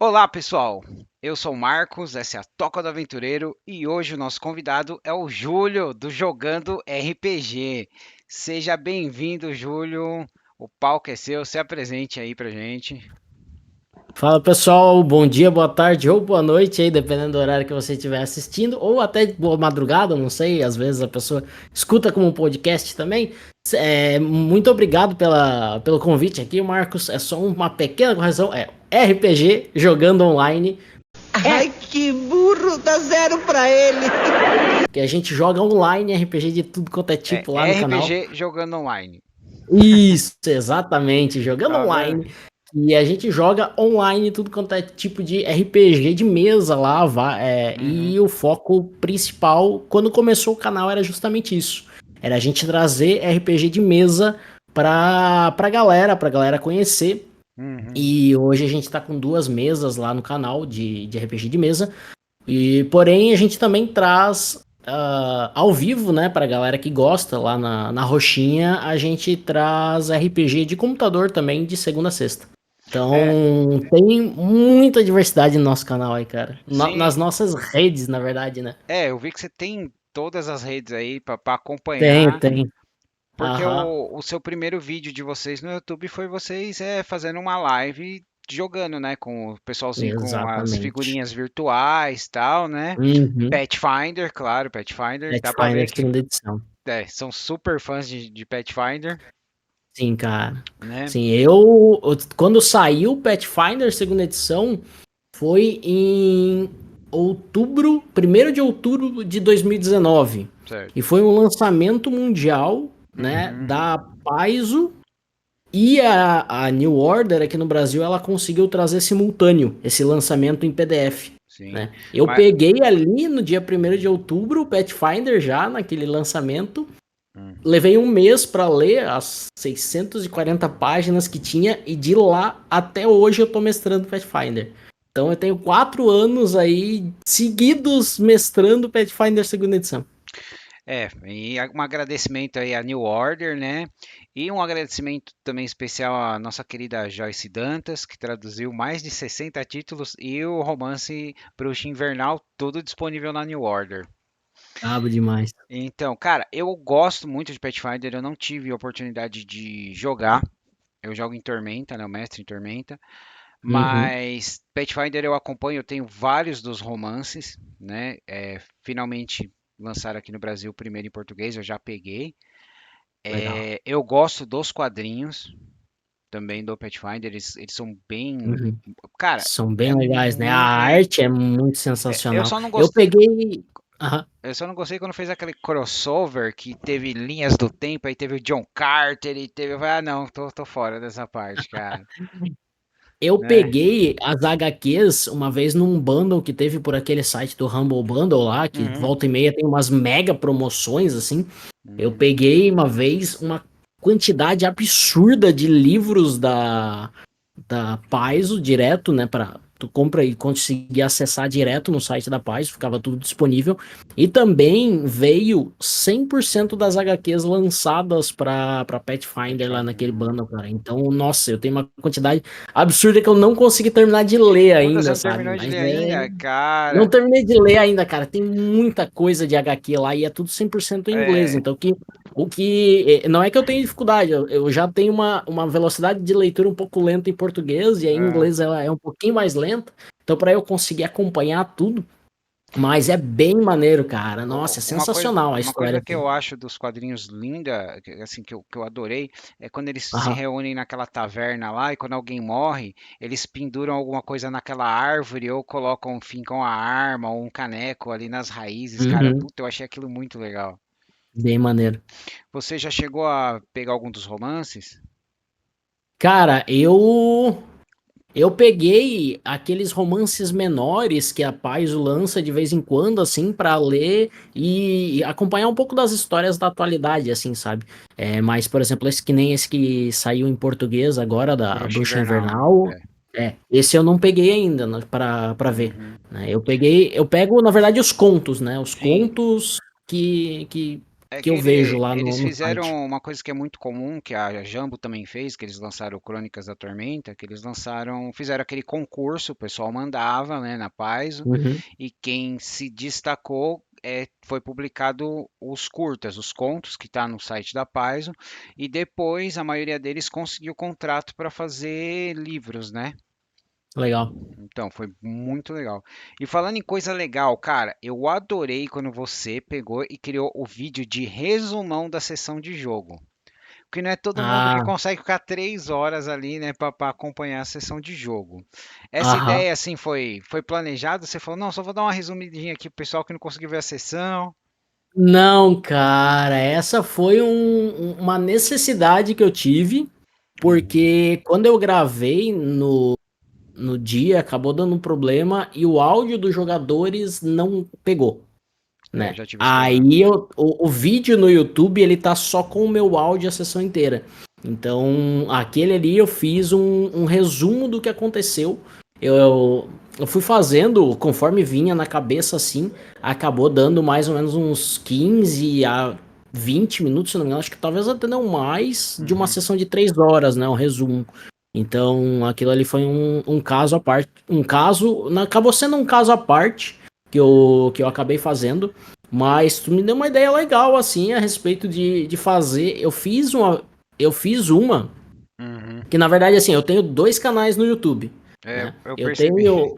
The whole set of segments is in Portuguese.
Olá, pessoal. Eu sou o Marcos, essa é a Toca do Aventureiro e hoje o nosso convidado é o Júlio do Jogando RPG. Seja bem-vindo, Júlio. O palco é seu, se apresente aí pra gente. Fala pessoal, bom dia, boa tarde ou boa noite aí, dependendo do horário que você estiver assistindo, ou até boa madrugada, não sei, às vezes a pessoa escuta como um podcast também. Muito obrigado pelo convite aqui, Marcos. É só uma pequena correção, é RPG jogando online, Ai, que burro, dá zero pra ele. que a gente joga online RPG de tudo quanto é É tipo lá no canal. RPG jogando online. Isso, exatamente, jogando Tá vendo? online. E a gente joga online tudo quanto é tipo de RPG de mesa lá, Uhum, e o foco principal, quando começou o canal, era justamente isso. Era a gente trazer RPG de mesa pra galera conhecer. uhum. E hoje a gente tá com duas mesas lá no canal de RPG de mesa. E porém a gente também traz ao vivo, né, pra galera que gosta lá na Roxinha, a gente traz RPG de computador também de segunda a sexta. É, Então tem muita diversidade no nosso canal aí, cara. Nas sim. nossas redes, na verdade, né? Eu vi que você tem todas as redes aí pra Tem, acompanhar. tem. Porque Aham. o seu primeiro vídeo de vocês no YouTube foi vocês fazendo uma live jogando, né? Com o pessoalzinho com as Exatamente. figurinhas virtuais e tal, né? Uhum. Pathfinder, claro, Pathfinder. Dá pra Pathfinder ver que segunda edição. são super fãs de Pathfinder, Sim, cara. né? Sim, quando saiu o Pathfinder segunda edição, foi em outubro, 1º de outubro de 2019. Certo. E foi um lançamento mundial, né, Uhum, da Paizo, e a New Order aqui no Brasil, ela conseguiu trazer simultâneo esse lançamento em PDF, sim. né? Eu Mas, peguei ali no dia 1º de outubro o Pathfinder já naquele lançamento. hum. Levei um mês para ler as 640 páginas que tinha e de lá até hoje eu tô mestrando Pathfinder. Então eu tenho 4 anos aí seguidos mestrando Pathfinder segunda edição. Um agradecimento aí à New Order, né? E um agradecimento também especial à nossa querida Joyce Dantas, que traduziu mais de 60 títulos e o romance Bruxa Invernal, tudo disponível na New Order. Brabo demais. Então, cara, eu gosto muito de Pathfinder, eu não tive a oportunidade de jogar. Eu jogo em Tormenta, né? O mestre em Tormenta. Uhum. Mas Pathfinder eu acompanho, eu tenho vários dos romances, né? Finalmente lançaram aqui no Brasil o primeiro em português, eu já peguei. Legal. Eu gosto dos quadrinhos também do Pathfinder, eles são bem. Uhum. Cara, São é bem legais, né? A muito. arte é muito Eu sensacional. só não Eu gostei. peguei. Aham. Eu só não gostei quando fez aquele crossover que teve linhas do tempo, aí teve o John Carter e teve. Ah, não, tô fora dessa parte, cara. Eu Né? peguei as HQs uma vez num bundle que teve por aquele site do Humble Bundle lá, que Uhum, volta e meia tem umas mega promoções assim. Eu uhum. peguei uma vez uma quantidade absurda de livros da Paizo direto, né, para tu compra e conseguir acessar direto no site da Paizo, ficava tudo disponível. E também veio 100% das HQs lançadas para Pathfinder lá Pathfinder. naquele bundle, cara. Então, nossa, eu tenho uma quantidade absurda que eu não consegui terminar de ler Puta, você ainda, não sabe? terminou de Mas ler é ainda? não Cara, terminei de ler ainda, cara. Tem muita coisa de HQ lá e é tudo 100% em inglês. é, Então, não é que eu tenho dificuldade, eu já tenho uma velocidade de leitura um pouco lenta em português e em ah, inglês ela é um pouquinho mais lenta. Então, para eu conseguir acompanhar tudo, mas é bem maneiro, cara. Nossa, é sensacional a uma história, coisa que assim. eu acho dos quadrinhos linda, assim, que eu adorei, é quando eles se Aham. reúnem naquela taverna lá e quando alguém morre, eles penduram alguma coisa naquela árvore ou colocam, fincam a arma ou um caneco ali nas raízes, cara. Uhum. Puta, eu achei aquilo muito legal. Bem maneiro. Você já chegou a pegar algum dos romances? Cara, eu peguei aqueles romances menores que a Paizo lança de vez em quando, assim, pra ler e acompanhar um pouco das histórias da atualidade, assim, sabe? Mas, por exemplo, esse que nem esse que saiu em português agora, da Bruxa Bruxa Invernal. Invernal, É. esse eu não peguei ainda, né, pra ver, Uhum. né? Eu pego, na verdade, os contos, né? Os Sim. contos que É que eu que vejo lá eles no site. fizeram uma coisa que é muito comum, que a Jambo também fez, que eles lançaram o Crônicas da Tormenta, que eles fizeram aquele concurso, o pessoal mandava, né, na Paizo, Uhum. e quem se destacou foi publicado os curtas, os contos que está no site da Paizo, e depois a maioria deles conseguiu contrato para fazer livros, né? Legal. Então, foi muito legal. E falando em coisa legal, cara, eu adorei quando você pegou e criou o vídeo de resumão da sessão de jogo. Porque não é todo mundo que Ah, consegue ficar 3 horas ali, né, para acompanhar a sessão de jogo. Essa aham. ideia, assim, foi planejada? Você falou, não, só vou dar uma resumidinha aqui pro pessoal que não conseguiu ver a sessão. Não, cara, essa foi uma necessidade que eu tive, Uhum. porque quando eu gravei no dia, acabou dando um problema e o áudio dos jogadores não pegou, É, eu né? já tive esse problema. Aí o vídeo no YouTube, ele tá só com o meu áudio a sessão inteira. Então, aquele ali eu fiz um resumo do que aconteceu. Eu fui fazendo conforme vinha na cabeça assim, acabou dando mais ou menos uns 15 a 20 minutos, se não me engano, acho que talvez até não mais de uma Uhum. sessão de 3 horas, né? Um resumo. Então, aquilo ali foi um caso à parte. Um caso. Acabou sendo um caso à parte que eu acabei fazendo. Mas tu me deu uma ideia legal, assim, a respeito de fazer. Eu fiz uma. Uhum. Que na verdade, assim, eu tenho dois canais no YouTube, É, né? eu Eu percebi. tenho.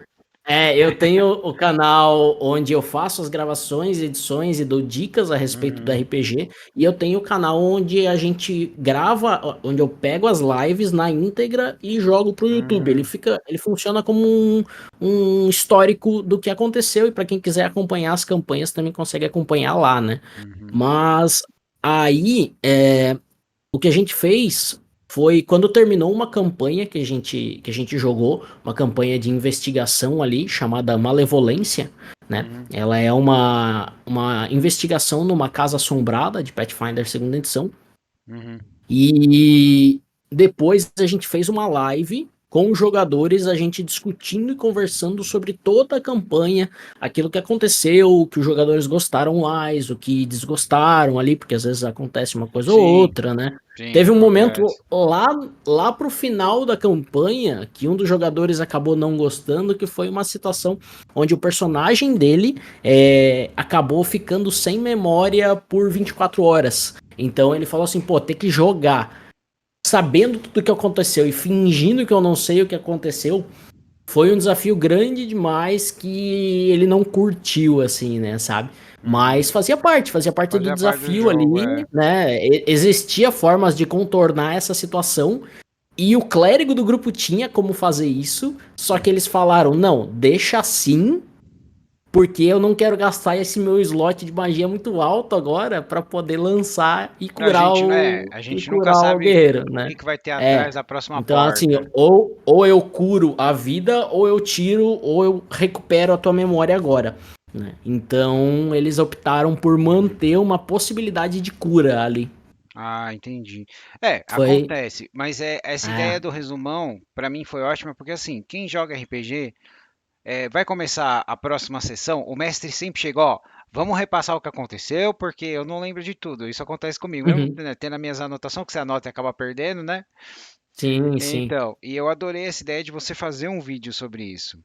Eu tenho o canal onde eu faço as gravações, edições e dou dicas a respeito do Uhum. RPG. E eu tenho o canal onde a gente grava, onde eu pego as lives na íntegra e jogo pro YouTube. Uhum. Ele funciona como um histórico do que aconteceu. E para quem quiser acompanhar as campanhas também consegue acompanhar lá, né? Uhum. Mas aí, o que a gente fez foi quando terminou uma campanha que a gente jogou, uma campanha de investigação ali, chamada Malevolência, né? Uhum. Ela é uma investigação numa casa assombrada de Pathfinder segunda edição. Uhum. E depois a gente fez uma live com os jogadores, a gente discutindo e conversando sobre toda a campanha, aquilo que aconteceu, o que os jogadores gostaram mais, o que desgostaram ali, porque às vezes acontece uma coisa ou Sim, outra, né? sim, Teve um momento acontece. lá pro final da campanha que um dos jogadores acabou não gostando, que foi uma situação onde o personagem dele acabou ficando sem memória por 24 horas. Então ele falou assim, pô, ter que jogar sabendo tudo o que aconteceu e fingindo que eu não sei o que aconteceu, foi um desafio grande demais que ele não curtiu, assim, né, sabe? Uhum. Mas fazia parte do Fazia parte do desafio jogo, ali, é. né? Existia formas de contornar essa situação e o clérigo do grupo tinha como fazer isso, só que eles falaram, não, deixa assim, porque eu não quero gastar esse meu slot de magia muito alto agora para poder lançar e A curar gente, né? o A e gente nunca curar o sabe guerreiro, o né? que que vai ter É. atrás da próxima Então assim, porta. ou eu curo a vida, ou eu tiro, ou eu recupero a tua memória agora, né? Então eles optaram por Uhum. manter uma possibilidade de cura ali. Ah, entendi. É, Foi, acontece, mas essa ideia é, do resumão, pra mim foi ótima, porque assim, quem joga RPG, vai começar a próxima sessão, o mestre sempre chega, ó, vamos repassar o que aconteceu, porque eu não lembro de tudo. Isso acontece comigo, mesmo, uhum. né, tendo as minhas anotações que você anota e acaba perdendo, né? Sim, sim. Então, e eu adorei essa ideia de você fazer um vídeo sobre isso.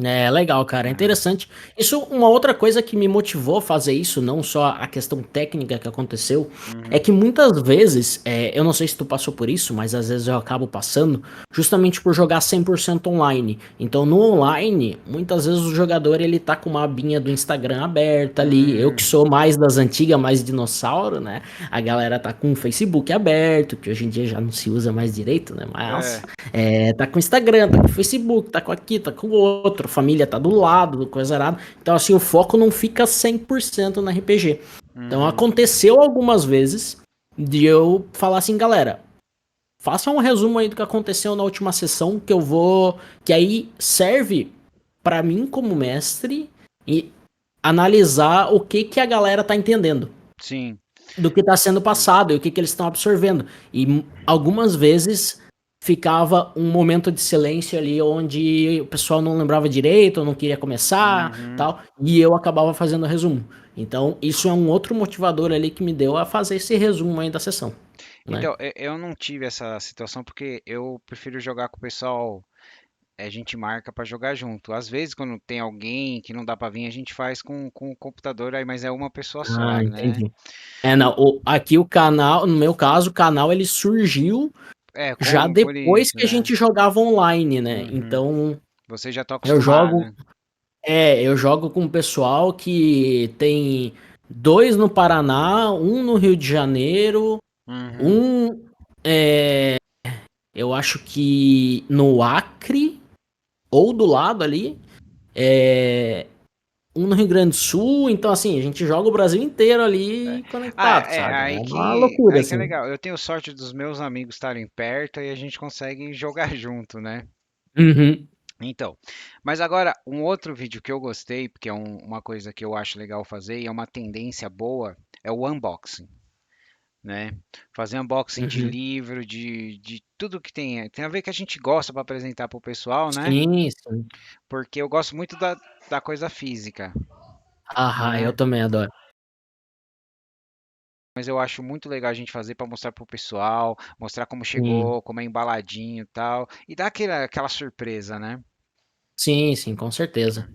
É legal, cara, é Aham. interessante. Isso, uma outra coisa que me motivou a fazer isso, não só a questão técnica que aconteceu, é Uhum. que muitas vezes, eu não sei se tu passou por isso, mas às vezes eu acabo passando, justamente por jogar 100% online. Então, no online, muitas vezes o jogador ele tá com uma abinha do Instagram aberta ali. Eu que Hum, sou mais das antigas, mais dinossauro, né? A galera tá com o Facebook aberto, que hoje em dia já não se usa mais direito, né? Mas é. tá com o Instagram, tá com o Facebook, tá com aqui, tá com o outro, a família tá do lado, coisa arada. Então, assim, o foco não fica 100% no RPG. Então, Uhum. aconteceu algumas vezes de eu falar assim, galera, faça um resumo aí do que aconteceu na última sessão, que eu vou. Que aí serve pra mim, como mestre, e analisar o que que a galera tá entendendo Sim. do que está sendo passado e o que, que eles estão absorvendo. E algumas vezes ficava um momento de silêncio ali onde o pessoal não lembrava direito, ou não queria começar, Uhum. tal, e eu acabava fazendo o resumo. Então, isso é um outro motivador ali que me deu a fazer esse resumo aí da sessão, né? Então, eu não tive essa situação porque eu prefiro jogar com o pessoal, a gente marca pra jogar junto. Às vezes, quando tem alguém que não dá pra vir, a gente faz com o computador aí, mas é uma pessoa só, Ah, né? entendi. Não, aqui o canal, no meu caso, o canal ele surgiu É, já por depois isso, que a né? gente jogava online, né? Uhum. Então, Você já tá eu acostumado, jogo, né? eu jogo com o pessoal que tem dois no Paraná, um no Rio de Janeiro, Uhum. um, eu acho que no Acre, ou do lado ali, um no Rio Grande do Sul. Então, assim, a gente joga o Brasil inteiro ali Ah, conectado, sabe? É aí uma loucura, que é assim. legal. Eu tenho sorte dos meus amigos estarem perto e a gente consegue jogar junto, né? Uhum, Então, mas agora um outro vídeo que eu gostei, porque é uma coisa que eu acho legal fazer e é uma tendência boa, é o unboxing, né? Fazer unboxing de uhum. livro, de tudo que tem a ver que a gente gosta para apresentar para o pessoal, né? Sim, sim. Porque eu gosto muito da coisa física, Ah, eu né? também adoro. Mas eu acho muito legal a gente fazer para mostrar pro pessoal, mostrar como Sim, chegou, como é embaladinho e tal, e dar aquela surpresa, né? sim, sim, com certeza.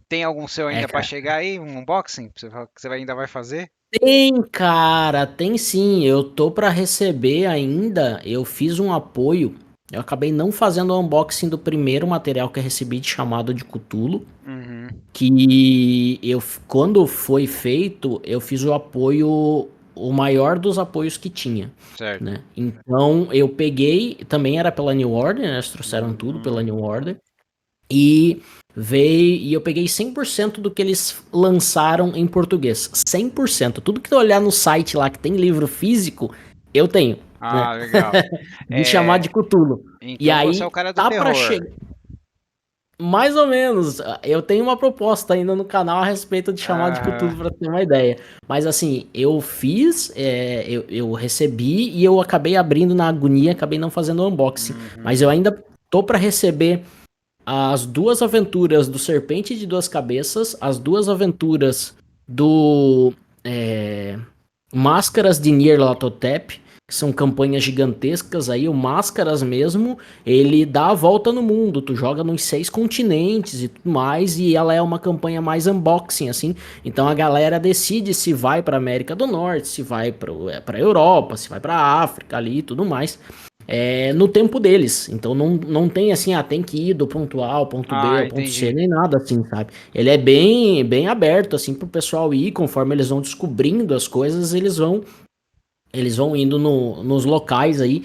Tem algum seu É, ainda para cara. chegar aí, um unboxing que você ainda vai fazer? Tem, cara, tem sim. Eu tô pra receber ainda. Eu fiz um apoio. Eu acabei não fazendo o unboxing do primeiro material que eu recebi de chamado de Cthulhu. Uhum, Que quando foi feito, eu fiz o apoio, o maior dos apoios que tinha, certo. né? Então eu peguei, também era pela New Order, né? Eles trouxeram tudo pela Uhum, New Order. E eu peguei 100% do que eles lançaram em português. 100%. Tudo que tu olhar no site lá que tem livro físico, eu tenho, né? ah, legal. De chamar de É, Cthulhu. E então você é o aí cara do tá pra terror. chegar. Mais ou menos. Eu tenho uma proposta ainda no canal a respeito de chamar de Aham, Cthulhu pra ter uma ideia. Mas assim, eu fiz, eu recebi e eu acabei abrindo na agonia, acabei não fazendo o unboxing. Mas eu uhum, ainda tô pra receber as duas aventuras do Serpente de Duas Cabeças, as duas aventuras do é, Máscaras de Nyarlathotep, que são campanhas gigantescas aí, o Máscaras mesmo, ele dá a volta no mundo, tu joga nos 6 continentes e tudo mais, e ela é uma campanha mais unboxing, assim, então a galera decide se vai pra América do Norte, se vai pra Europa, se vai pra África ali e tudo mais, no tempo deles. Então não tem assim, tem que ir do ponto A ao ponto B ah, ao ponto C, entendi. nem nada assim, sabe? Ele é bem, bem aberto assim pro pessoal ir, conforme eles vão descobrindo as coisas, eles vão indo nos locais aí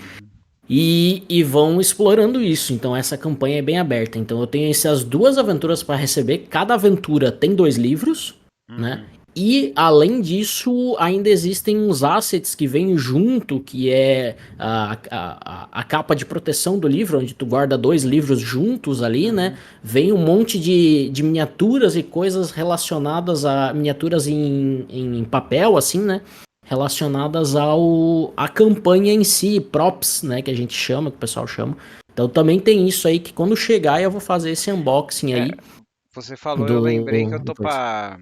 Uhum, e vão explorando isso. Então essa campanha é bem aberta. Então eu tenho essas duas aventuras para receber. Cada aventura tem 2 livros, né? uhum, E além disso, ainda existem uns assets que vêm junto, que é a capa de proteção do livro, onde tu guarda 2 livros juntos ali, né? uhum. Vem um monte de miniaturas e coisas relacionadas a miniaturas em papel, assim, né? Relacionadas à campanha em si, props, né, que a gente chama, que o pessoal chama. Então também tem isso aí que quando chegar eu vou fazer esse unboxing É, aí você falou, eu lembrei que eu do tô coisa. pra.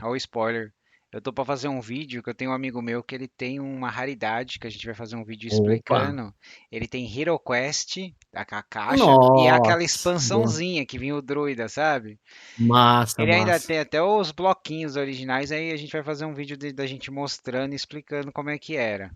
Olha o spoiler. Eu tô pra fazer um vídeo que eu tenho um amigo meu que ele tem uma raridade que a gente vai fazer um vídeo Opa. explicando. Ele tem Hero Quest, a caixa, e é aquela Nossa, boa. expansãozinha que vinha o druida, sabe? Massa, Ele ainda massa. tem até os bloquinhos originais, aí a gente vai fazer um vídeo da gente mostrando e explicando como é que era.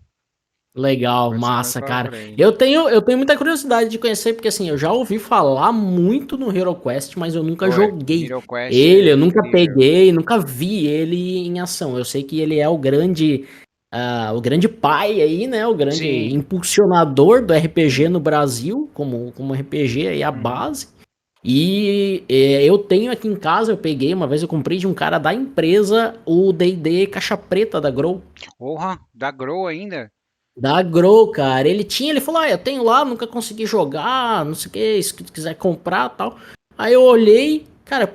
Legal, Vai ser mais massa, pra cara. frente. Eu tenho muita curiosidade de conhecer, porque assim, eu já ouvi falar muito no Hero Quest, mas eu nunca Oi, joguei Hero Quest ele, é eu nunca incrível. peguei, nunca vi ele em ação. Eu sei que ele é o grande pai aí, né? O grande Sim. impulsionador do RPG Sim. no Brasil, como RPG aí, a Uhum. base. E eu tenho aqui em casa, eu peguei, uma vez eu comprei de um cara da empresa o D&D Caixa Preta da Grow. Porra, da Grow ainda? Da Grow, cara. Ele falou, eu tenho lá, nunca consegui jogar, não sei o que, se tu quiser comprar tal. Aí eu olhei, Cara,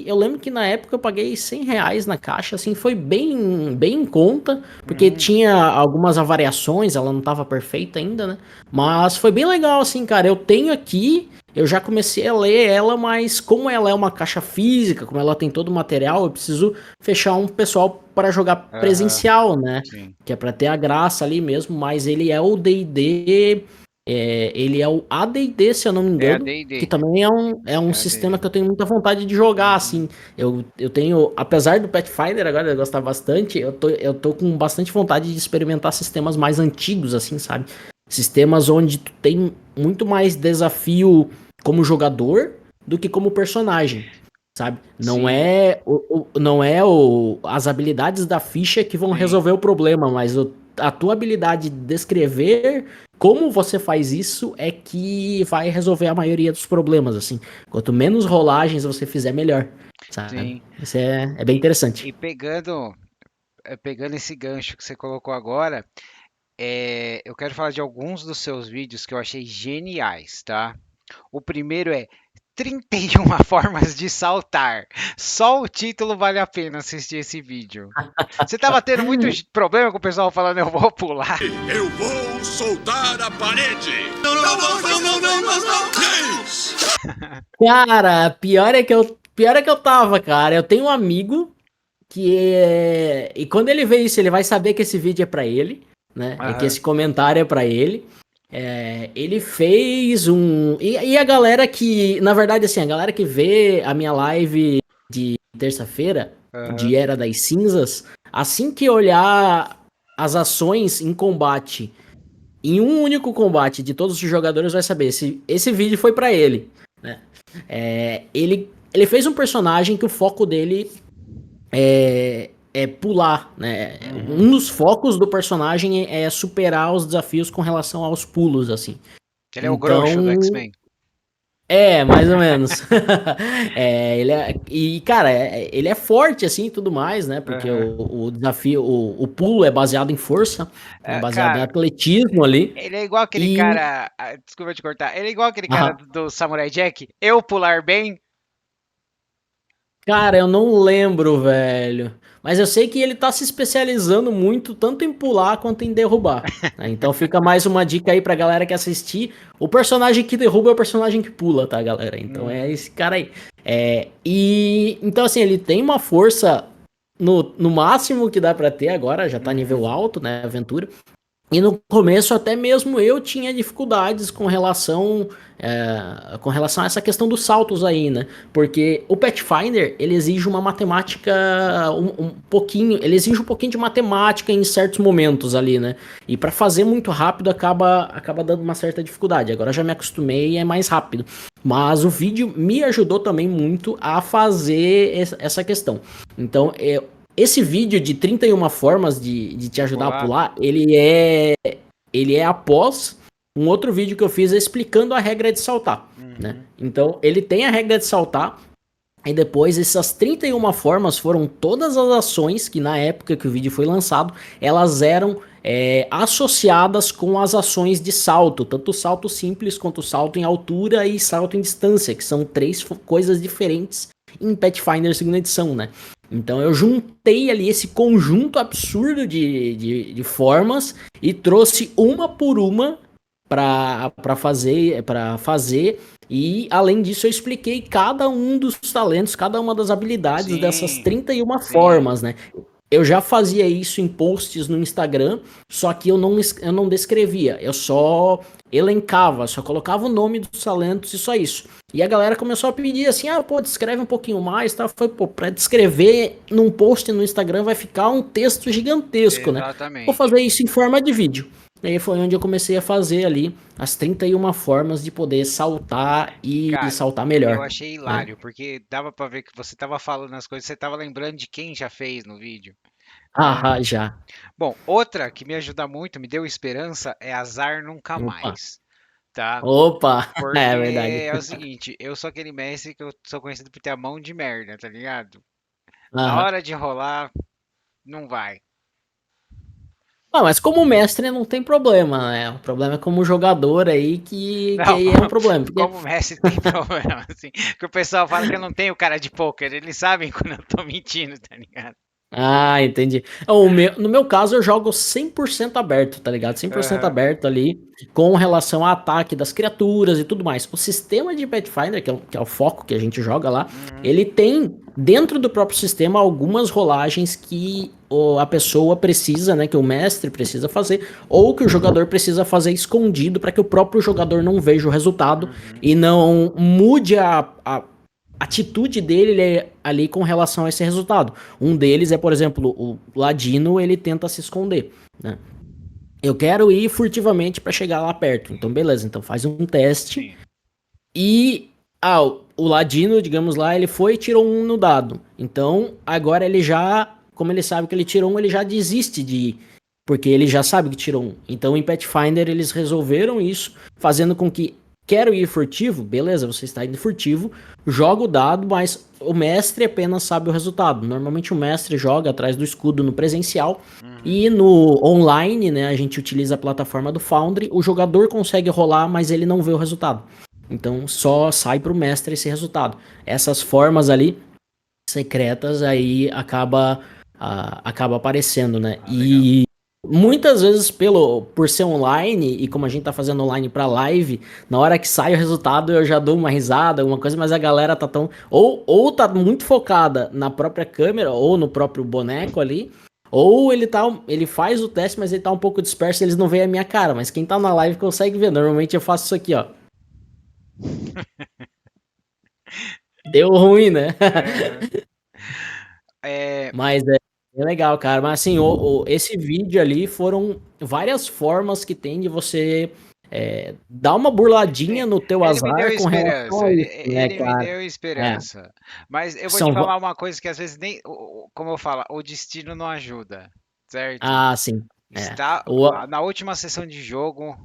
eu lembro que na época eu paguei R$ 100 na caixa, assim, foi bem em conta, porque Hum, tinha algumas avariações, ela não tava perfeita ainda, né? Mas foi bem legal, assim, cara. Eu tenho aqui, eu já comecei a ler ela, mas como ela é uma caixa física, como ela tem todo o material, eu preciso fechar um pessoal para jogar aham, presencial, né? sim. Que é pra ter a graça ali mesmo, mas ele é o D&D, ele é o AD&D, se eu não me É a engano, que D&D. também é um É a sistema D&D. que eu tenho muita vontade de jogar, Uhum. assim. Eu tenho, apesar do Pathfinder agora eu gostar bastante, eu tô com bastante vontade de experimentar sistemas mais antigos, assim, sabe? Sistemas onde tu tem muito mais desafio como jogador do que como personagem, sabe? Não Sim, é, não é as habilidades da ficha que vão sim. resolver o problema, mas a tua habilidade de descrever como você faz isso é que vai resolver a maioria dos problemas, assim. Quanto menos rolagens você fizer, melhor, sabe? Sim. Isso é bem E, interessante. e pegando esse gancho que você colocou agora, eu quero falar de alguns dos seus vídeos que eu achei geniais, tá? O primeiro é 31 formas de saltar. Só o título vale a pena assistir esse vídeo. Você tava tendo muito problema com o pessoal falando eu vou pular? Eu vou soltar a parede! Não, não, não, não, não, não, não, não! Três! Cara, pior é que eu tava, cara. Eu tenho um amigo e quando ele vê isso, ele vai saber que esse vídeo é pra ele, né? É que Aham. esse comentário é pra ele. Ele fez um. E a galera que. Na verdade, assim, a galera que vê a minha live de terça-feira, de Aham. Era das Cinzas, assim que olhar as ações em combate, em um único combate de todos os jogadores, vai saber se esse vídeo foi pra ele, né? Ele fez um personagem que o foco dele é pular, né? Uhum. Um dos focos do personagem é superar os desafios com relação aos pulos, assim. Ele é o Groucho do Então, X-Men. mais ou menos. Cara, ele é forte assim e tudo mais, né? Porque Aham. o desafio, o pulo é baseado em força, né? Baseado em Cara, atletismo ali. ele é igual aquele E, cara. Desculpa te cortar. Ele é igual aquele cara aham. do Samurai Jack. Eu pular bem. Cara, eu não lembro, velho. Mas eu sei que ele tá se especializando muito, tanto em pular quanto em derrubar, né? Então fica mais uma dica aí pra galera que assistir. O personagem que derruba é o personagem que pula, tá, galera? Então é Uhum. esse cara aí. Então, assim, ele tem uma força no máximo que dá pra ter agora, já tá nível Uhum. alto, né? Aventura. E no começo até mesmo eu tinha dificuldades com relação a essa questão dos saltos aí, né? Porque o Pathfinder, ele exige uma matemática um pouquinho, ele exige um pouquinho de matemática em certos momentos ali, né? E para fazer muito rápido acaba dando uma certa dificuldade. Agora eu já me acostumei e é mais rápido. Mas o vídeo me ajudou também muito a fazer essa questão. Então, esse vídeo de 31 formas de te De ajudar a pular. pular, ele é após um outro vídeo que eu fiz explicando a regra de saltar, né? Uhum. Então, ele tem a regra de saltar, e depois essas 31 formas foram todas as ações que na época que o vídeo foi lançado, elas eram associadas com as ações de salto, tanto o salto simples quanto o salto em altura e salto em distância, que são três coisas diferentes em Pathfinder segunda edição, né? Então eu juntei ali esse conjunto absurdo de formas e trouxe uma por uma para fazer. E além disso, eu expliquei cada um dos talentos, cada uma das habilidades dessas Sim, 31 sim. formas, né? Eu já fazia isso em posts no Instagram, só que eu não descrevia, eu só elencava, só colocava o nome dos talentos e só isso. E a galera começou a pedir assim: pô, descreve um pouquinho mais, tá? Foi, pô, pra descrever num post no Instagram vai ficar um texto gigantesco, né? Vou Exatamente. fazer isso em forma de vídeo. E aí foi onde eu comecei a fazer ali as 31 formas de poder saltar e Cara, saltar eu melhor, achei né? hilário, porque dava pra ver que você tava falando as coisas, você tava lembrando de quem já fez no vídeo, né? Ah, já. Bom, outra que me ajuda muito, me deu esperança, é Azar Nunca Opa. Mais, tá? Opa, Porque é verdade. é o seguinte, eu sou aquele mestre que eu sou conhecido por ter a mão de merda, tá ligado? Na Aham. hora de rolar, não vai. Ah, mas como mestre não tem problema, né? O problema é como jogador aí que Não, aí é um problema. Porque como Messi tem problema, assim, que o pessoal fala que eu não tenho cara de poker, eles sabem quando eu tô mentindo, tá ligado? ah, entendi. No meu caso, eu jogo 100% aberto, tá ligado? 100% Aham. aberto ali, com relação ao ataque das criaturas e tudo mais. O sistema de Pathfinder, que é o foco que a gente joga lá, Uhum. ele tem, dentro do próprio sistema, algumas rolagens que a pessoa precisa, né, que o mestre precisa fazer, ou que o jogador precisa fazer escondido para que o próprio jogador não veja o resultado Uhum. e não mude a atitude dele ali com relação a esse resultado. Um deles é, por exemplo, o Ladino, ele tenta se esconder, né? Eu quero ir furtivamente para chegar lá perto. Então, beleza, então faz um teste Sim. e o Ladino, digamos lá, ele foi e tirou um no dado. Então, agora ele já, como ele sabe que ele tirou um, ele já desiste de ir, porque ele já sabe que tirou um. Então, em Pathfinder, eles resolveram isso, fazendo com que quero ir furtivo, beleza, você está indo furtivo, joga o dado, mas o mestre apenas sabe o resultado. Normalmente o mestre joga atrás do escudo no presencial Uhum. e no online, né, a gente utiliza a plataforma do Foundry, o jogador consegue rolar, mas ele não vê o resultado. Então só sai pro mestre esse resultado. Essas formas ali secretas aí acaba aparecendo, né? Ah, legal. E muitas vezes por ser online e como a gente tá fazendo online pra live, na hora que sai o resultado eu já dou uma risada, alguma coisa, mas a galera tá tão ou tá muito focada na própria câmera ou no próprio boneco ali, ou ele faz o teste, mas ele tá um pouco disperso, eles não veem a minha cara, mas quem tá na live consegue ver. Normalmente eu faço isso aqui, ó. Deu ruim, né? Aham. É, Mas é legal, cara. Mas assim, esse vídeo ali foram várias formas que tem de você dar uma burladinha sim, no teu ele me deu azar com relação esperança, a ele, isso, né, ele me cara? deu É, esperança. Mas eu vou te são. falar uma coisa que às vezes nem, como eu falo, o destino não ajuda, certo? Ah, sim. É. Está O, na última sessão de jogo,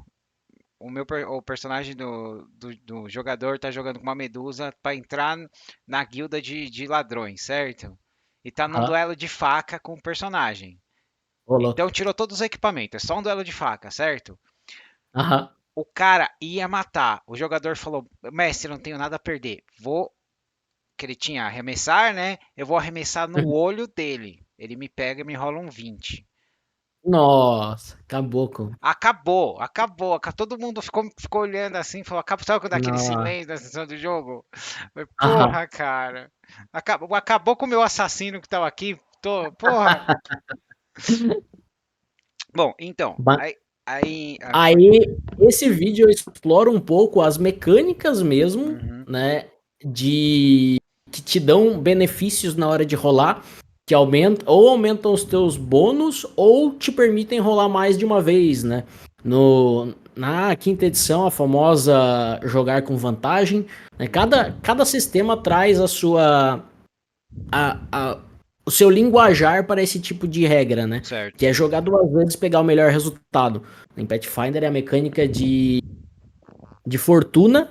o personagem do jogador tá jogando com uma medusa para entrar na guilda de ladrões, certo? E tá num aham, duelo de faca com o personagem. ô, Então louco. tirou todos os equipamentos, é só um duelo de faca, certo? Aham. O cara ia matar. O jogador falou: Mestre, não tenho nada a perder. Vou. Que ele tinha arremessar, né? Eu vou arremessar no olho dele. Ele me pega e me rola um 20. Nossa, caboclo. Acabou, acabou. Todo mundo ficou olhando assim, falou: acabou. Sabe quando é aquele Nossa. silêncio da sessão do jogo? Falei, Aham. porra, cara. Acabou com o meu assassino que tava aqui. Porra. Bom, então. Aí, esse vídeo explora um pouco as mecânicas mesmo, Uhum, né? De que te dão benefícios na hora de rolar, que aumentam os teus bônus, ou te permitem rolar mais de uma vez, né? Na quinta edição, a famosa jogar com vantagem, né? Cada sistema traz a, a- o seu linguajar para esse tipo de regra, né? Que certo. é jogar duas vezes e pegar o melhor resultado. Em Pathfinder é a mecânica de fortuna,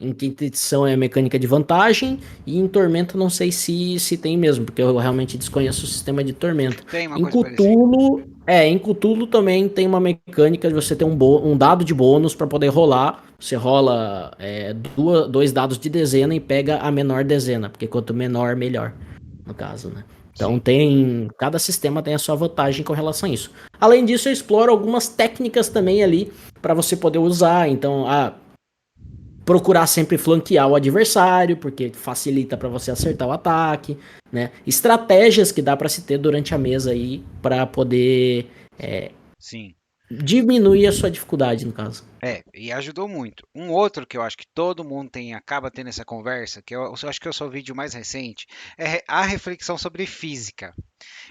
em quinta edição é a mecânica de vantagem, e em Tormenta não sei se tem mesmo, porque eu realmente desconheço o sistema de Tormenta. Tem uma Em coisa parecida. Cthulhu, em Cthulhu também tem uma mecânica de você ter um dado de bônus para poder rolar. Você rola dois dados de dezena e pega a menor dezena, porque quanto menor, melhor, no caso, né? Então Sim. cada sistema tem a sua vantagem com relação a isso. Além disso, eu exploro algumas técnicas também ali para você poder usar. Então, procurar sempre flanquear o adversário, porque facilita para você acertar o ataque, né? Estratégias que dá para se ter durante a mesa aí para poder Sim. diminuir a sua dificuldade, no caso. É, e ajudou muito. Um outro que eu acho que todo mundo acaba tendo essa conversa, que eu acho que eu sou o vídeo mais recente, é a reflexão sobre física.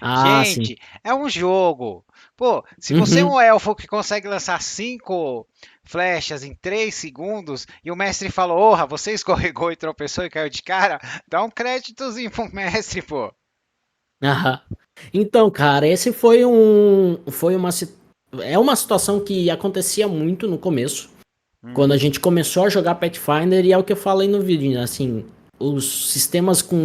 Ah, sim. Gente, é um jogo. Pô, se você é Uhum. um elfo que consegue lançar 5 flechas em 3 segundos e o mestre falou: Orra, você escorregou e tropeçou e caiu de cara, dá um créditozinho pro mestre, pô. Aham. Então, cara, esse é uma situação que acontecia muito no começo, quando a Uhum, gente começou a jogar Pathfinder, e é o que eu falei no vídeo, né? Assim, os sistemas com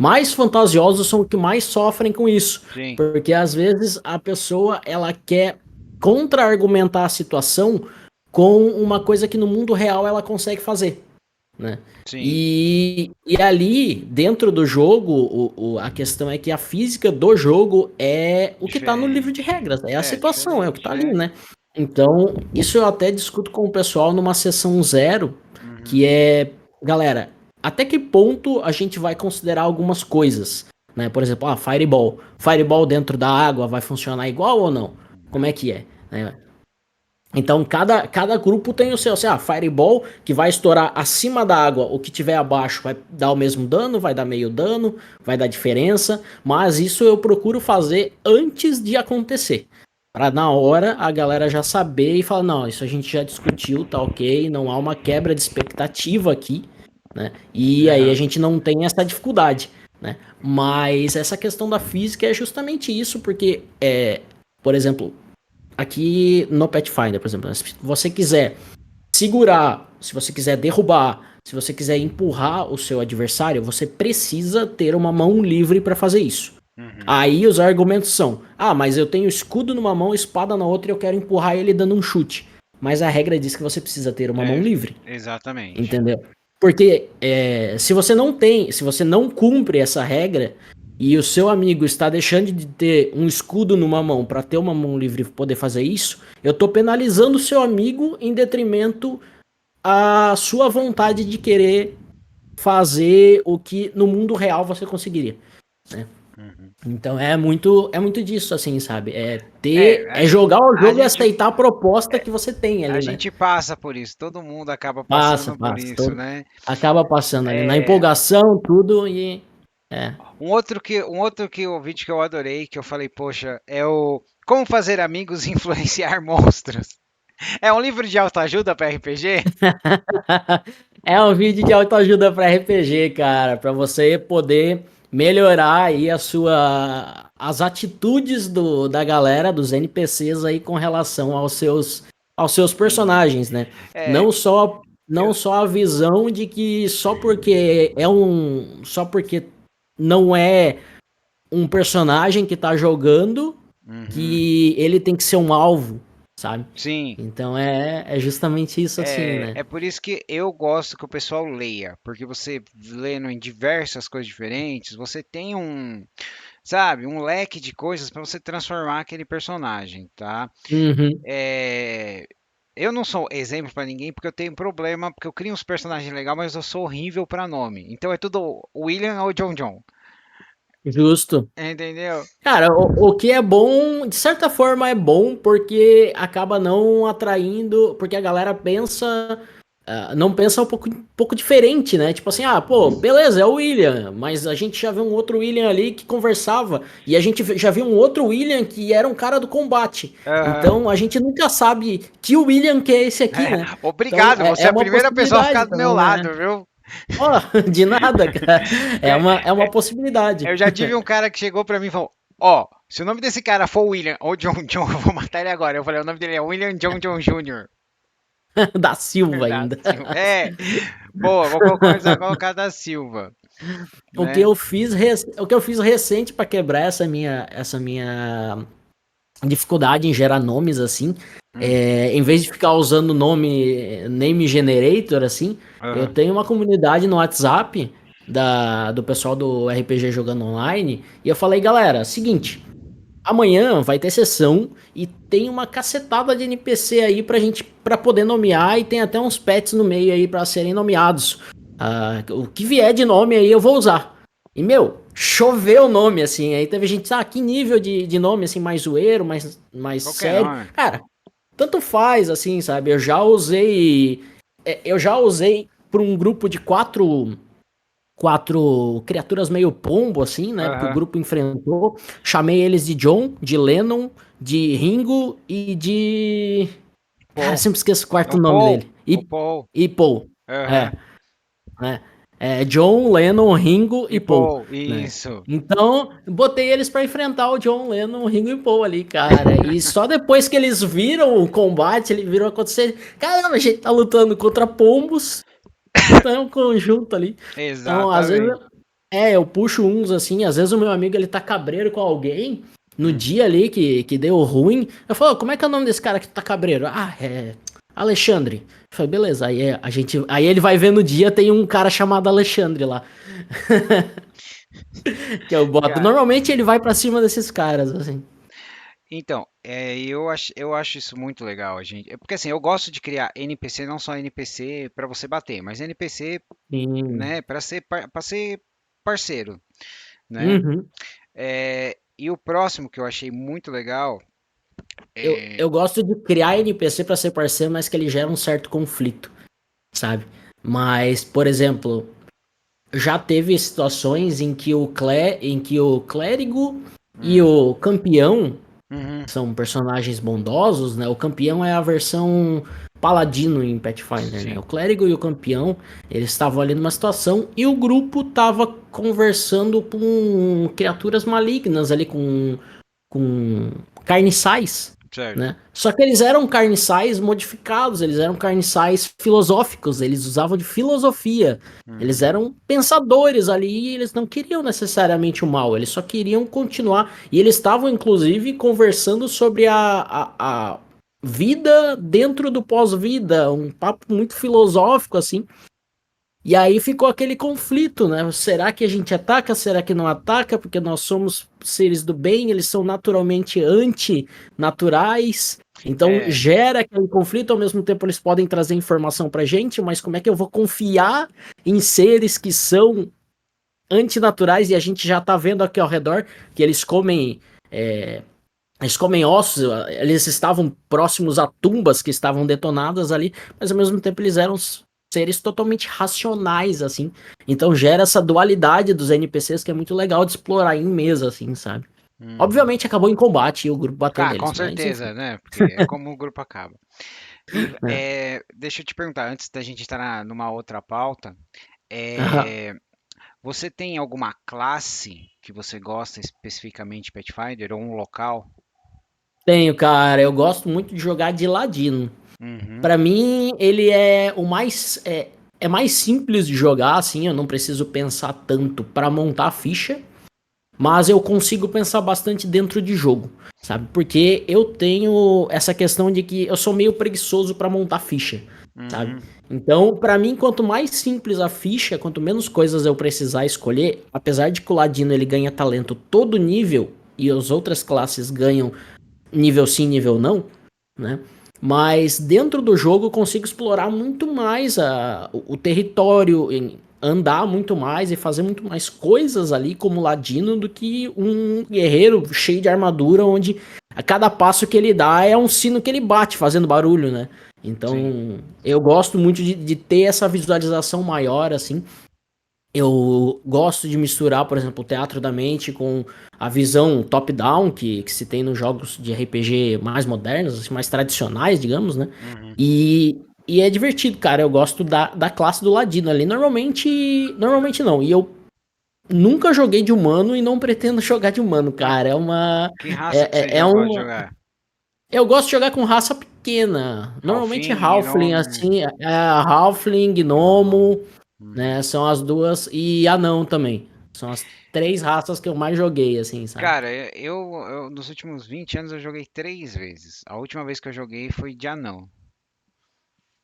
mais fantasiosos são os que mais sofrem com isso. Sim, Porque às vezes a pessoa ela quer contra-argumentar a situação com uma coisa que no mundo real ela consegue fazer, né? sim. E ali, dentro do jogo, a questão é que a física do jogo é o que tá no livro de regras, é a situação, é o que tá ali, né? Então, isso eu até discuto com o pessoal numa sessão 0, Uhum. que é, galera, até que ponto a gente vai considerar algumas coisas, né? Por exemplo, Fireball. Fireball dentro da água vai funcionar igual ou não? Como é que é? Né? Então, cada grupo tem o seu. Assim, Fireball, que vai estourar acima da água, o que tiver abaixo vai dar o mesmo dano, vai dar meio dano, vai dar diferença. Mas isso eu procuro fazer antes de acontecer. Pra na hora a galera já saber e falar, não, isso a gente já discutiu, tá ok, não há uma quebra de expectativa aqui, né? E aí a gente não tem essa dificuldade, né? Mas essa questão da física é justamente isso, porque, por exemplo, aqui no Pathfinder, por exemplo, se você quiser segurar, se você quiser derrubar, se você quiser empurrar o seu adversário, você precisa ter uma mão livre para fazer isso. Aí os argumentos são, mas eu tenho escudo numa mão, espada na outra e eu quero empurrar ele dando um chute. Mas a regra diz que você precisa ter uma mão livre. Exatamente. Entendeu? Porque se você não cumpre essa regra e o seu amigo está deixando de ter um escudo numa mão para ter uma mão livre e poder fazer isso, eu tô penalizando o seu amigo em detrimento à sua vontade de querer fazer o que no mundo real você conseguiria, né? Então é muito disso, assim, sabe? Jogar o jogo e aceitar a proposta que você tem ali, A né? gente passa por isso, todo mundo acaba passando por isso, né? Acaba passando ali na empolgação, tudo e... Um outro vídeo que eu adorei, que eu falei, poxa, é o Como Fazer Amigos e Influenciar Monstros. É um livro de autoajuda para RPG? É um vídeo de autoajuda para RPG, cara, para você poder melhorar aí as atitudes da galera, dos NPCs aí com relação aos seus personagens, né? Não só a visão de que só porque não é um personagem que tá jogando que ele tem que ser um alvo, sabe? Sim. Então é justamente isso, assim, né? É por isso que eu gosto que o pessoal leia, porque você lendo em diversas coisas diferentes, você tem um leque de coisas para você transformar aquele personagem, tá? Eu não sou exemplo para ninguém porque eu tenho problema, porque eu crio uns personagens legais, mas eu sou horrível para nome. Então é tudo William ou John. Justo. Entendeu? Cara, o que é bom, de certa forma é bom, porque acaba não atraindo, porque a galera não pensa um pouco diferente, né? Tipo assim, beleza, é o William, mas a gente já viu um outro William ali que conversava, e a gente já viu um outro William que era um cara do combate. Então a gente nunca sabe que o William que é esse aqui, né? Obrigado, então, você é a primeira pessoa a ficar do meu lado, né? viu? De nada, cara. É uma possibilidade. Eu já tive um cara que chegou pra mim e falou: se o nome desse cara for William ou John, eu vou matar ele agora. Eu falei: o nome dele é William John Jr. Da Silva ainda. Boa, vou colocar da Silva. O que eu fiz recente pra quebrar essa minha dificuldade em gerar nomes assim, em vez de ficar usando name generator assim, eu tenho uma comunidade no WhatsApp do pessoal do RPG Jogando Online, e eu falei, galera, seguinte, amanhã vai ter sessão e tem uma cacetada de NPC aí pra poder nomear, e tem até uns pets no meio aí pra serem nomeados. O que vier de nome aí eu vou usar. E, choveu o nome, assim. Aí teve gente, que nível de nome, assim, mais zoeiro, mais sério. Nome. Cara, tanto faz, assim, sabe? Eu já usei pra um grupo de quatro criaturas meio pombo, assim, né? Que o grupo enfrentou. Chamei eles de John, de Lennon, de Ringo e de... Paul. Cara, sempre esqueço o quarto nome dele. E Paul. John, Lennon, Ringo e Paul. Isso. Né? Então, botei eles pra enfrentar o John, Lennon, Ringo e Paul ali, cara. E só depois que eles viram o combate, eles viram acontecer. Caramba, a gente tá lutando contra pombos. Então é um conjunto ali. Exatamente. Então, às vezes, eu puxo uns assim, às vezes o meu amigo ele tá cabreiro com alguém, no dia ali que deu ruim, eu falo, como é que é o nome desse cara que tá cabreiro? Ah, é Alexandre. Eu falei, beleza, aí ele vai ver no dia, tem um cara chamado Alexandre lá, que eu boto. Cara, Normalmente ele vai pra cima desses caras, assim. então, eu acho isso muito legal, gente. Porque assim, eu gosto de criar NPC, não só NPC para você bater, mas NPC, Sim. né, para ser parceiro, né? Uhum. E o próximo que eu achei muito legal Eu gosto de criar NPC pra ser parceiro, mas que ele gera um certo conflito, sabe? Mas, por exemplo, já teve situações em que o clérigo e hum, o campeão uhum, são personagens bondosos, né? O campeão é a versão paladino em Pathfinder, né? O sim, clérigo e o campeão, eles estavam ali numa situação e o grupo tava conversando com criaturas malignas ali, com carniçais, certo. né? Só que eles eram carniçais modificados, eles eram carniçais filosóficos, eles usavam de filosofia, eles Uhum, eram pensadores ali e eles não queriam necessariamente o mal, eles só queriam continuar. E eles estavam, inclusive, conversando sobre a vida dentro do pós-vida, um papo muito filosófico, assim. E aí ficou aquele conflito, né? Será que a gente ataca? Será que não ataca? Porque nós somos seres do bem, eles são naturalmente antinaturais. Então é, gera aquele conflito, ao mesmo tempo eles podem trazer informação pra gente, mas como é que eu vou confiar em seres que são antinaturais e a gente já tá vendo aqui ao redor que eles comem ossos, eles estavam próximos a tumbas que estavam detonadas ali, mas ao mesmo tempo eles eram seres totalmente racionais, assim. Então gera essa dualidade dos NPCs que é muito legal de explorar em mesa, assim, sabe? uhum. Obviamente acabou em combate e o grupo bateu Ah, com neles, mas enfim. certeza, né? Porque é como o grupo acaba. E Né? deixa eu te perguntar, antes da gente estar numa outra pauta, Aham. é, você tem alguma classe que você gosta especificamente de Pathfinder ou um local? Tenho, cara, eu gosto muito de jogar de ladino. Uhum, Pra mim, ele é o mais é mais simples de jogar, assim, eu não preciso pensar tanto pra montar a ficha. Mas eu consigo pensar bastante dentro de jogo, sabe? Porque eu tenho essa questão de que eu sou meio preguiçoso pra montar ficha, sabe? uhum, Então, pra mim, quanto mais simples a ficha, quanto menos coisas eu precisar escolher, apesar de que o Ladino ele ganha talento todo nível e as outras classes ganham nível sim, nível não, né? Mas dentro do jogo eu consigo explorar muito mais o território, andar muito mais e fazer muito mais coisas ali como ladino do que um guerreiro cheio de armadura, onde a cada passo que ele dá é um sino que ele bate fazendo barulho, né? sim. Então eu gosto muito de ter essa visualização maior, assim. Eu gosto de misturar, por exemplo, o teatro da mente com a visão top-down que se tem nos jogos de RPG mais modernos, assim, mais tradicionais, digamos, né? Uhum. E é divertido, cara. Eu gosto da classe do Ladino ali. Normalmente não. E eu nunca joguei de humano e não pretendo jogar de humano, Ah, cara. É uma. que raça que você É, é, é já gosta de uma. jogar? Eu gosto de jogar com raça pequena. Normalmente Ralphin, Halfling, Gnome? assim. Halfling, Não. Gnomo, Uhum. né? São as duas. E anão também. São as três raças que eu mais joguei, assim, sabe? Cara, nos últimos 20 anos eu joguei 3 vezes. A última vez que eu joguei foi de anão.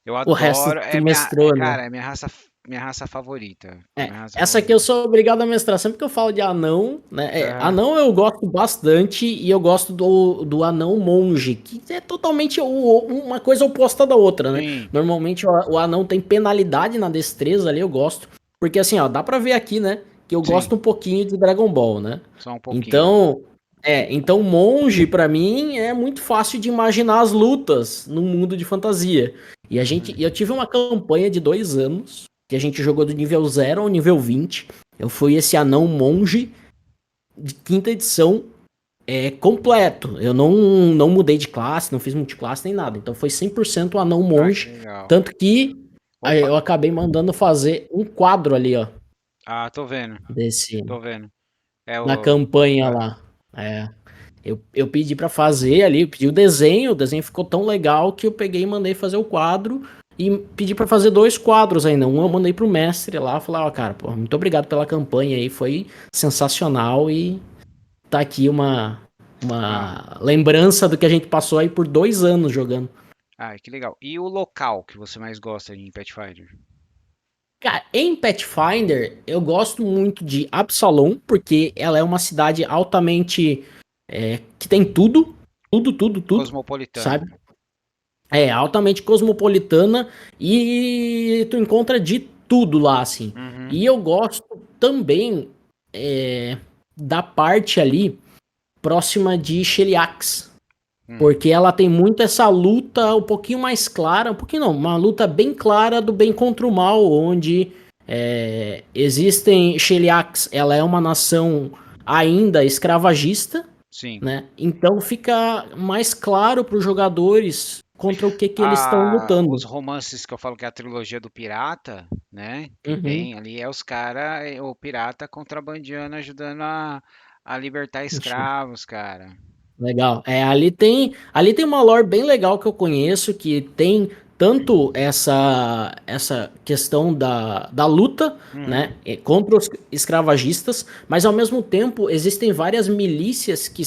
Eu O resto adoro, tu mestrou, né? cara, é minha raça favorita. É, Minha raça essa aqui eu favorita. sou obrigado a mestrar. Sempre que eu falo de anão, né? Aham. Anão eu gosto bastante e eu gosto do anão monge, que é totalmente uma coisa oposta da outra, né? Sim, Normalmente o anão tem penalidade na destreza ali, eu gosto. Porque assim, ó, dá pra ver aqui, né? Que eu sim, gosto um pouquinho de Dragon Ball, né? só um pouquinho. Então, então monge pra mim é muito fácil de imaginar as lutas num mundo de fantasia. Uhum. Eu tive uma campanha de 2 anos que a gente jogou do nível 0 ao nível 20. Eu fui esse anão monge de quinta edição completo. Eu não mudei de classe, não fiz multiclasse nem nada. Então foi 100% anão Ah, que monge. legal. Tanto que Opa, eu acabei mandando fazer um quadro ali, ó, ah, tô vendo, desse, tô vendo. É na o. campanha Ah, lá. É. Eu pedi pra fazer ali, eu pedi o desenho ficou tão legal que eu peguei e mandei fazer o quadro. e pedi pra fazer 2 quadros ainda. Um eu mandei pro mestre lá, falei, ó, cara, pô, muito obrigado pela campanha aí, foi sensacional e tá aqui Ah, uma lembrança do que a gente passou aí por 2 anos jogando. que legal. E o local que você mais gosta em Pathfinder? Cara, em Pathfinder, eu gosto muito de Absalom, porque ela é uma cidade altamente que tem tudo, tudo, Cosmopolitana. sabe? É altamente cosmopolitana e tu encontra de tudo lá, assim. Uhum. E eu gosto também da parte ali próxima de Sheliax, Uhum. porque ela tem muito essa luta um pouquinho mais clara, um pouquinho não, uma luta bem clara do bem contra o mal, onde existem Sheliax, ela é uma nação ainda escravagista, Sim. né? Então fica mais claro para os jogadores contra o que eles estão Os lutando. romances que eu falo que é a trilogia do pirata, né? Que Uhum. tem ali é os cara, o pirata contrabandeando, ajudando a libertar escravos, cara. Legal. Ali tem uma lore bem legal que eu conheço, que tem tanto essa questão da luta, né, Uhum. contra os escravagistas, mas ao mesmo tempo existem várias milícias que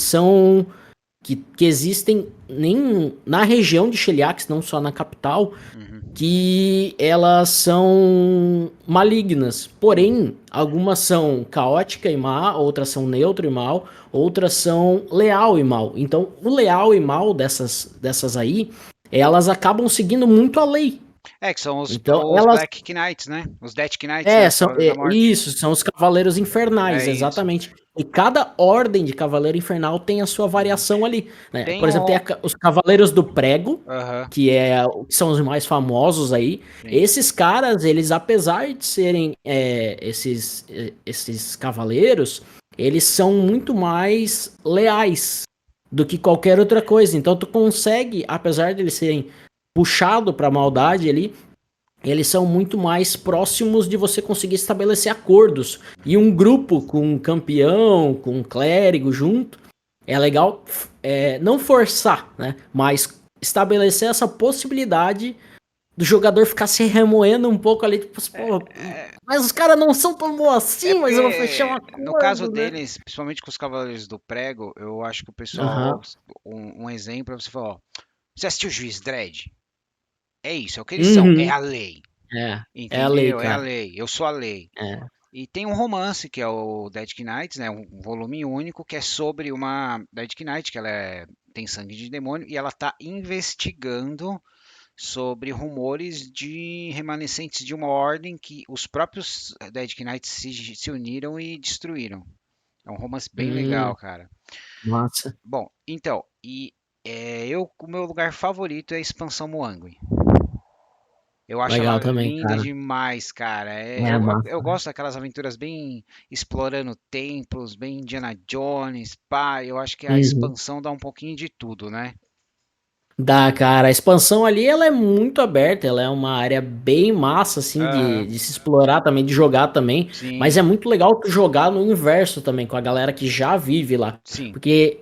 existem nem na região de Cheliax, não só na capital, Uhum. que elas são malignas. Uhum. Porém, algumas são caótica e má, outras são neutro e mal, outras são leal e mal. Então, o leal e mal dessas aí, elas acabam seguindo muito a lei. É, que são Então, os elas Black Knights, né? Os Death Knights, né? Os Cavaleiros da Morte. isso, são os Cavaleiros Infernais, É isso. exatamente. E cada ordem de Cavaleiro Infernal tem a sua Uhum. variação ali, né? Tem Por exemplo, tem um. os Cavaleiros do Prego, Aham, que são os mais famosos aí. sim. Esses caras, eles, apesar de serem esses cavaleiros, eles são muito mais leais do que qualquer outra coisa. Então, tu consegue, apesar de eles serem puxado pra maldade ali, eles são muito mais próximos de você conseguir estabelecer acordos. E um grupo com um campeão, com um clérigo junto, é legal não forçar, né? Mas estabelecer essa possibilidade do jogador ficar se remoendo um pouco ali, tipo, pô, É, mas os caras não são tão bons é assim, mas eu vou fechar um porque, no caso acordo, né? deles, principalmente com os Cavaleiros do Prego, eu acho que o pessoal. Aham. Um exemplo é você falar, ó, você assistiu o Juiz Dredd? É isso, é o que eles são, é Uhum. a lei. É a lei, Entendeu? É a cara. lei, eu sou a lei. É. E tem um romance que é o Dead Knights, né? Um volume único que é sobre uma Dead Knight que tem sangue de demônio e ela está investigando sobre rumores de remanescentes de uma ordem que os próprios Dead Knights se uniram e destruíram. É um romance bem legal, Hum, cara. massa. Bom, então, o meu lugar favorito é a expansão Moangui. Eu acho ela Legal também, linda cara. demais, cara. É Eu massa. gosto daquelas aventuras bem explorando templos, bem Indiana Jones, pá. Eu acho que a Uhum. expansão dá um pouquinho de tudo, né? Dá, cara. A expansão ali, ela é muito aberta, ela é uma área bem massa, assim, de, Aham, de se explorar também, de jogar também. Mas sim, é muito legal tu jogar no inverso também, com a galera que já vive lá. sim. Porque,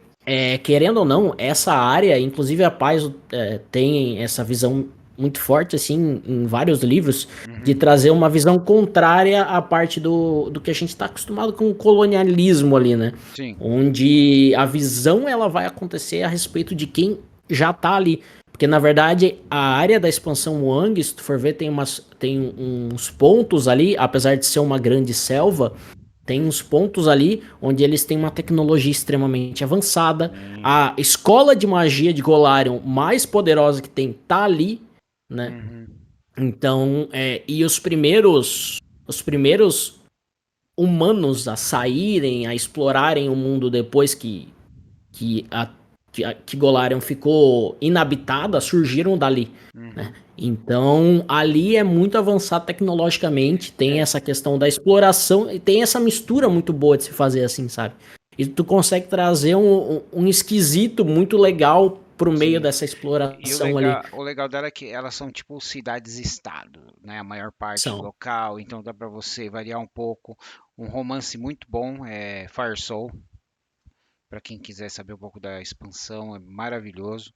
querendo ou não, essa área, inclusive a Paizo tem essa visão muito forte, assim, em vários livros, de Uhum, trazer uma visão contrária à parte do que a gente está acostumado com o colonialismo ali, né? sim. Onde a visão ela vai acontecer a respeito de quem já tá ali. Porque na verdade a área da expansão Wang, se tu for ver, tem uns pontos ali, apesar de ser uma grande selva, tem uns pontos ali onde eles têm uma tecnologia extremamente avançada. Sim. A escola de magia de Golarion mais poderosa que tem tá ali, né? Uhum. Então, e os primeiros humanos a saírem, a explorarem o mundo depois que, a, que Golarion ficou inabitada surgiram dali, né? Uhum. Então, ali é muito avançado tecnologicamente, tem É, essa questão da exploração e tem essa mistura muito boa de se fazer assim, sabe? E tu consegue trazer um esquisito muito legal pro meio sim. dessa E exploração ali. o legal dela é que elas são tipo cidades-estado, né? A maior parte São. local, então dá pra você variar um pouco. Um romance muito bom é Fire Soul, para quem quiser saber um pouco da expansão, é maravilhoso.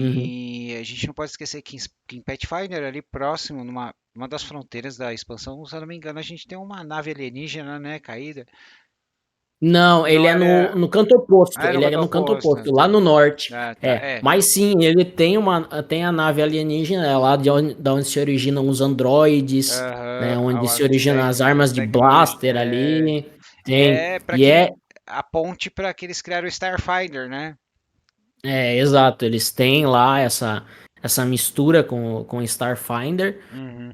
Uhum. E a gente não pode esquecer que em Pathfinder, ali próximo, numa das fronteiras da expansão, se eu não me engano, a gente tem uma nave alienígena, né, caída. Não, ele Não é era. no canto oposto. Ah, no Ele é canto no canto oposto. oposto, lá no norte. Ah, tá. É, mas sim, ele tem a nave alienígena é lá da onde se originam os androides, né? Aham, Onde se as originam as armas de blaster ali. que Tem. é para E é, que a ponte para que eles criaram o Starfinder, né? exato, eles têm lá essa mistura com Starfinder. Uhum,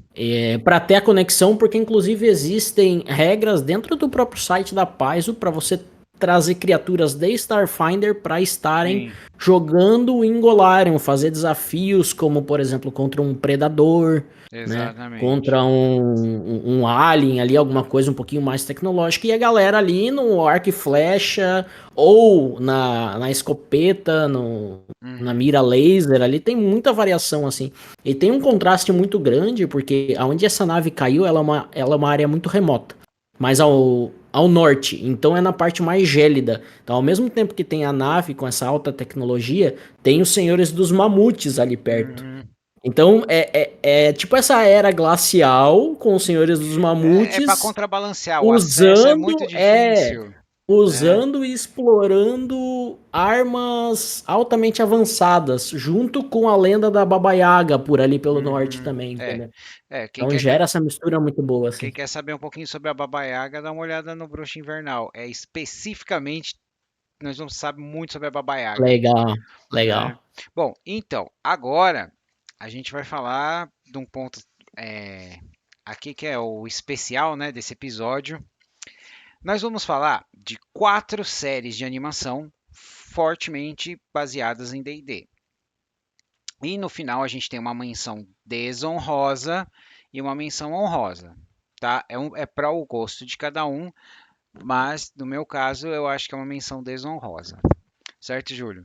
Para ter a conexão, porque inclusive existem regras dentro do próprio site da Paizo para você trazer criaturas de Starfinder para estarem sim, jogando em Golarion, fazer desafios como, por exemplo, contra um predador, né? exatamente. Contra um alien ali, alguma coisa um pouquinho mais tecnológica, e a galera ali no arco e flecha ou na escopeta, na Uhum, mira laser ali, tem muita variação assim. E tem um contraste muito grande, porque aonde essa nave caiu, ela é uma área muito remota, mas ao norte, então é na parte mais gélida. Então, ao mesmo tempo que tem a nave com essa alta tecnologia, tem os senhores dos mamutes ali perto. uhum. Então, é tipo essa era glacial com os senhores dos É para mamutes contrabalancear, o acesso é muito usando, difícil, né? usando e explorando armas altamente avançadas, junto com a lenda da Baba Yaga por ali pelo norte Uhum. também, entendeu? Quem Então quer, gera essa mistura muito boa, quem assim. quer saber um pouquinho sobre a Baba Yaga, dá uma olhada no Bruxo Invernal. É especificamente, nós não sabemos muito sobre a Baba Yaga, Legal, né? legal. Bom, então, agora a gente vai falar de um ponto é, aqui que é o especial, né, desse episódio. Nós vamos falar de 4 séries de animação fortemente baseadas em D&D. E no final a gente tem uma menção desonrosa e uma menção honrosa, tá? É para o gosto de cada um, mas no meu caso eu acho que é uma menção desonrosa. Certo, Júlio?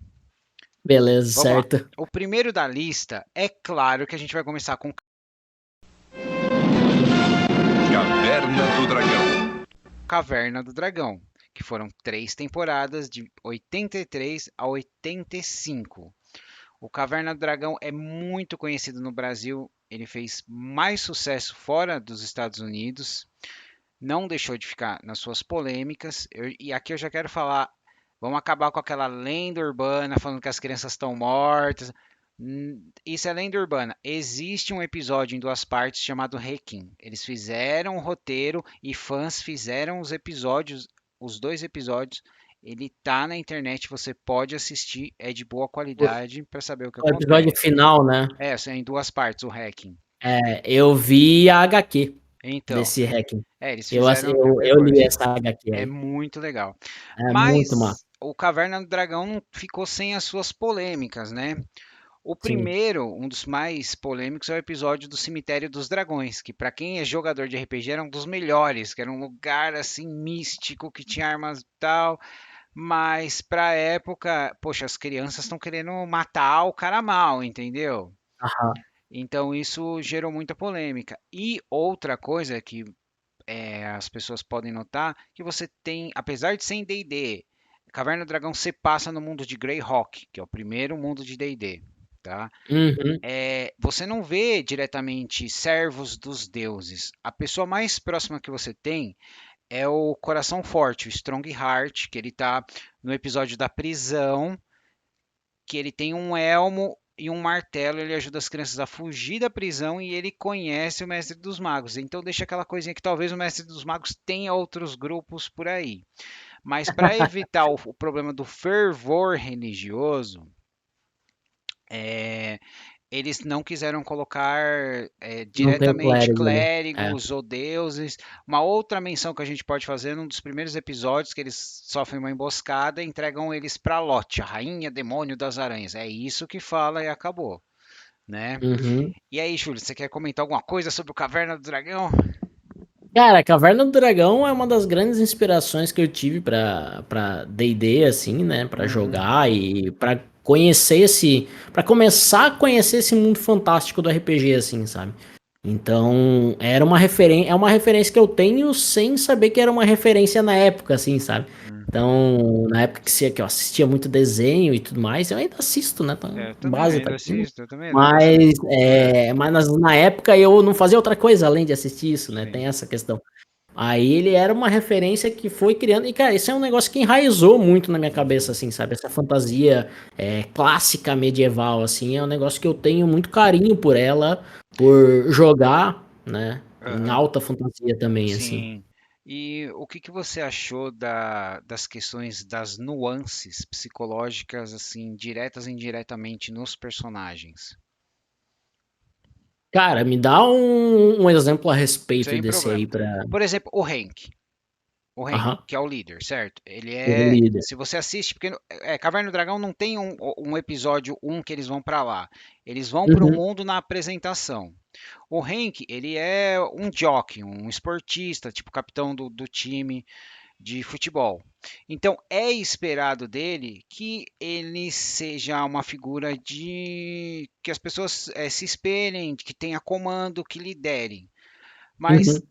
Beleza, Vamos lá. certo. O primeiro da lista, é claro que a gente vai começar com Caverna do Dragão. Caverna do Dragão, que foram 3 temporadas de 83 a 85. O Caverna do Dragão é muito conhecido no Brasil, ele fez mais sucesso fora dos Estados Unidos, não deixou de ficar nas suas polêmicas. E aqui eu já quero falar, vamos acabar com aquela lenda urbana falando que as crianças estão mortas. Isso é lenda urbana. Existe um episódio em 2 partes chamado Requiem. Eles fizeram o roteiro e fãs fizeram os episódios, os 2 episódios. Ele tá na internet, você pode assistir, é de boa qualidade para saber o que O episódio acontece. final, né? É em 2 partes o Requiem. Eu vi a HQ Então, desse Hacking. eles fizeram Eu li depois. essa HQ É aí. muito legal. É muito massa. Mas o Caverna do Dragão não ficou sem as suas polêmicas, né? O Sim. primeiro, um dos mais polêmicos, é o episódio do Cemitério dos Dragões, que para quem é jogador de RPG era um dos melhores, que era um lugar assim místico que tinha armas e tal, mas pra época, poxa, as crianças estão querendo matar o cara mal, entendeu? Aham. Então isso gerou muita polêmica. E outra coisa que as pessoas podem notar que você tem, apesar de ser em D&D, Caverna do Dragão se passa no mundo de Greyhawk, que é o primeiro mundo de D&D, tá? Uhum. Você não vê diretamente servos dos deuses. A pessoa mais próxima que você tem é o Coração Forte, o Strong Heart, que ele tá no episódio da prisão, que ele tem um elmo e um martelo, ele ajuda as crianças a fugir da prisão e ele conhece o Mestre dos Magos. Então deixa aquela coisinha que talvez o Mestre dos Magos tenha outros grupos por aí. Mas para evitar o problema do fervor religioso, é, eles não quiseram colocar Não tem o diretamente clérigo ali. É. clérigos ou deuses. Uma outra menção que a gente pode fazer num dos primeiros episódios, que eles sofrem uma emboscada, entregam eles para Lotte, a rainha demônio das aranhas. É isso que fala e acabou, né? Uhum. E aí, Júlio, você quer comentar alguma coisa sobre o Caverna do Dragão? Cara, a Caverna do Dragão é uma das grandes inspirações que eu tive pra D&D, assim, né? Pra Uhum, jogar e pra conhecer pra começar a conhecer esse mundo fantástico do RPG, assim, sabe? Então, é uma referência que eu tenho sem saber que era uma referência na época, assim, sabe? Uhum. Então, na época que eu assistia muito desenho e tudo mais, eu ainda assisto, né? Então, Eu também base tá ainda aqui. assisto, eu também ainda gosto dessa Mas, cultura. na época eu não fazia outra coisa além de assistir isso, né? Tem Sim, essa questão. Aí ele era uma referência que foi criando. E, cara, isso é um negócio que enraizou muito na minha cabeça, uhum, assim, sabe? Essa fantasia clássica medieval, assim, é um negócio que eu tenho muito carinho por ela, por jogar, né? Em aham, alta fantasia também, assim. sim. E o que que você achou das questões das nuances psicológicas, assim, diretas e indiretamente nos personagens? Cara, me dá um exemplo a respeito Sem desse aí problema. pra. Por exemplo, o Hank. O Hank, Aham, que é o líder, certo? Ele o é. líder. Se você assiste, porque Caverna do Dragão não tem um episódio um que eles vão pra lá. Eles vão pro Uhum, mundo na apresentação. O Hank, ele é um jockey, um esportista, tipo capitão do time de futebol. Então é esperado dele que ele seja uma figura de que as pessoas se espelhem, que tenha comando, que liderem. Mas uhum,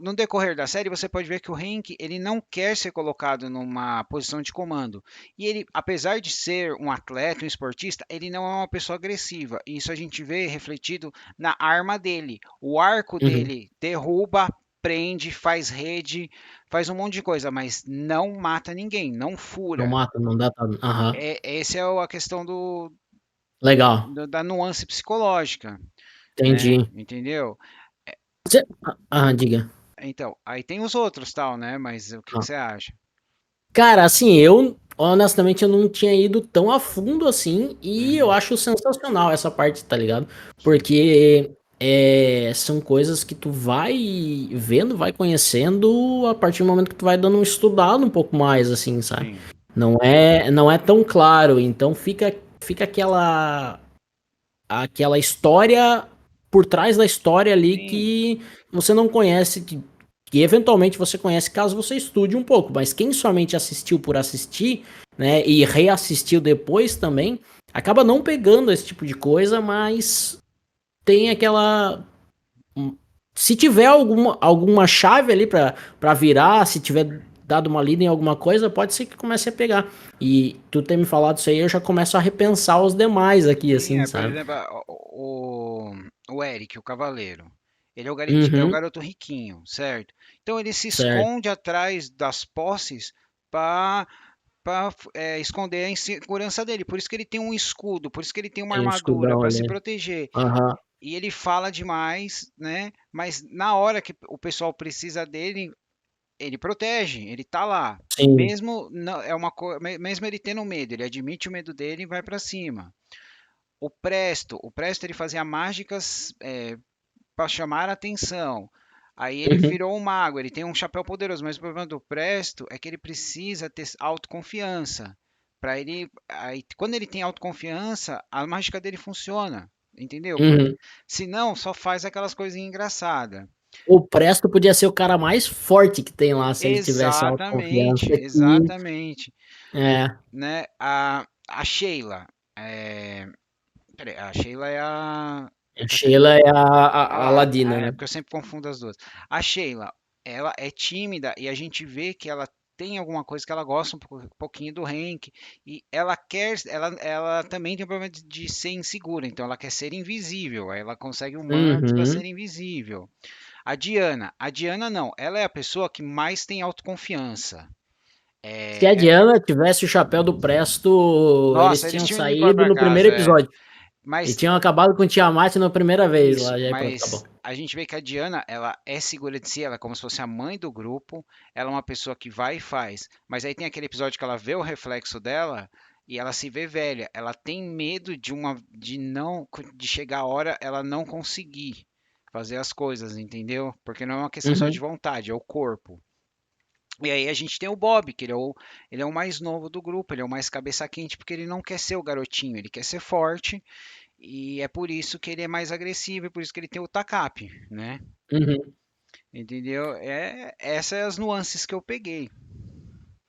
no decorrer da série você pode ver que o Hank ele não quer ser colocado numa posição de comando. E ele, apesar de ser um atleta, um esportista, ele não é uma pessoa agressiva. E isso a gente vê refletido na arma dele. O arco uhum. dele derruba, prende, faz rede, faz um monte de coisa, mas não mata ninguém, não Não fura. mata, não dá. Aham. Essa é a questão Legal, da nuance psicológica, né? entendi. Entendeu? Diga. Então, aí tem os outros, tal, né? Mas o que que você acha? Cara, assim, eu honestamente eu não tinha ido tão a fundo assim e eu Uhum, acho sensacional essa parte, tá ligado? sim, Porque são coisas que tu vai vendo, vai conhecendo a partir do momento que tu vai dando um estudado um pouco mais, assim, sabe? sim, Não é tão claro, então fica aquela história por trás da história ali sim, que você não conhece, que eventualmente você conhece caso você estude um pouco, mas quem somente assistiu por assistir, né, e reassistiu depois também, acaba não pegando esse tipo de coisa, mas tem aquela se tiver alguma chave ali pra virar, se tiver dado uma lida em alguma coisa, pode ser que comece a pegar. E tu ter me falado isso aí, eu já começo a repensar os demais aqui, sim. assim, Por sabe? exemplo, o Eric, o cavaleiro. Ele é o Uhum, garoto riquinho, certo? Então ele se certo. esconde atrás das posses para esconder a insegurança dele. Por isso que ele tem um escudo, por isso que ele tem uma Tem um armadura escudão para se ali. proteger. Aham, E ele fala demais, né? Mas na hora que o pessoal precisa dele, ele protege, ele tá lá. sim. Mesmo mesmo ele tendo medo, ele admite o medo dele e vai para cima. O Presto ele fazia mágicas para chamar a atenção. Aí ele Uhum, virou um mago, ele tem um chapéu poderoso, mas o problema do Presto é que ele precisa ter autoconfiança. Para ele, aí, quando ele tem autoconfiança, a mágica dele funciona, entendeu? uhum. Se não, só faz aquelas coisinhas engraçadas. O Presto podia ser o cara mais forte que tem lá, se ele tivesse Exatamente, autoconfiança aqui. exatamente. É, Né? A Sheila, peraí, a Sheila é a. É a que eu sempre. Sheila é a Ladina, É né? porque eu sempre confundo as duas. A Sheila, ela é tímida e a gente vê que ela tem alguma coisa que ela gosta pouquinho do Hank e ela também tem um problema de ser insegura, então ela quer ser invisível, aí ela consegue humanos para ser Uhum. invisível. A Diana não, ela é a pessoa que mais tem autoconfiança. Se a Diana tivesse o chapéu do Presto, eles Nossa, eles tinham tinham ido embora saído para no primeiro casa, episódio. E mas tinham acabado com o Tiamat na primeira vez isso, lá, e aí pronto, mas acabou. a gente vê que a Diana, ela é segura de si, ela é como se fosse a mãe do grupo, ela é uma pessoa que vai e faz. Mas aí tem aquele episódio que ela vê o reflexo dela e ela se vê velha. Ela tem medo de chegar a hora ela não conseguir fazer as coisas, entendeu? Porque não é uma questão só de Uhum. vontade, é o corpo. E aí a gente tem o Bob, que ele é o mais novo do grupo, ele é o mais cabeça quente, porque ele não quer ser o garotinho, ele quer ser forte e é por isso que ele é mais agressivo, é por isso que ele tem o tacape, né? Uhum. Entendeu? Essas são as nuances que eu peguei.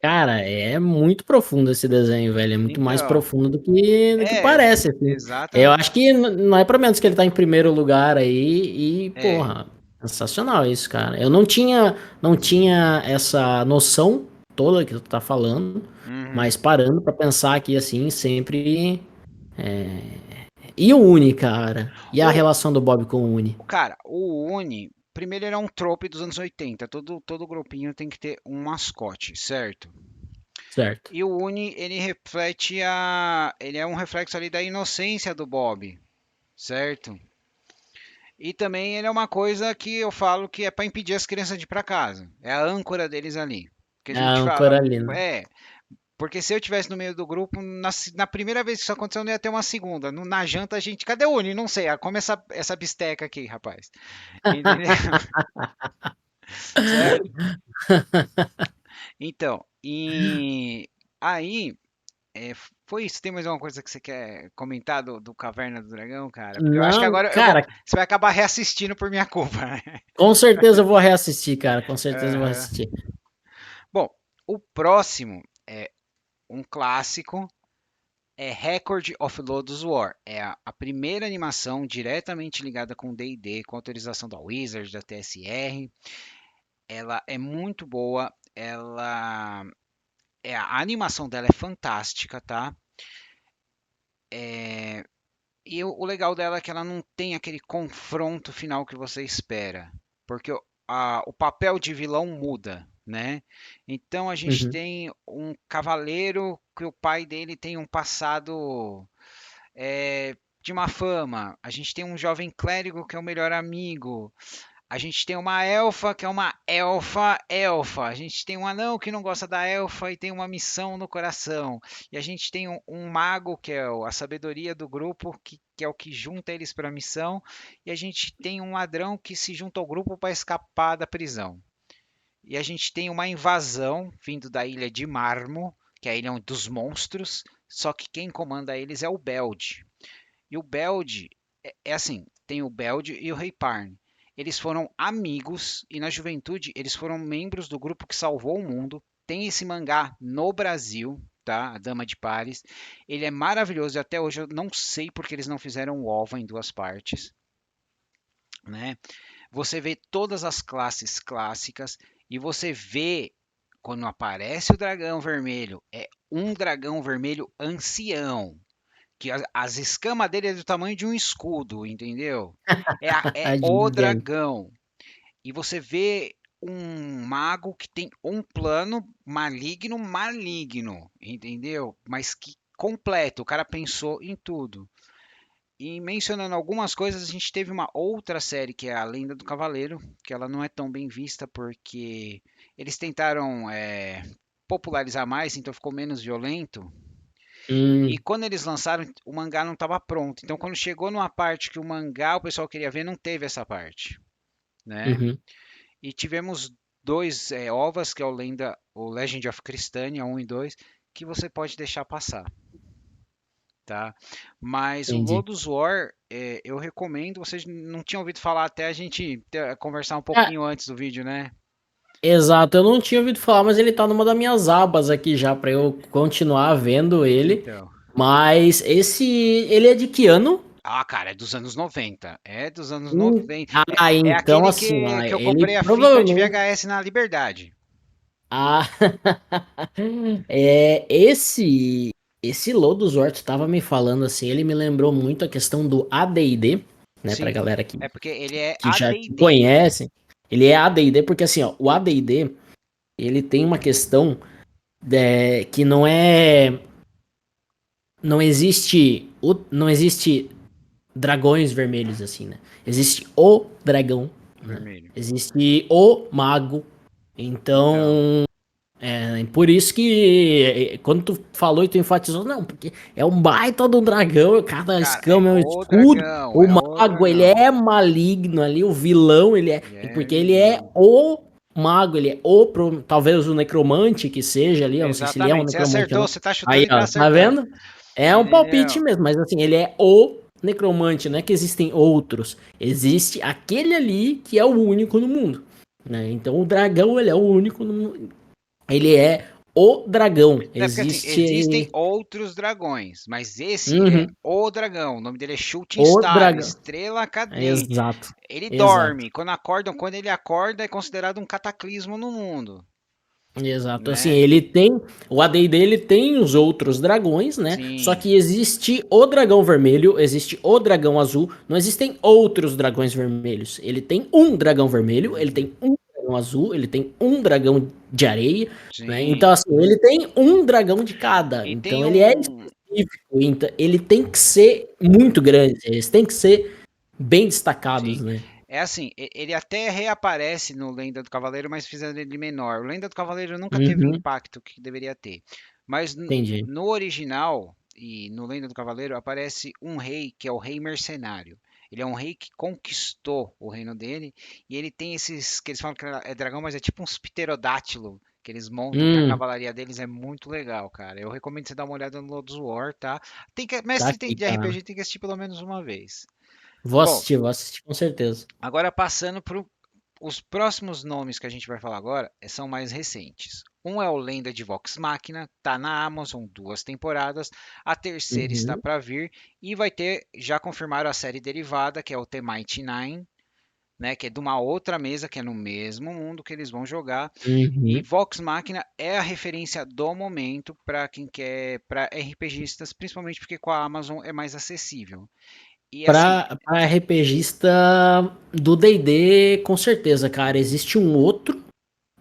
Cara, é muito profundo esse desenho, velho. É muito mais Então, profundo do que é, parece, assim. Eu exatamente. acho que não é pra menos que ele tá em primeiro lugar aí. E, É. porra, sensacional isso, cara. Eu não tinha essa noção toda que tu tá falando, Uhum. mas parando pra pensar aqui, assim, sempre. E o Uni, cara? E a O, relação do Bob com o Uni? cara, o Uni, primeiro ele é um trope dos anos 80. Todo grupinho tem que ter um mascote, certo? Certo. E o Uni, ele é um reflexo ali da inocência do Bob, certo? E também ele é uma coisa que eu falo que é para impedir as crianças de ir para casa. É a âncora deles ali. Que a É a gente fala, âncora ali, né? porque se eu tivesse no meio do grupo, na primeira vez que isso aconteceu, não ia ter uma segunda. Na janta a gente, cadê o Uni? Não sei, come essa bisteca aqui, rapaz. Entendeu? Certo? Então, e aí, é, foi isso. Tem mais alguma coisa que você quer comentar do Caverna do Dragão, cara? Porque eu acho que Não, agora cara, você vai acabar reassistindo por minha culpa, né? com certeza eu vou reassistir, cara. Com certeza eu vou Aham. assistir. Bom, o próximo é um clássico, é Record of Lodoss War. É a primeira animação diretamente ligada com D&D, com autorização da Wizards, da TSR. Ela é muito boa, a animação dela é fantástica, tá? E o legal dela é que ela não tem aquele confronto final que você espera, porque o papel de vilão muda, né? Então a gente Uhum. tem um cavaleiro que o pai dele tem um passado de má fama. A gente tem um jovem clérigo que é o melhor amigo. A gente tem uma elfa que é uma elfa. A gente tem um anão que não gosta da elfa e tem uma missão no coração. E a gente tem um mago que é a sabedoria do grupo, que é o que junta eles para a missão. E a gente tem um ladrão que se junta ao grupo para escapar da prisão. E a gente tem uma invasão vindo da ilha de Marmo, que é a ilha dos monstros. Só que quem comanda eles é o Beld. E o Beld é assim, tem o Beld e o Rei Parn. Eles foram amigos e na juventude eles foram membros do grupo que salvou o mundo. Tem esse mangá no Brasil, tá? A Dama de Pares. Ele é maravilhoso e até hoje eu não sei porque eles não fizeram o OVA em duas partes, né? Você vê todas as classes clássicas e você vê quando aparece o dragão vermelho, é um dragão vermelho ancião, que as escamas dele é do tamanho de um escudo, entendeu? É o Entendo. dragão. E você vê um mago que tem um plano maligno, maligno, entendeu? Mas que completo, o cara pensou em tudo. E mencionando algumas coisas, a gente teve uma outra série que é a Lenda do Cavaleiro, que ela não é tão bem vista porque eles tentaram popularizar mais, então ficou menos violento. E Hum, quando eles lançaram, o mangá não estava pronto. Então, quando chegou numa parte que o mangá o pessoal queria ver, não teve essa parte, né? uhum, E tivemos dois ovas, que é o Legend of Crystania 1 e 2, que você pode deixar passar, tá? Mas o entendi. Lodoss War, eu recomendo. Vocês não tinham ouvido falar até a gente conversar um Ah, pouquinho antes do vídeo, né? exato, eu não tinha ouvido falar, mas ele tá numa das minhas abas aqui já pra eu continuar vendo ele. Então. Mas ele é de que ano? Ah, cara, é dos anos 90. É dos anos 90. É Então aquele assim, que eu ele comprei a fita de provavelmente. VHS na Liberdade. Ah, esse Lodoss War, tu tava me falando assim, ele me lembrou muito a questão do AD&D, né, pra Sim, galera que, é porque ele é que já AD&D. conhece. Ele é AD&D porque assim, ó, o AD&D, ele tem uma questão que não existe dragões vermelhos assim, né? Existe o dragão, né? Vermelho. Existe o mago. Então, Então, por isso que quando tu falou e tu enfatizou, não, porque é um baita de um dragão, cada cara, é escama é um o escudo, dragão, o é o mago, ele dragão. é maligno ali, o vilão, Ele e é porque ele é vilão. o mago, ele é talvez o necromante que seja ali, eu não sei se ele é um Exatamente. Você necromante ou acertou, não. você tá chutando Aí, e tá ó, tá acertando. vendo? É um palpite Entendeu? mesmo, mas assim, ele é o necromante, não é que existem outros, existe aquele ali que é o único no mundo, né? Então o dragão, ele é o único no mundo. Ele é o dragão. É porque assim, existem Existe outros dragões, mas esse ele é uhum, o dragão. O nome dele é Shooting o Star, dragão. estrela cadente. Exato, Ele exato. dorme. Quando ele acorda, é considerado um cataclismo no mundo, Exato, assim, né? ele tem, o AD&D ele tem os outros dragões, né? Só Sim, que existe o dragão vermelho, existe o dragão azul, não existem outros dragões vermelhos. Ele tem um dragão vermelho, ele uhum, tem um dragão azul, ele tem um dragão de areia, né? Então, sim. assim, ele tem um dragão de cada. E tem Então, ele é um, específico, então, ele tem que ser muito grande, eles têm que ser bem destacados, sim. né? É assim, ele até reaparece no Lenda do Cavaleiro, mas fizeram ele menor. O Lenda do Cavaleiro nunca teve o Uhum, impacto que deveria ter. Mas entendi. no original e no Lenda do Cavaleiro aparece um rei que é o rei mercenário. Ele é um rei que conquistou o reino dele e ele tem esses que eles falam que é dragão, mas é tipo uns pterodátilo que eles montam, que a Hum, cavalaria deles é muito legal, cara. Eu recomendo você dar uma olhada no Lords War, tá? tá Mestre aqui, de cara. RPG tem que assistir pelo menos uma vez. Bom, Vou assistir com certeza. agora passando para os próximos nomes que a gente vai falar agora são mais recentes. Um é o Lenda de Vox Machina, tá na Amazon, 2 temporadas. A terceira está Uhum, para vir e vai ter, já confirmaram a série derivada, que é o The Mighty Nine, né, que é de uma outra mesa, que é no mesmo mundo que eles vão jogar. E uhum. Vox Machina é a referência do momento para quem quer, para RPGistas, principalmente porque com a Amazon é mais acessível. E assim, Pra RPGista do D&D, com certeza, cara. Existe um outro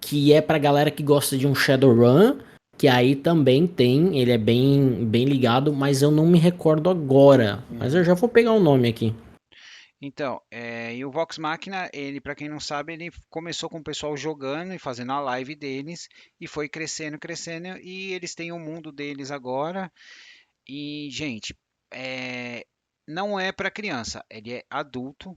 que é pra galera que gosta de um Shadowrun, que aí também tem, ele é bem ligado, mas eu não me recordo agora. Mas eu uhum. já vou pegar o nome aqui. Então, e o Vox Machina, ele, para quem não sabe, ele começou com o pessoal jogando e fazendo a live deles e foi crescendo, crescendo e eles têm o mundo deles agora. E, gente, é, não é para criança, ele é adulto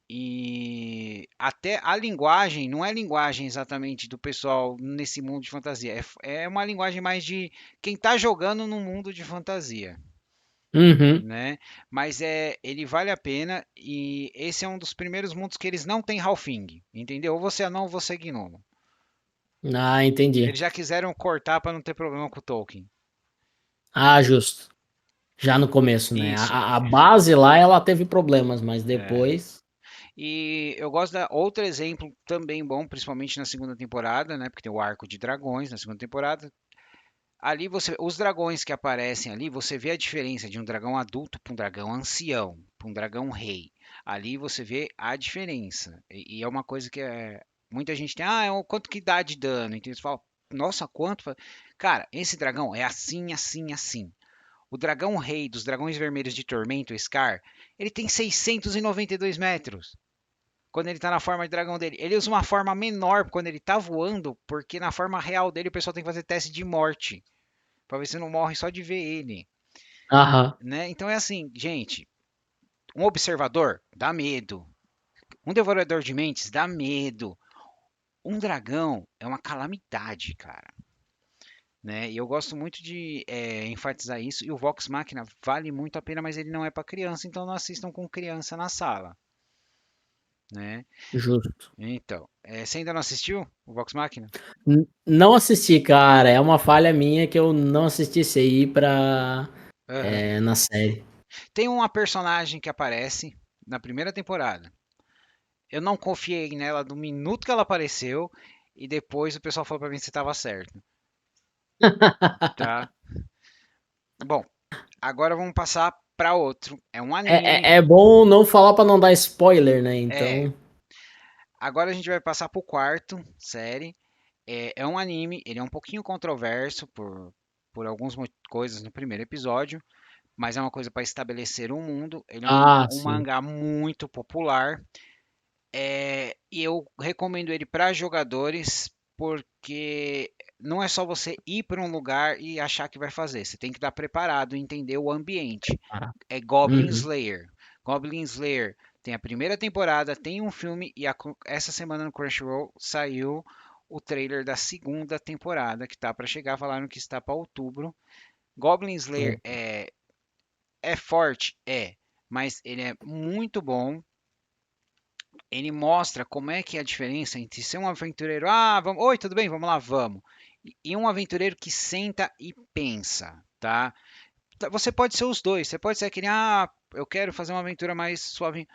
e até a linguagem não é linguagem exatamente do pessoal nesse mundo de fantasia, é uma linguagem mais de quem está jogando no mundo de fantasia. Uhum. Né? Mas ele vale a pena e esse é um dos primeiros mundos que eles não têm halfling, entendeu? Ou você é anão ou você é gnomo. Ah, entendi. Eles já quiseram cortar para não ter problema com o Tolkien. Ah, justo. Já no começo, né? Isso. A base lá, ela teve problemas, mas É. depois... E eu gosto da outro exemplo também bom, principalmente na segunda temporada, né? Porque tem o arco de dragões na segunda temporada. Ali os dragões que aparecem ali, você vê a diferença de um dragão adulto para um dragão ancião, para um dragão rei. Ali você vê a diferença. E é uma coisa que muita gente tem, quanto que dá de dano? Então você fala, nossa, quanto? Cara, esse dragão é assim, assim, assim. O dragão rei dos dragões vermelhos de Tormento, Scar, ele tem 692 metros. Quando ele tá na forma de dragão dele. Ele usa uma forma menor quando ele tá voando, porque na forma real dele o pessoal tem que fazer teste de morte. Pra ver se não morre só de ver ele, Aham, né? Então é assim, gente, um observador dá medo, um devorador de mentes dá medo, um dragão é uma calamidade, cara. Né? E eu gosto muito de enfatizar isso. E o Vox Machina vale muito a pena, mas ele não é para criança, então não assistam com criança na sala. Né? justo. Então, você ainda não assistiu o Vox Machina? Não assisti, cara. É uma falha minha que eu não assisti esse aí Aham. na série. Tem uma personagem que aparece na primeira temporada. Eu não confiei nela do minuto que ela apareceu e depois o pessoal falou pra mim se estava certo, tá? Bom, agora vamos passar para outro. É um anime. É bom não falar pra não dar spoiler, né? É. Então, Agora a gente vai passar pro quarto série. É um anime. Ele é um pouquinho controverso por algumas coisas no primeiro episódio, mas é uma coisa para estabelecer um mundo. Ele é um sim. mangá muito popular. E eu recomendo ele para jogadores porque não é só você ir para um lugar e achar que vai fazer. Você tem que estar preparado e entender o ambiente. Cara. É Goblin Uhum. Slayer. Goblin Slayer tem a primeira temporada, tem um filme e essa semana no Crunchyroll saiu o trailer da segunda temporada que tá para chegar. Falaram que está para outubro. Goblin Slayer é forte, mas ele é muito bom. Ele mostra como é que é a diferença entre ser um aventureiro, vamos, oi, tudo bem? Vamos lá, vamos. e um aventureiro que senta e pensa, tá? Você pode ser os dois, você pode ser aquele, eu quero fazer uma aventura mais suave,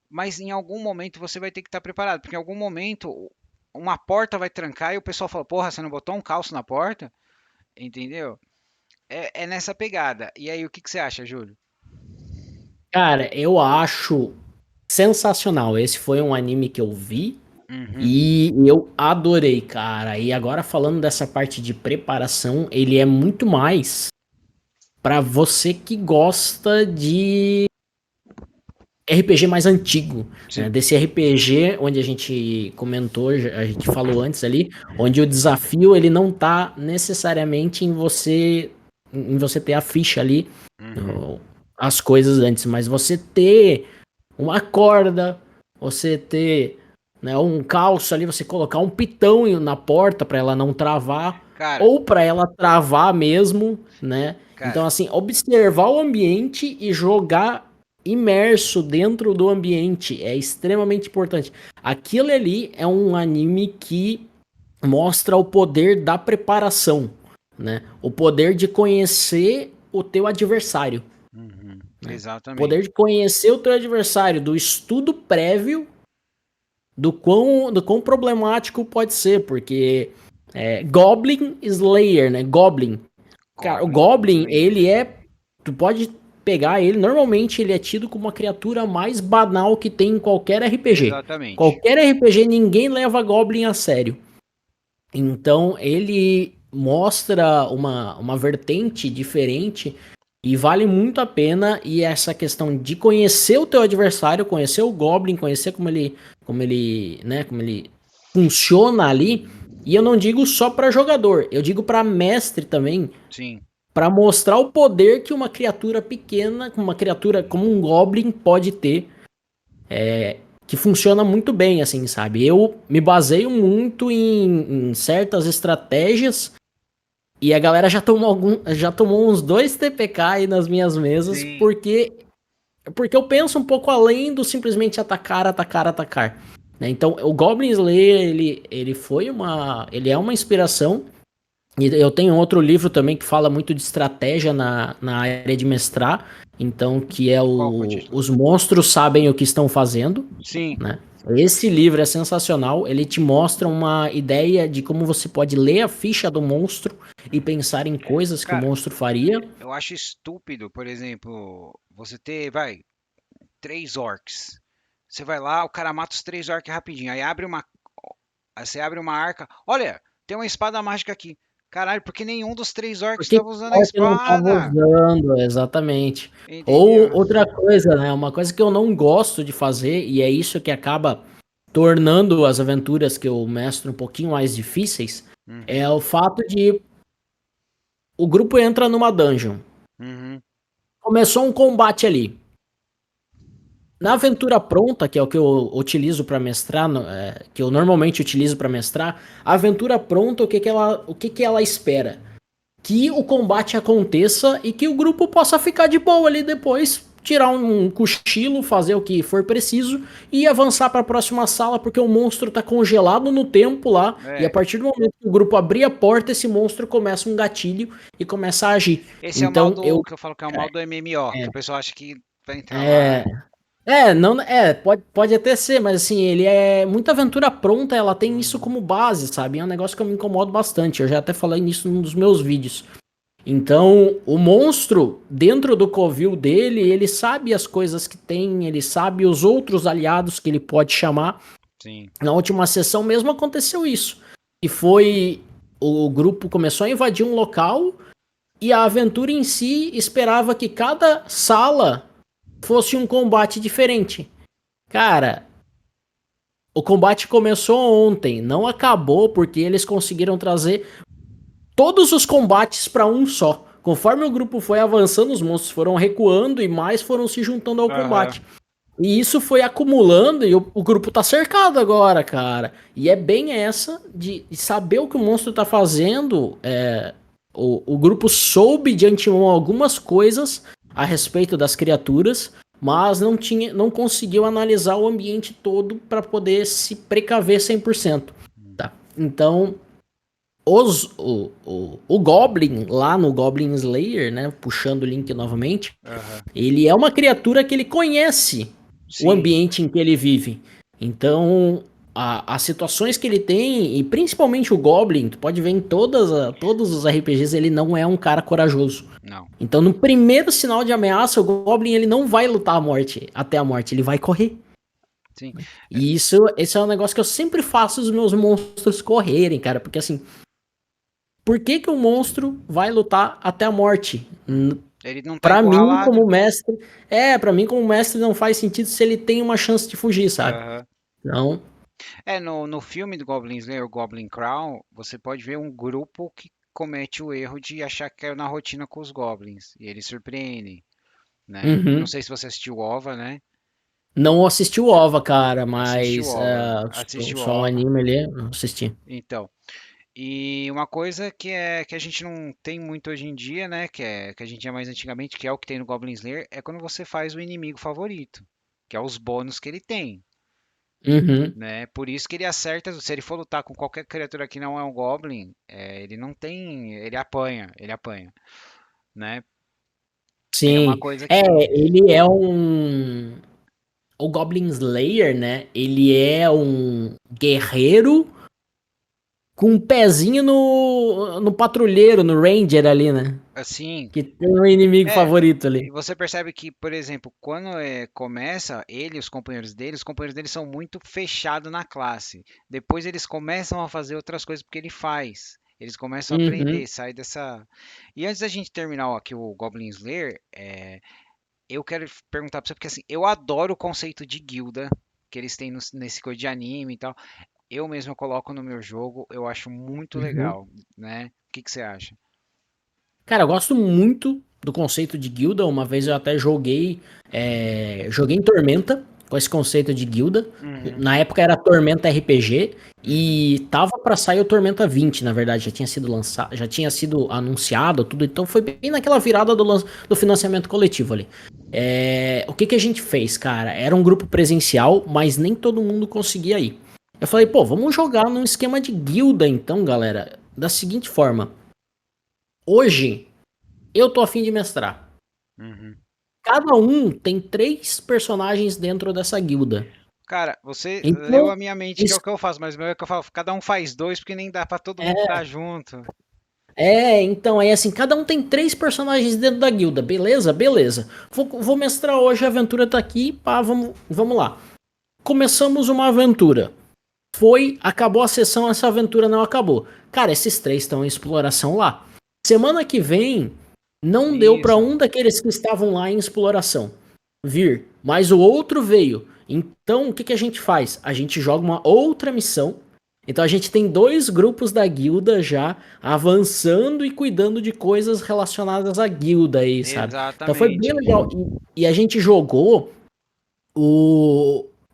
mas em algum momento você vai ter que estar preparado, porque em algum momento uma porta vai trancar e o pessoal fala, porra, você não botou um calço na porta? Entendeu? É nessa pegada. E aí, o que você acha, Júlio? Cara, eu acho sensacional. Esse foi um anime que eu vi Uhum, e eu adorei, cara. E agora falando dessa parte de preparação, ele é muito mais pra você que gosta de RPG mais antigo, né? sim. Desse RPG onde a gente comentou, a gente falou antes ali, onde o desafio ele não tá necessariamente em você ter a ficha ali, Uhum, as coisas antes, mas você ter uma corda, você ter, né, um calço ali, você colocar um pitão na porta para ela não travar, cara, ou para ela travar mesmo, né? cara, Então, assim, observar o ambiente e jogar imerso dentro do ambiente é extremamente importante. Aquilo ali é um anime que mostra o poder da preparação, né? O poder de conhecer o teu adversário, uhum, né? O poder exatamente. de conhecer o teu adversário, do estudo prévio do quão problemático pode ser, porque Goblin Slayer, né? Goblin. Cara, o Goblin Goblin, Slayer. ele é. Tu pode pegar ele, normalmente ele é tido como a criatura mais banal que tem em qualquer RPG. Exatamente. Qualquer RPG, ninguém leva Goblin a sério. Então ele mostra uma vertente diferente e vale muito a pena. E essa questão de conhecer o teu adversário, conhecer o Goblin, conhecer como ele funciona ali. E eu não digo só para jogador, eu digo para mestre também, Sim. para mostrar o poder que uma criatura pequena, uma criatura como um Goblin pode ter, que funciona muito bem, assim, sabe? Eu me baseio muito em certas estratégias e a galera já tomou uns 2 TPK aí nas minhas mesas Sim. porque eu penso um pouco além do simplesmente atacar, atacar, atacar. Né? Então, o Goblin Slayer, ele é uma inspiração. E eu tenho outro livro também que fala muito de estratégia na área de mestrar, então que é Qual que é o título? Os Monstros Sabem o que Estão Fazendo, Sim. né? Esse livro é sensacional, ele te mostra uma ideia de como você pode ler a ficha do monstro e pensar em coisas que o Cara, monstro faria. eu acho estúpido, por exemplo, você ter, vai, 3 orcs. Você vai lá, o cara mata os 3 orcs rapidinho. Aí você abre uma arca. Olha, tem uma espada mágica aqui. Caralho, porque nenhum dos 3 orcs Porque estava usando a o que não estava espada. usando, exatamente. Ou Entendeu? outra coisa, né? Uma coisa que eu não gosto de fazer, e é isso que acaba tornando as aventuras que eu mestro um pouquinho mais difíceis, é Uhum, o fato de o grupo entra numa dungeon. uhum. Começou um combate ali. Na aventura pronta, que é o que eu utilizo para mestrar, que eu normalmente utilizo para mestrar, a aventura pronta, o que que ela espera? Que o combate aconteça e que o grupo possa ficar de boa ali depois, tirar um cochilo, fazer o que for preciso e avançar para a próxima sala, porque o monstro tá congelado no tempo lá, e a É, partir do momento que o grupo abrir a porta, esse monstro começa um gatilho e começa a agir. esse é o mal Então do eu que eu falo que é o mal do MMO, que é, o pessoal acha que vai entrar lá. é, não, pode até ser, mas assim, ele é muita aventura pronta, ela tem isso Uhum, como base, sabe? É um negócio que eu me incomodo bastante. Eu já até falei nisso num dos meus vídeos. Então, o monstro, dentro do covil dele, ele sabe as coisas que tem, ele sabe os outros aliados que ele pode chamar. sim. Na última sessão mesmo aconteceu isso. E foi. O grupo começou a invadir um local e a aventura em si esperava que cada sala fosse um combate diferente. Cara, o combate começou ontem, não acabou porque eles conseguiram trazer todos os combates para um só. Conforme o grupo foi avançando, os monstros foram recuando e mais foram se juntando ao Aham. combate. E isso foi acumulando e o grupo tá cercado agora, cara. E é bem essa de saber o que o monstro tá fazendo. O grupo soube de antemão algumas coisas a respeito das criaturas, mas não conseguiu analisar o ambiente todo para poder se precaver 100%. Tá? Então, o Goblin, lá no Goblin Slayer, né? Puxando o link novamente, Aham. ele é uma criatura que ele conhece o Sim, ambiente em que ele vive. Então, as situações que ele tem, e principalmente o Goblin, tu pode ver em todos os RPGs, ele não é um cara corajoso. não. Então, no primeiro sinal de ameaça, o Goblin ele não vai lutar a morte, até a morte, ele vai correr. Sim. E esse é um negócio que eu sempre faço os meus monstros correrem, cara, porque assim, por que que o monstro vai lutar até a morte? Ele não tá Pra mim, encurralado. como mestre, pra mim como mestre não faz sentido se ele tem uma chance de fugir, sabe? Aham. Então, No filme do Goblin Slayer, o Goblin Crown, você pode ver um grupo que comete o erro de achar que caiu na rotina com os Goblins. E eles surpreendem, né? Não uhum. sei se você assistiu OVA, né? Não assisti o OVA, cara, Assistiu mas OVA. só, Assistiu só o OVA. anime ali, eu assisti. Então, e uma coisa que a gente não tem muito hoje em dia, né? Que a gente tinha mais antigamente, que é o que tem no Goblin Slayer, é quando você faz o inimigo favorito, que é os bônus que ele tem. Uhum. Né? Por isso que ele acerta, se ele for lutar com qualquer criatura que não é um Goblin, ele não tem, ele apanha, né? E é uma Sim. coisa É, que, ele é um. O Goblin Slayer, né? Ele é um guerreiro com um pezinho no patrulheiro, no Ranger ali, né? assim, Que tem um inimigo é, favorito e ali. você percebe que, por exemplo, quando começa ele e os companheiros dele são muito fechados na classe. Depois eles começam a fazer outras coisas porque ele faz. Eles começam a aprender, Uhum. sair dessa. E antes da gente terminar aqui o Goblin Slayer, eu quero perguntar pra você, porque assim, eu adoro o conceito de guilda que eles têm nesse coisa de anime e tal. Eu mesmo coloco no meu jogo, eu acho muito Uhum. legal, né? O que que você acha? Cara, eu gosto muito do conceito de guilda. Uma vez eu até joguei em Tormenta com esse conceito de guilda. Uhum, Na época era Tormenta RPG uhum, e tava pra sair o Tormenta 20, na verdade, já tinha sido lançado, já tinha sido anunciado tudo, então foi bem naquela virada do financiamento coletivo ali. O que que a gente fez, cara? Era um grupo presencial, mas nem todo mundo conseguia ir. Eu falei, sim, pô, vamos jogar num esquema de guilda então, galera, da seguinte forma. Hoje eu tô afim de mestrar. uhum. Cada um tem 3 personagens dentro dessa guilda. Cara, você leu Então, a minha mente, que é o eles- que eu faço, mas o meu é que eu falo, cada um faz dois, porque nem dá pra todo mundo é, estar junto. então, aí assim, cada um tem 3 personagens dentro da guilda, beleza? Beleza. Vou mestrar hoje, a aventura tá aqui, pá, vamos lá. Começamos uma aventura. Acabou a sessão, essa aventura não acabou. Cara, esses 3 estão em exploração lá. Semana que vem, não deu pra Isso. um daqueles que estavam lá em exploração vir, mas o outro veio. Então, o que que a gente faz? A gente joga uma outra missão. Então, a gente tem 2 grupos da guilda já avançando e cuidando de coisas relacionadas à guilda aí, sabe? Então, foi bem Exatamente. legal. E a gente jogou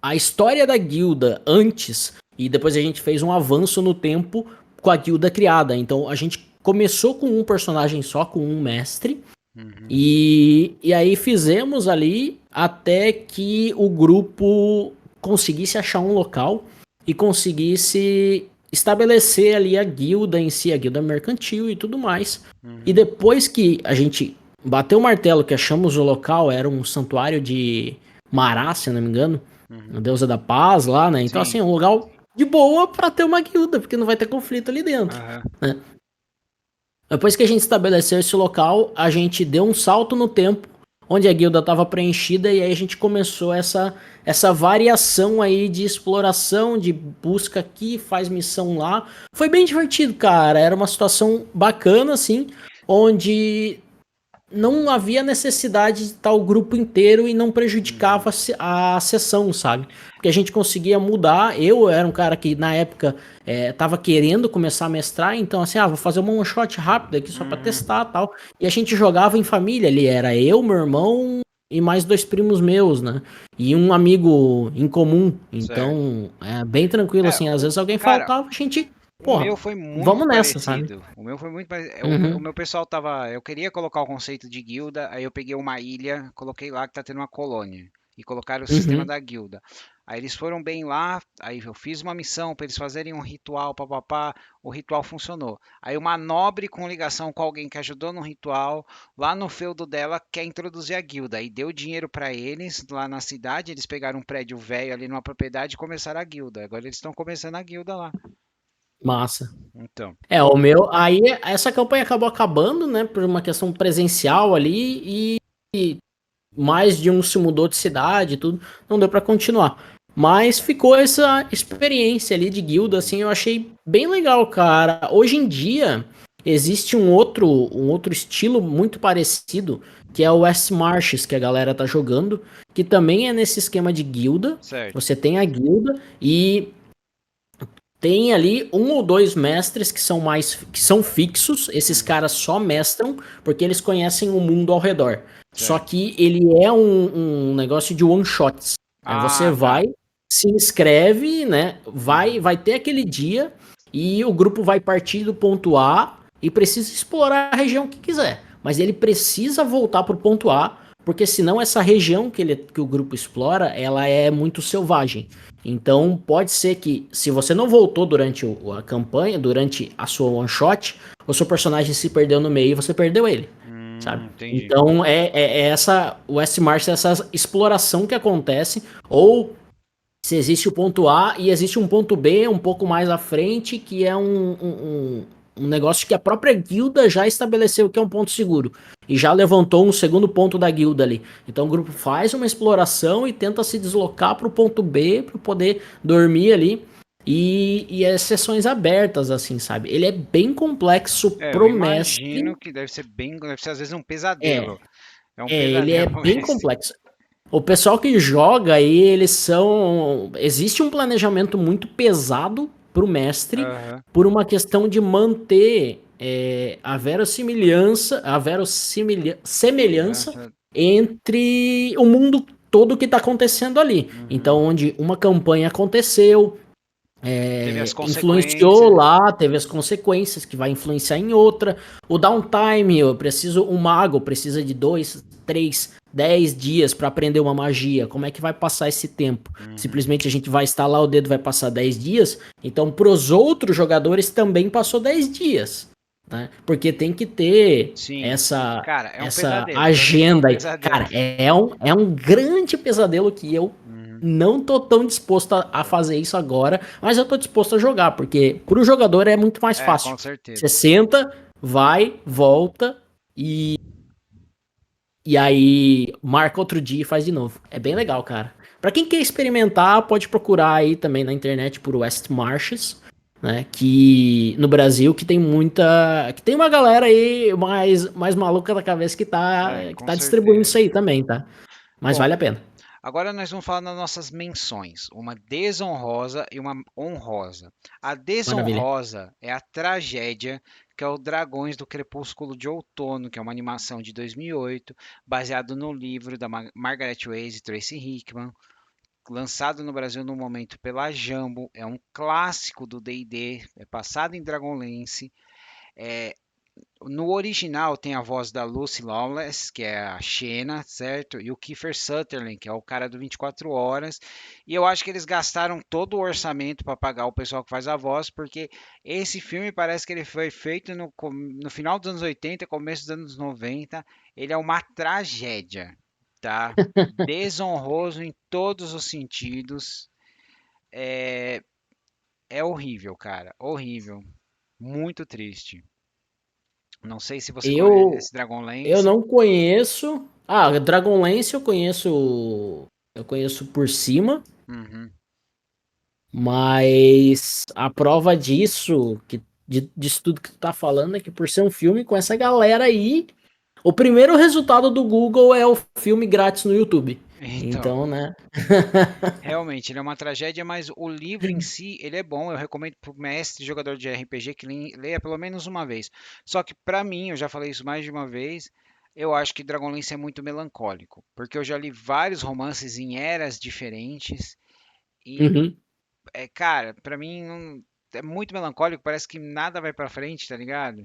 a história da guilda antes e depois a gente fez um avanço no tempo com a guilda criada. Então, a gente começou com um personagem só, com um mestre. Uhum. E aí fizemos ali até que o grupo conseguisse achar um local e conseguisse estabelecer ali a guilda em si, a guilda mercantil e tudo mais. E Uhum. depois que a gente bateu o martelo, que achamos o local, era um santuário de Mará, se não me engano, a Uhum. deusa da paz lá, né? Então, assim, Sim. um lugar de boa pra ter uma guilda, porque não vai ter conflito ali dentro, Aham. né? Depois que a gente estabeleceu esse local, a gente deu um salto no tempo, onde a guilda estava preenchida, e aí a gente começou essa variação aí de exploração, de busca aqui, faz missão lá. Foi bem divertido, cara. Era uma situação bacana, assim, onde não havia necessidade de estar o grupo inteiro e não prejudicava Uhum. a sessão, sabe? Porque a gente conseguia mudar. Eu era um cara que na época tava querendo começar a mestrar, então assim, vou fazer uma one shot rápida aqui só pra Uhum. testar tal. E a gente jogava em família ali, era eu, meu irmão e mais 2 primos meus, né? E um amigo em comum. Certo. Então, é bem tranquilo assim. Às vezes alguém Cara, faltava, a gente, o porra, meu foi muito vamos nessa, sabe? parecido. O meu foi muito parecido. O Uhum, meu pessoal tava. Eu queria colocar o conceito de guilda, aí eu peguei uma ilha, coloquei lá que tá tendo uma colônia. E colocaram o sistema uhum, da guilda. Aí eles foram bem lá, aí eu fiz uma missão para eles fazerem um ritual, papapá, o ritual funcionou. Aí uma nobre com ligação com alguém que ajudou no ritual, lá no feudo dela, quer introduzir a guilda. Aí deu dinheiro para eles lá na cidade, eles pegaram um prédio velho ali numa propriedade e começaram a guilda. Agora eles estão começando a guilda lá. Massa. Então, O meu. Aí essa campanha acabou acabando, né? Por uma questão presencial ali e mais de um se mudou de cidade e tudo. Não deu pra continuar. Mas ficou essa experiência ali de guilda, assim, eu achei bem legal, cara. Hoje em dia existe um outro estilo muito parecido, que é o West Marches, que a galera tá jogando, que também é nesse esquema de guilda. certo. Você tem a guilda e tem ali um ou dois mestres que são fixos. Esses caras só mestram porque eles conhecem o mundo ao redor. Só Certo. que ele é um negócio de one shots. Você Ah, tá. vai, se inscreve, né? Vai ter aquele dia e o grupo vai partir do ponto A e precisa explorar a região que quiser. Mas ele precisa voltar pro ponto A, porque senão essa região que o grupo explora, ela é muito selvagem. Então pode ser que, se você não voltou durante a campanha, durante a sua one shot, o seu personagem se perdeu no meio e você perdeu ele, sabe? Entendi. Então o S-March é essa exploração que acontece, ou se existe o ponto A e existe um ponto B um pouco mais à frente, que é um negócio que a própria guilda já estabeleceu que é um ponto seguro. E já levantou um segundo ponto da guilda ali. Então o grupo faz uma exploração e tenta se deslocar para o ponto B para poder dormir ali. E as sessões abertas, assim, sabe? Ele é bem complexo Eu pro imagino mestre. que deve ser às vezes um É, pesadelo. É um ele é pesadelo bem esse. complexo. O pessoal que joga aí, eles são. Existe um planejamento muito pesado pro mestre Aham, por uma questão de manter semelhança semelhança. entre o mundo todo que tá acontecendo ali. Então, Uhum. onde uma campanha aconteceu, Teve as influenciou consequências. lá, teve as consequências que vai influenciar em outra. O downtime, um mago precisa de 2, 3, 10 dias para aprender uma magia. Como é que vai passar esse tempo? Uhum. Simplesmente a gente vai estalar o dedo, vai passar 10 dias. Então, para os outros jogadores também passou 10 dias, né? Porque tem que ter Sim. essa Cara, é um essa pesadelo. Pra mim é um agenda aí. pesadelo. Cara, é um grande pesadelo que eu Uhum. não tô tão disposto a fazer isso agora, mas eu tô disposto a jogar, porque pro jogador é muito mais É, fácil. com Você certeza. senta, vai, volta e aí marca outro dia e faz de novo. É bem legal, cara. Pra quem quer experimentar, pode procurar aí também na internet por West Marches, né? Que no Brasil que tem uma galera aí mais maluca da cabeça É, que com tá distribuindo isso certeza. aí também, tá? Mas Bom, vale a pena. agora nós vamos falar das nossas menções, uma desonrosa e uma honrosa. A Maravilha. desonrosa é a tragédia, que é o Dragões do Crepúsculo de Outono, que é uma animação de 2008, baseado no livro da Margaret Weis e Tracy Hickman, lançado no Brasil no momento pela Jumbo. É um clássico do D&D, é passado em Dragonlance. É, no original tem a voz da Lucy Lawless, que é a Xena, certo? E o Kiefer Sutherland, que é o cara do 24 Horas. E eu acho que eles gastaram todo o orçamento para pagar o pessoal que faz a voz, porque esse filme parece que ele foi feito no final dos anos 80, começo dos anos 90. Ele é uma tragédia, tá? Desonroso em todos os sentidos. É, é horrível, cara. Horrível. Muito triste. Não sei se você Eu conhece eu Dragonlance. não conheço. Ah, Dragonlance eu conheço por cima, Uhum. mas a prova disso tudo que tu tá falando é que por ser um filme com essa galera aí, o primeiro resultado do Google é o filme grátis no YouTube. Então, Então, né? realmente, ele é uma tragédia, mas o livro em si, ele é bom. Eu recomendo para o mestre jogador de RPG que leia pelo menos uma vez. Só que para mim, eu já falei isso mais de uma vez, eu acho que Dragonlance é muito melancólico, porque eu já li vários romances em eras diferentes e, Uhum. cara, para mim é muito melancólico, parece que nada vai para frente, tá ligado?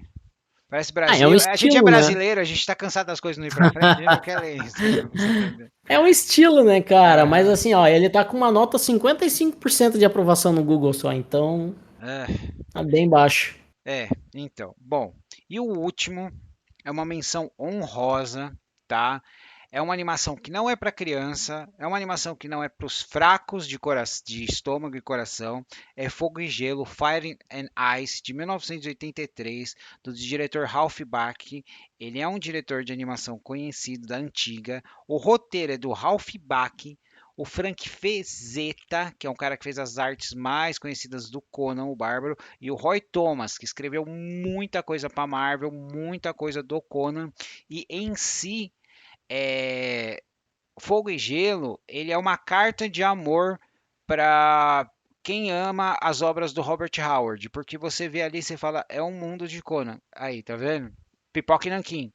Parece É um Brasil. A gente é estilo, né? brasileiro, a gente tá cansado das coisas não ir pra frente, a gente não quer ler isso. Pra você entender. É um estilo, né, cara? Mas Aham. assim, ó, ele tá com uma nota 55% de aprovação no Google só, então Ah, tá bem baixo. então. Bom, e o último é uma menção honrosa, tá? É uma animação que não é para criança, é uma animação que não é para os fracos de estômago e coração. É Fogo e Gelo, Fire and Ice, de 1983, do diretor Ralph Bakshi. Ele é um diretor de animação conhecido da antiga. O roteiro é do Ralph Bakshi. O Frank Frazetta, que é um cara que fez as artes mais conhecidas do Conan o Bárbaro, e o Roy Thomas, que escreveu muita coisa para Marvel, muita coisa do Conan, e em si, é, Fogo e Gelo, ele é uma carta de amor para quem ama as obras do Robert Howard, porque você vê ali, você fala, é um mundo de Conan. Aí, tá vendo? Pipoca e Nanquim.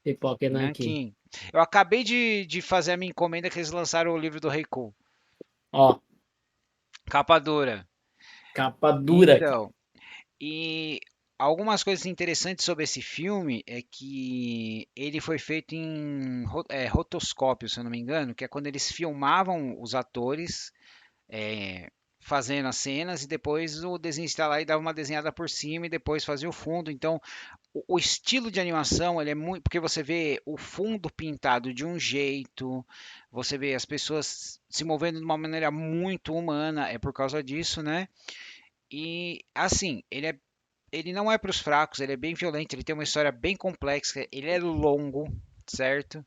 Pipoca e nanquim. Nanquim. Eu acabei de fazer a minha encomenda que eles lançaram o livro do Reiku. Ó, Capa dura. capa dura, cara. Então, e algumas coisas interessantes sobre esse filme é que ele foi feito em rotoscópio, se eu não me engano, que é quando eles filmavam os atores é, fazendo as cenas e depois o desenhista lá e dava uma desenhada por cima e depois fazia o fundo. Então, o estilo de animação, ele é muito, porque você vê o fundo pintado de um jeito, você vê as pessoas se movendo de uma maneira muito humana, é por causa disso, né? E assim, ele não é para os fracos, ele é bem violento, ele tem uma história bem complexa, ele é longo, certo?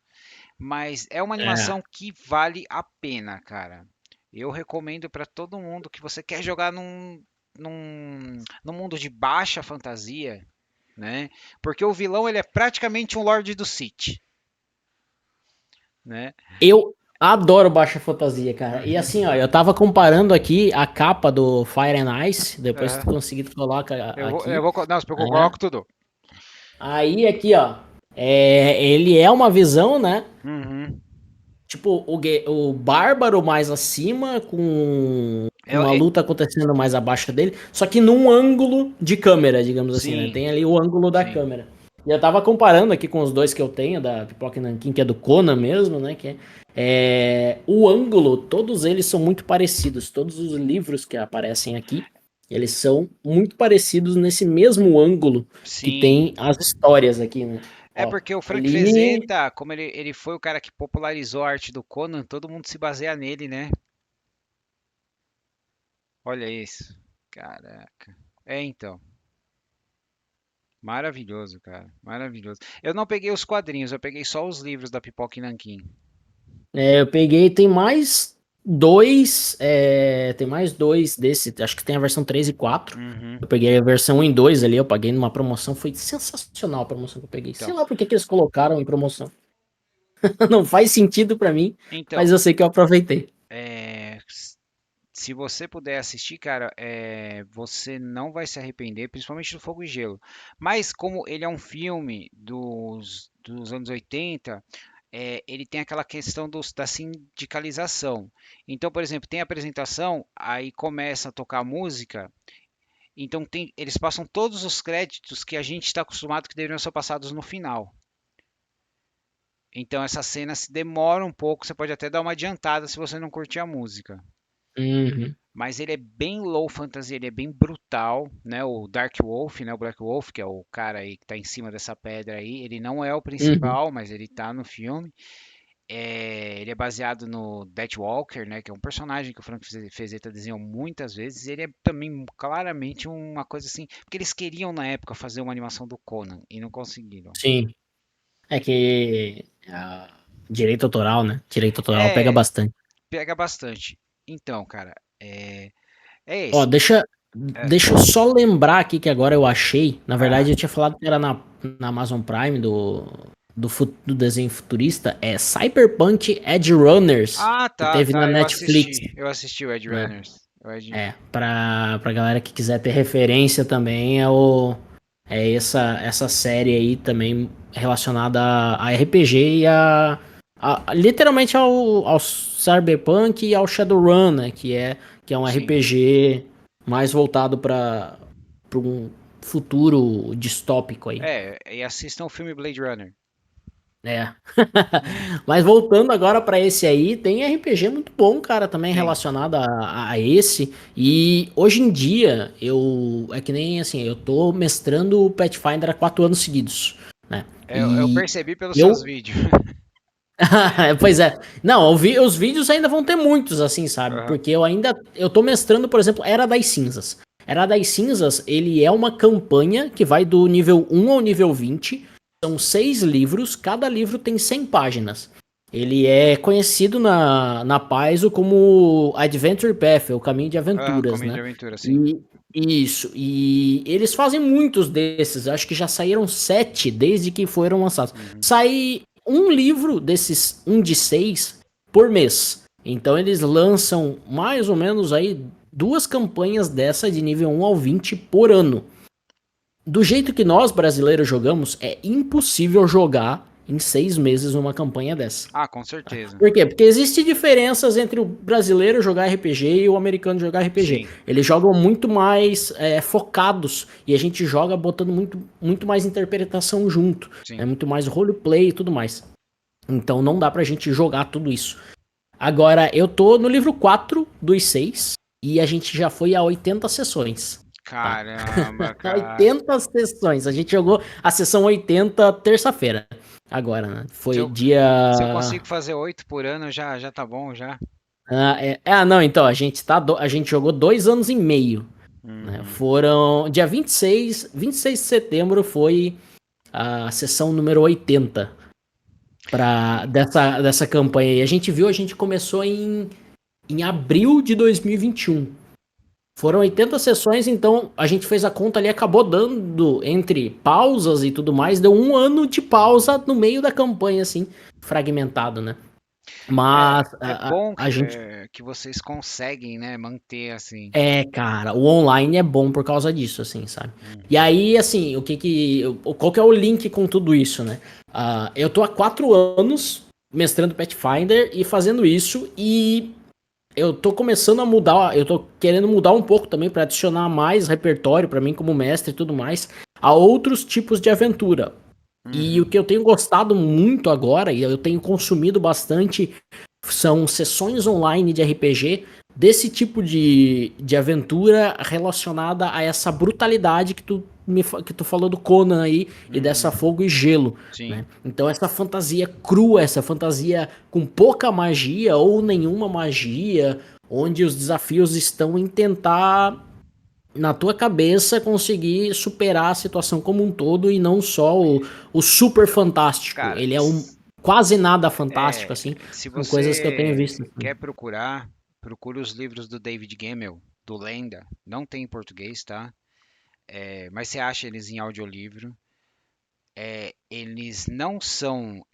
Mas é uma É. animação que vale a pena, cara. Eu recomendo para todo mundo que você quer jogar num mundo de baixa fantasia, né? Porque o vilão ele é praticamente um Lorde do Sith, né? Eu adoro baixa fantasia, cara. E assim, ó, eu tava comparando aqui a capa do Fire and Ice, depois se tu Aham. conseguir, tu coloca Eu aqui. vou, não, se preocupe, eu Né? coloco tudo. Aí aqui, ó, ele é uma visão, né? Uhum. Tipo, o Bárbaro mais acima, com uma É, luta acontecendo mais abaixo dele, só que num ângulo de câmera, digamos assim, né? sim, Tem ali o ângulo da sim. câmera. E eu tava comparando aqui com os dois que eu tenho, da Pipoca e Nanquim, que é do Conan mesmo, né? O ângulo, todos eles são muito parecidos. Todos os livros que aparecem aqui, eles são muito parecidos nesse mesmo ângulo que Sim. tem as histórias aqui, né? É Ó, porque o Frank ali. Frazetta, como ele foi o cara que popularizou a arte do Conan, todo mundo se baseia nele, né? Olha isso. Caraca. Então. Maravilhoso, cara. Maravilhoso. Eu não peguei os quadrinhos, eu peguei só os livros da Pipoca e Nanquim. Eu peguei, tem mais dois desse, acho que tem a versão 3 e 4. Uhum. Eu peguei a versão 1 em 2 ali, eu paguei numa promoção, foi sensacional a promoção que eu peguei. Sei Então, lá por que que eles colocaram em promoção. Não faz sentido pra mim, então, mas eu sei que eu aproveitei. se você puder assistir, cara, você não vai se arrepender, principalmente do Fogo e Gelo. Mas como ele é um filme dos anos 80, ele tem aquela questão da sindicalização. Então, por exemplo, tem a apresentação, aí começa a tocar música, então eles passam todos os créditos que a gente está acostumado que deveriam ser passados no final. Então essa cena se demora um pouco, você pode até dar uma adiantada se você não curtir a música. Uhum, Mas ele é bem low fantasy, ele é bem brutal, né? O Dark Wolf, né? O Black Wolf, que é o cara aí que tá em cima dessa pedra aí, ele não é o uhum, principal, mas ele tá no filme. Ele é baseado no Deathwalker, né? Que é um personagem que o Frank Frazetta desenhou muitas vezes. Ele é também claramente uma coisa assim, porque eles queriam na época fazer uma animação do Conan e não conseguiram. sim. É que direito autoral, né? Direito autoral pega É, bastante. pega bastante. Então, cara, é Ó, esse. É, deixa eu só lembrar aqui que agora eu achei. Na ah, verdade, eu tinha falado que era na Amazon Prime do desenho futurista. É Cyberpunk Edge Runners, que tá, teve na tá. Eu Netflix, assisti. Eu assisti o Ed né? Runners. Pra galera que quiser ter referência também, é essa série aí também relacionada a RPG e literalmente ao Cyberpunk e ao Shadowrun, né? Que é um Sim. RPG mais voltado para um futuro distópico aí. E assistam o filme Blade Runner. É. Mas voltando agora pra esse aí, tem RPG muito bom, cara, também Tem. relacionado a esse. E hoje em dia, é que nem assim, eu tô mestrando o Pathfinder há 4 anos seguidos, né? Eu E percebi pelos eu. seus vídeos. Pois é. Não, os vídeos ainda vão ter muitos, assim, sabe? Aham. Porque eu tô mestrando, por exemplo, Era das Cinzas. Era das Cinzas, ele é uma campanha que vai do nível 1 ao nível 20. São 6 livros, cada livro tem 100 páginas. Ele é conhecido na Paizo como Adventure Path, o caminho de aventuras, Caminho de né? aventura, sim. Isso, e eles fazem muitos desses, acho que já saíram 7 desde que foram lançados. Sai um livro desses, um de 6, por mês. Então eles lançam mais ou menos aí 2 campanhas dessa de nível 1 ao 20 por ano. Do jeito que nós brasileiros jogamos, é impossível jogar em 6 meses uma campanha dessa. Com certeza. Por quê? Porque existem diferenças entre o brasileiro jogar RPG e o americano jogar RPG. Sim. Eles jogam muito mais focados e a gente joga botando muito mais interpretação junto. Sim. Muito mais roleplay e tudo mais. Então não dá pra gente jogar tudo isso. Agora, eu tô no livro 4 dos 6 e a gente já foi a 80 sessões. Caramba, cara. 80 sessões. A gente jogou a sessão 80 terça-feira. Agora, né? Foi dia. Se eu consigo fazer 8 por ano, já tá bom, já. Não, então, a gente jogou 2 anos e meio. Né? Foram. Dia 26 de setembro foi a sessão número 80 dessa campanha. E a gente começou em abril de 2021. Foram 80 sessões, então a gente fez a conta ali, acabou dando, entre pausas e tudo mais, deu 1 ano de pausa no meio da campanha, assim, fragmentado, né? Mas É bom a gente... que vocês conseguem, né, manter assim. Cara, o online é bom por causa disso, assim, sabe? E aí, assim, qual que é o link com tudo isso, né? Eu tô há 4 anos mestrando Pathfinder e fazendo isso, e eu tô começando a mudar, eu tô querendo mudar um pouco também para adicionar mais repertório para mim como mestre e tudo mais, a outros tipos de aventura. E o que eu tenho gostado muito agora, e eu tenho consumido bastante, são sessões online de RPG desse tipo de aventura relacionada a essa brutalidade que tu falou do Conan aí, e dessa fogo e gelo. Sim. Né? Então essa fantasia crua, essa fantasia com pouca magia ou nenhuma magia, onde os desafios estão em tentar, na tua cabeça, conseguir superar a situação como um todo e não só o super fantástico. Cara, ele é quase nada fantástico, assim, se com coisas que eu tenho visto. quer procure os livros do David Gemmell, do Lenda. Não tem em português, tá? Mas você acha eles em audiolivro. Eles não são.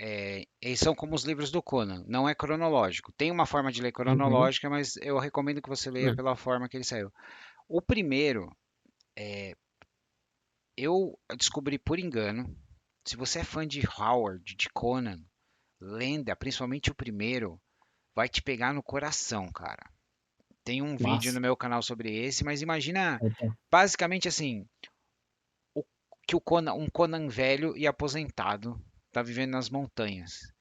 Eles são como os livros do Conan, não é cronológico. Tem uma forma de ler cronológica, mas eu recomendo que você leia pela forma que ele saiu. O primeiro, eu descobri por engano. Se você é fã de Howard, de Conan, Lenda, principalmente o primeiro, vai te pegar no coração, cara. Tem um vídeo no meu canal sobre esse, mas imagina, basicamente assim, que um Conan velho e aposentado tá vivendo nas montanhas.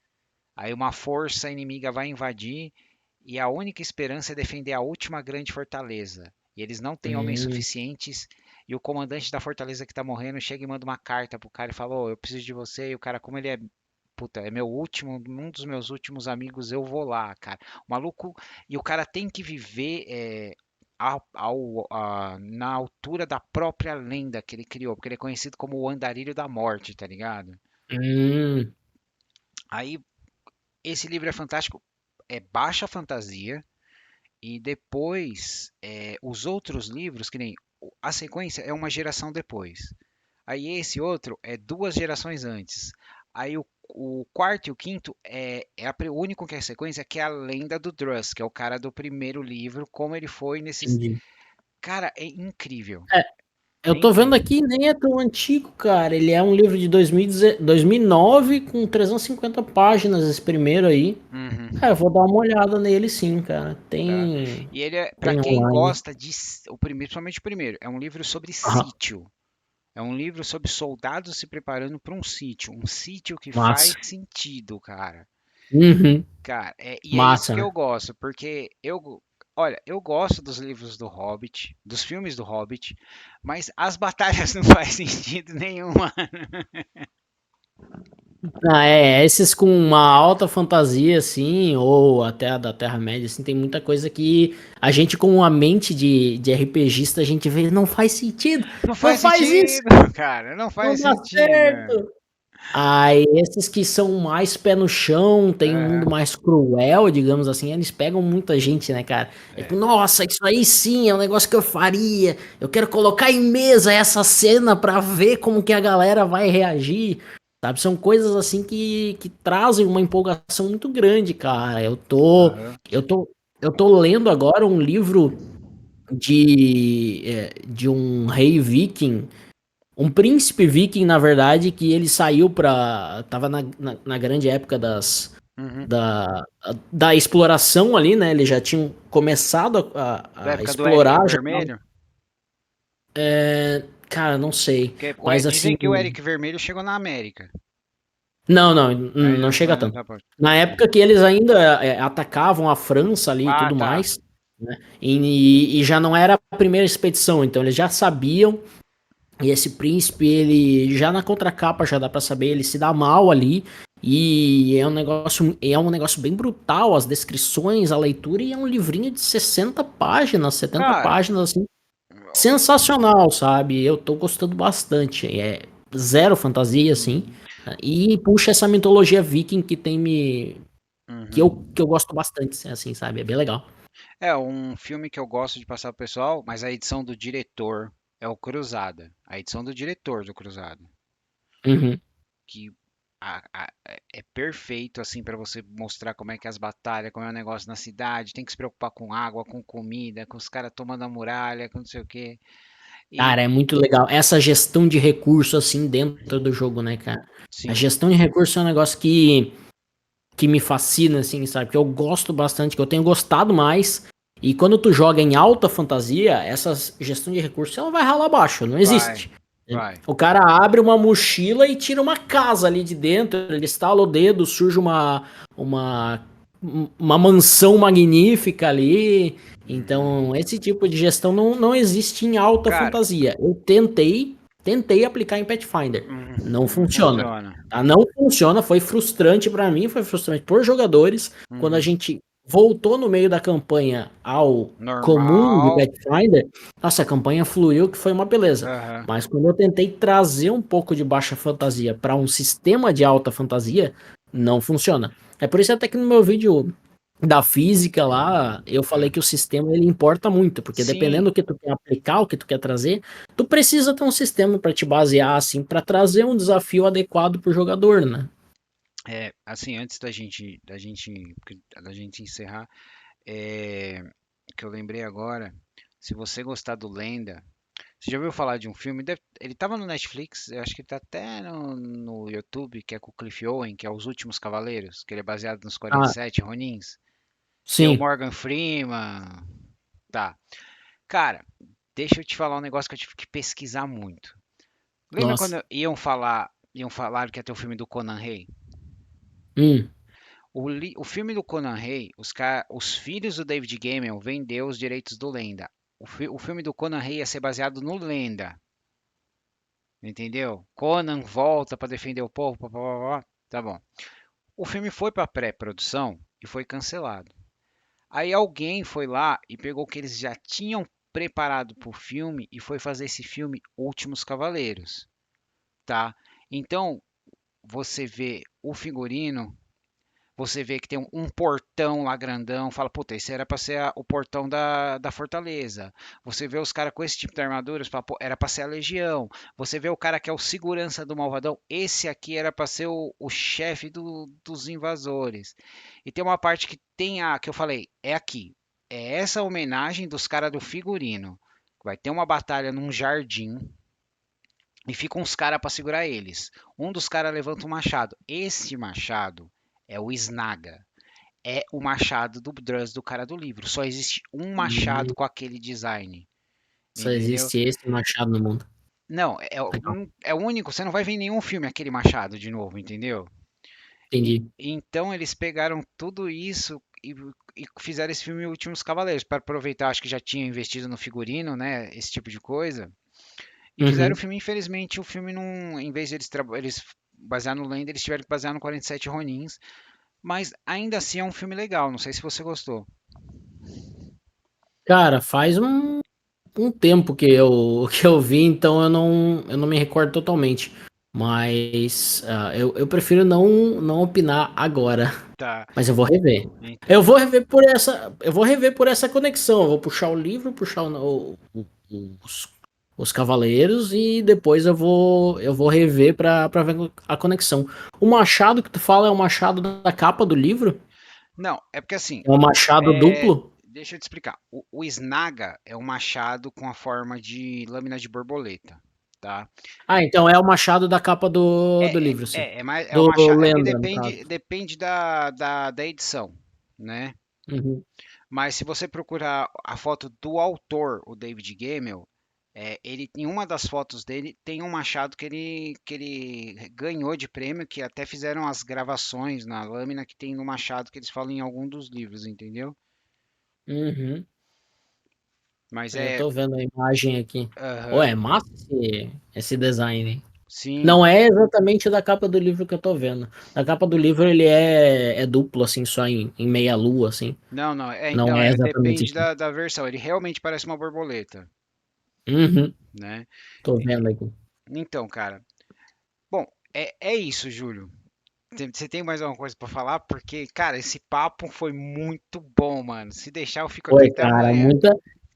Aí uma força inimiga vai invadir e a única esperança é defender a última grande fortaleza. E eles não têm homens suficientes. E o comandante da fortaleza que tá morrendo chega e manda uma carta pro cara e fala: "Ô, eu preciso de você." E o cara, como ele é, puta, é um dos meus últimos amigos, eu vou lá, cara. O maluco. E o cara tem que viver na altura da própria lenda que ele criou, porque ele é conhecido como o Andarilho da Morte, tá ligado? Aí, esse livro é fantástico, é baixa fantasia, e depois, os outros livros, que nem a sequência é uma geração depois. Aí esse outro é 2 gerações antes. Aí o quarto e o quinto o único que é sequência, que é a lenda do Druss, que é o cara do primeiro livro, como ele foi nesses. Entendi. Cara, é incrível. Eu tô vendo aqui, nem é tão antigo, cara. Ele é um livro de 2009 com 350 páginas, esse primeiro aí. Eu vou dar uma olhada nele sim, cara. E ele é, pra quem gosta de. Principalmente o primeiro, é um livro sobre sítio. É um livro sobre soldados se preparando para um sítio que faz Massa. sentido, cara. Uhum. Cara, e é isso Massa, que né? eu gosto, porque olha, eu gosto dos livros do Hobbit, dos filmes do Hobbit, mas as batalhas não faz sentido nenhum. Ah, esses com uma alta fantasia, assim, ou até a da Terra-média, assim, tem muita coisa que a gente, com uma mente de RPGista, a gente vê, não faz sentido, Não não faz faz isso, sentido, cara, não não faz dá sentido. certo. Aí esses que são mais pé no chão, tem um mundo Aham, mais cruel, digamos assim, eles pegam muita gente, né, cara? É tipo, é, nossa, isso aí sim é um negócio que eu faria. Eu quero colocar em mesa essa cena pra ver como que a galera vai reagir. Sabe? São coisas assim que trazem uma empolgação muito grande, cara. aham. Eu tô lendo agora um livro de um rei viking, um príncipe viking, na verdade, que ele saiu pra. Tava na grande época Uhum. da exploração ali, né? Eles já tinham começado Da a época do Eric explorar, já Vermelho, cara, não sei. porque Mas dizem assim. que o Eric Vermelho chegou na América. Não, não, Aí não não chega foi, não tanto. tá bom. Na época que eles ainda atacavam a França ali e Ah, tudo tá. mais, né? E já não era a primeira expedição, então eles já sabiam. E esse príncipe, ele já na contracapa já dá pra saber, ele se dá mal ali. E é um negócio bem brutal, as descrições, a leitura, e é um livrinho de 60 páginas, 70 Cara, páginas, assim, sensacional, sabe? Eu tô gostando bastante. É zero fantasia, assim. uhum, E puxa essa mitologia viking que uhum. que eu gosto bastante, assim, sabe? É bem legal. É um filme que eu gosto de passar pro pessoal, mas a edição do diretor é o Cruzada. A edição do diretor do Cruzada, Uhum. que é perfeito assim para você mostrar como é que é as batalhas, como é o negócio na cidade, tem que se preocupar com água, com comida, com os caras tomando a muralha, com não sei o quê. E Cara, é muito legal. Essa gestão de recurso, assim, dentro do jogo, né, cara? A sim, gestão de recurso é um negócio que me fascina, assim, sabe? Que eu gosto bastante, que eu tenho gostado mais. E quando tu joga em alta fantasia, essa gestão de recursos, ela vai ralar abaixo, não vai, existe. vai. O cara abre uma mochila e tira uma casa ali de dentro, ele estala o dedo, surge uma, uma mansão magnífica ali. Uhum. Então, esse tipo de gestão não existe em alta Cara, fantasia. Eu tentei aplicar em Pathfinder. Não não funciona. funciona. Tá? Não funciona, foi frustrante pra mim, foi frustrante por jogadores. Quando a Uhum. gente voltou no meio da campanha ao comum de Normal. Pathfinder, nossa, a campanha fluiu, que foi uma beleza. Aham. Mas quando eu tentei trazer um pouco de baixa fantasia para um sistema de alta fantasia, não funciona. É por isso até que no meu vídeo da física lá, eu falei que o sistema ele importa muito, porque Sim, dependendo do que tu quer aplicar, o que tu quer trazer, tu precisa ter um sistema para te basear assim, para trazer um desafio adequado pro jogador, né? assim, antes da gente encerrar, é, que eu lembrei agora, se você gostar do Lenda, você já ouviu falar de um filme? Ele tava no Netflix, eu acho que tá até no YouTube, que é com o Cliff Owen, que é Os Últimos Cavaleiros, que ele é baseado nos Ah, 47 Ronins. Tem o sim. Morgan Freeman. Tá. Cara, deixa eu te falar um negócio que eu tive que pesquisar muito. Lembra Nossa. quando iam falar que ia ter o filme do Conan Rey? Hum. O filme do Conan Rey, os filhos do David Gaiman vendeu os direitos do Lenda. O filme do Conan Rey ia ser baseado no Lenda, entendeu? Conan volta para defender o povo, pá, pá, pá, pá. Tá bom. O filme foi para pré-produção e foi cancelado. Aí alguém foi lá e pegou o que eles já tinham preparado para o filme e foi fazer esse filme Últimos Cavaleiros, tá? Então você vê o figurino, você vê que tem um portão lá grandão, fala, puta, esse era pra ser o portão da fortaleza. Você vê os caras com esse tipo de armadura, você fala, pô, era pra ser a legião. Você vê o cara que é o segurança do malvadão, esse aqui era pra ser o chefe dos invasores. E tem uma parte que tem que eu falei, é aqui. É essa homenagem dos caras do figurino. Vai ter uma batalha num jardim e ficam uns caras pra segurar eles. Um dos caras levanta um machado. Esse machado é o Snaga. É o machado do Druz, do cara do livro. Só existe um machado Hum. com aquele design. Só Entendeu? existe esse machado no mundo. Não, é o único, você não vai ver em nenhum filme aquele machado de novo, entendeu? Entendi. Então eles pegaram tudo isso e fizeram esse filme Últimos Cavaleiros, para aproveitar, acho que já tinha investido no figurino, né, esse tipo de coisa. E fizeram o Uhum. filme, infelizmente, o filme não, em vez de eles basear no Lenda, eles tiveram que basear no 47 Ronins, mas ainda assim é um filme legal, não sei se você gostou. Cara, faz um tempo que eu vi, então eu não me recordo totalmente. Mas eu prefiro não opinar agora. Tá. Mas eu vou rever. Então, Eu vou rever por essa conexão. Eu vou puxar o livro, puxar os, os Cavaleiros e depois eu vou rever pra ver a conexão. O machado que tu fala é o machado da capa do livro? não, é porque assim, É um machado duplo? deixa eu te explicar. O Snaga é um machado com a forma de lâmina de borboleta, tá? Ah, então é o machado da capa do livro, sim. É o Do machado, é porque Lenda, no caso. depende da edição, né? Uhum. Mas se você procurar a foto do autor, o David Gemmell, ele em uma das fotos dele tem um machado que ele ganhou de prêmio, que até fizeram as gravações na lâmina que tem no machado que eles falam em algum dos livros, entendeu? Uhum. Mas Eu tô vendo a imagem aqui. Pô, aham, é massa esse design, hein? sim, Não é exatamente da capa do livro que eu tô vendo. Da capa do livro ele é duplo, assim, só em meia lua, assim. não, Não então, é exatamente depende assim. da versão, ele realmente parece uma borboleta, Uhum. né? Tô vendo aqui. Então, cara, bom, é isso, Júlio. Você tem mais alguma coisa pra falar? Porque, cara, esse papo foi muito bom, mano. Se deixar, eu fico aqui Foi, até cara, amanhã.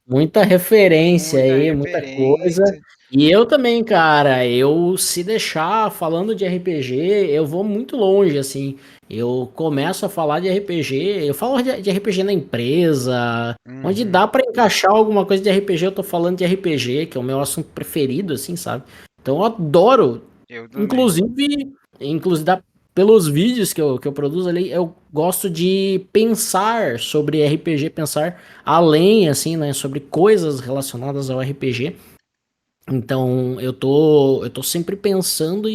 muita referência Muita aí, muita coisa. referência. E eu também, cara, eu se deixar falando de RPG, eu vou muito longe, assim. Eu começo a falar de RPG, eu falo de RPG na empresa, onde Uhum, dá pra encaixar alguma coisa de RPG, eu tô falando de RPG, que é o meu assunto preferido, assim, sabe? Então eu adoro. eu também. Inclusive, pelos vídeos que eu produzo ali, eu gosto de pensar sobre RPG, pensar além, assim, né, sobre coisas relacionadas ao RPG. Então, eu tô sempre pensando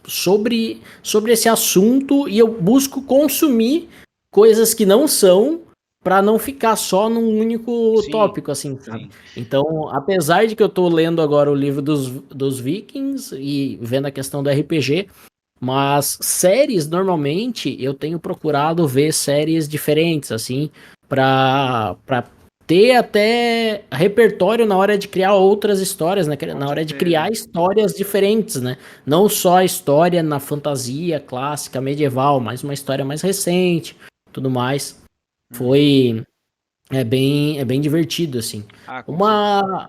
sobre esse assunto e eu busco consumir coisas que não são para não ficar só num único Sim, tópico, assim, sabe? sim. Então, apesar de que eu tô lendo agora o livro dos Vikings e vendo a questão do RPG, mas séries, normalmente, eu tenho procurado ver séries diferentes, assim, pra ter até repertório na hora de criar outras histórias, né? Com Na hora de certeza. criar histórias diferentes, né? Não só a história na fantasia clássica, medieval, mas uma história mais recente, tudo mais. Uhum. Foi é bem divertido, assim. Ah, com certeza. Uma,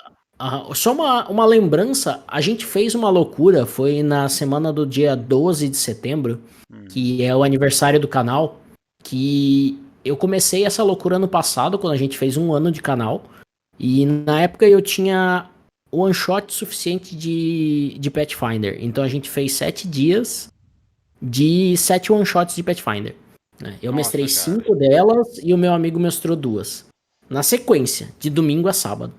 só uma lembrança, a gente fez uma loucura, foi na semana do dia 12 de setembro, Hum. que é o aniversário do canal, que eu comecei essa loucura ano passado, quando a gente fez um ano de canal, e na época eu tinha one shot suficiente de Pathfinder, então a gente fez 7 dias de 7 one shots de Pathfinder, né? Eu mestrei Nossa, cara. 5 delas e o meu amigo mestrou 2. Na sequência, de domingo a sábado.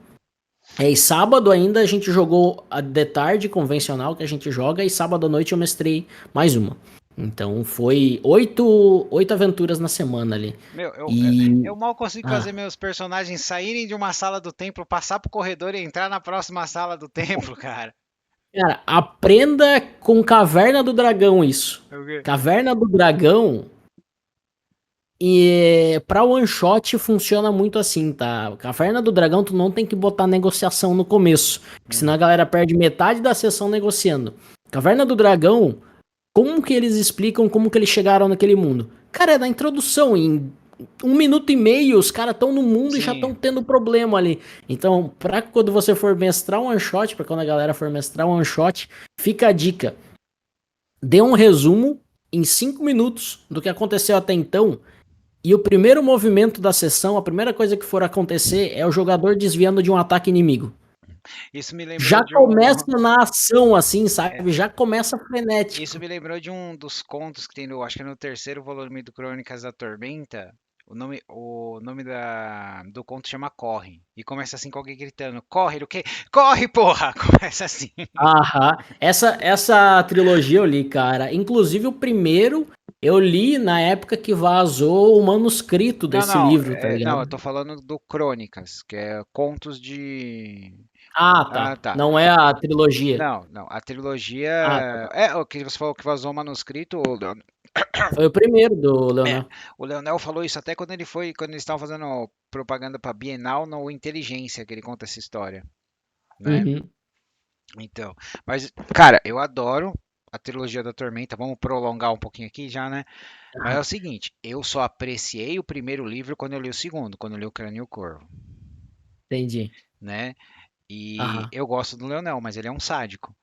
E sábado ainda a gente jogou a de tarde convencional que a gente joga, e sábado à noite eu mestrei mais uma. Então foi oito aventuras na semana ali. Meu, E. eu mal consigo fazer Ah, meus personagens saírem de uma sala do templo, passar pro corredor e entrar na próxima sala do templo, cara. cara, aprenda com Caverna do Dragão isso. É o quê? Caverna do Dragão. E pra one shot funciona muito assim, tá? Caverna do Dragão, tu não tem que botar negociação no começo, porque senão a Uhum. galera perde metade da sessão negociando. Caverna do Dragão, como que eles explicam como que eles chegaram naquele mundo? Cara, é na introdução, em 1 minuto e meio, os caras estão no mundo e já estão Sim, tendo problema ali. Então, pra quando você for mestrar um one shot, pra quando a galera for mestrar um one shot, fica a dica. Dê um resumo em 5 minutos do que aconteceu até então, e o primeiro movimento da sessão, a primeira coisa que for acontecer é o jogador desviando de um ataque inimigo. isso me lembrou Já de começa um. na ação, assim, É, sabe? Já começa isso frenético. me lembrou de um dos contos que tem no, acho que é no terceiro volume do Crônicas da Tormenta. do conto chama Corre. E começa assim com alguém gritando: Corre, o quê? Corre, porra! Começa assim. Aham. Essa trilogia eu li, cara. Inclusive o primeiro eu li na época que vazou o manuscrito Não, desse não, livro, tá não, ligado? eu tô falando do Crônicas, que é contos de. Ah, Ah, tá. tá. Não é a trilogia. Não, não. A trilogia. Ah, tá, tá. É o que você falou que vazou o manuscrito. Foi o primeiro do É, Leonel. o Leonel falou isso até quando eles estavam fazendo propaganda para Bienal no Inteligência, que ele conta essa história, né? Uhum. Então, mas, cara, eu adoro a trilogia da Tormenta. Vamos prolongar um pouquinho aqui já, né? Mas é o Ah, seguinte, eu só apreciei o primeiro livro quando eu li o segundo, quando eu li o Crânio e o Corvo, entendi. né? E Aham. eu gosto do Leonel, mas ele é um sádico.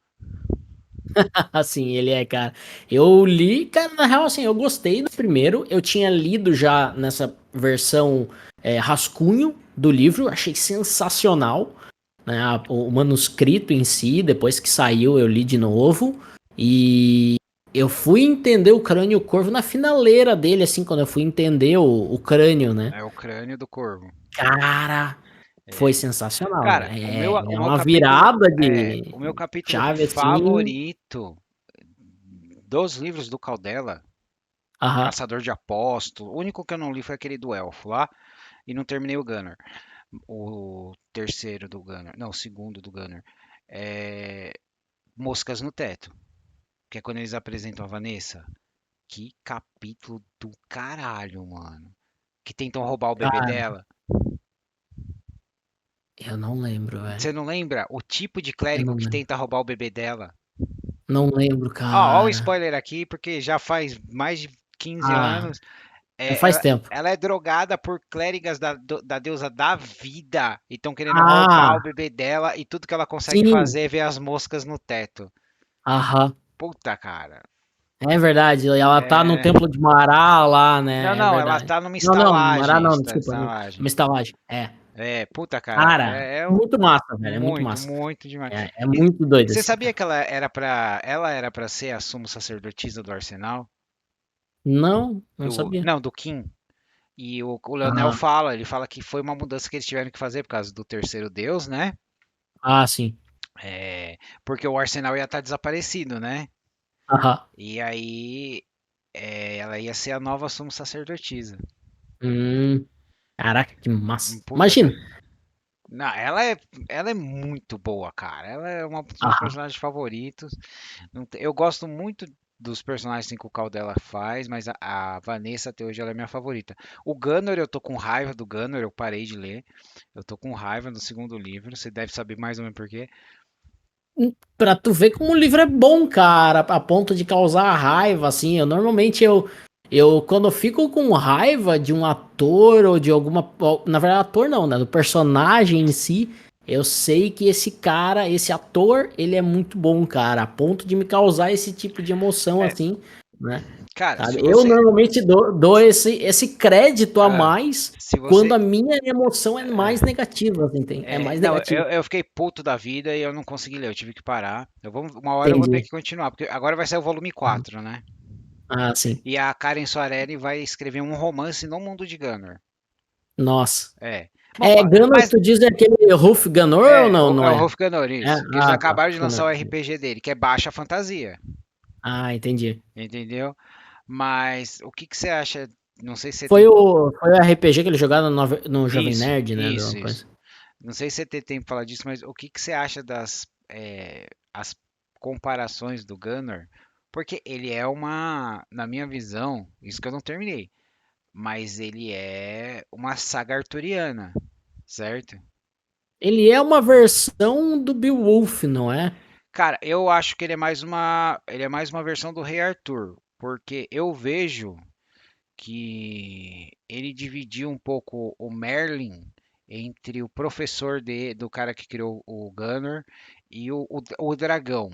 Assim, ele é, cara. Eu li, cara, na real, assim, eu gostei do primeiro. Eu tinha lido já nessa versão rascunho do livro, achei sensacional, né? O manuscrito em si, depois que saiu, eu li de novo. E eu fui entender o Crânio e o Corvo na finaleira dele, assim, quando eu fui entender o crânio, né? É o Crânio do Corvo. Cara, foi É. sensacional, Cara, velho. o É meu uma capítulo, virada o de meu capítulo chave, assim. favorito dos livros do Caldela, Aham. Caçador de Apóstolo, o único que eu não li foi aquele do Elfo lá, e não terminei o Gunner. O terceiro do Gunner, não, o segundo do Gunner. É Moscas no Teto, que é quando eles apresentam a Vanessa. Que capítulo do caralho, mano. Que tentam roubar o bebê Cara, dela. eu não lembro, velho. Você não lembra o tipo de Eu clérigo não que lembro. tenta roubar o bebê dela? Não lembro, Ó, o cara. spoiler aqui, porque já faz mais de 15 Ah, anos. já É, faz tempo. ela é drogada por clérigas da deusa da vida e estão querendo roubar o Ah, bebê dela e tudo que ela consegue sim. fazer é ver as moscas no teto. Aham. Puta, cara. É verdade. Ela tá no É... templo de Mará lá, Não, né? É não, ela verdade. tá numa Não, não, Mará estalagem. não, desculpa. Estalagem. Uma estalagem. É. É, puta, cara. Cara, muito massa, velho. É muito Muito, massa. muito demais. É E muito doido, você assim, sabia cara. que ela era pra ser a sumo sacerdotisa do Arsenal? Não, não sabia. Não, do Kim. E o Leonel Ah, fala, ele fala que foi uma mudança que eles tiveram que fazer por causa do terceiro deus, né? ah, sim. É, porque o Arsenal ia estar desaparecido, né? Aham. E aí ela ia ser a nova sumo sacerdotisa. Hum, caraca, que massa. Puta, Imagina. cara. Não, ela é muito boa, cara. Ela é um dos meus Aham. personagens favoritos. Eu gosto muito dos personagens assim, que o Caldela faz, mas a Vanessa até hoje ela é minha favorita. O Gunnor, eu tô com raiva do Gunnor, eu parei de ler. Eu tô com raiva no segundo livro. Você deve saber mais ou menos por quê. Pra tu ver como o livro é bom, cara, a ponto de causar raiva, assim. Eu quando eu fico com raiva de um ator ou de alguma, na verdade, ator não, né, do personagem em si, eu sei que esse cara, esse ator, ele é muito bom, cara, a ponto de me causar esse tipo de emoção, É, assim, né? cara, Sabe? Eu normalmente dou esse crédito a ah, mais se quando você a minha emoção é mais negativa, assim, é mais não, negativa. eu fiquei puto da vida e eu não consegui ler, eu tive que parar. Uma hora eu vou ter Entendi. que continuar, porque agora vai sair o volume 4, né? Ah, sim. E a Karen Soarelli vai escrever um romance no mundo de Gunnor. Nossa. É. Bom, É, Gunor, mas tu diz é aquele Ruf Gunor ou não, é não o é? Rolf Gunnor, É? isso. Que eles Ah, tá. acabaram de lançar o Gunor. RPG dele, que é baixa fantasia. Ah, entendi. Entendeu? Mas o que que você acha? Não sei se você Foi tem. foi o RPG que ele jogava no Jovem Isso, Nerd, né? isso, Alguma isso. coisa. Não sei se você tem tempo para falar disso, mas o que que você acha das as comparações do Gunner? Porque ele é na minha visão, isso que eu não terminei, mas ele é uma saga arturiana, certo? Ele é uma versão do Beowulf, não é? Cara, eu acho que ele é mais uma versão do Rei Arthur, porque eu vejo que ele dividiu um pouco o Merlin entre o professor do cara que criou o Gunner e o dragão.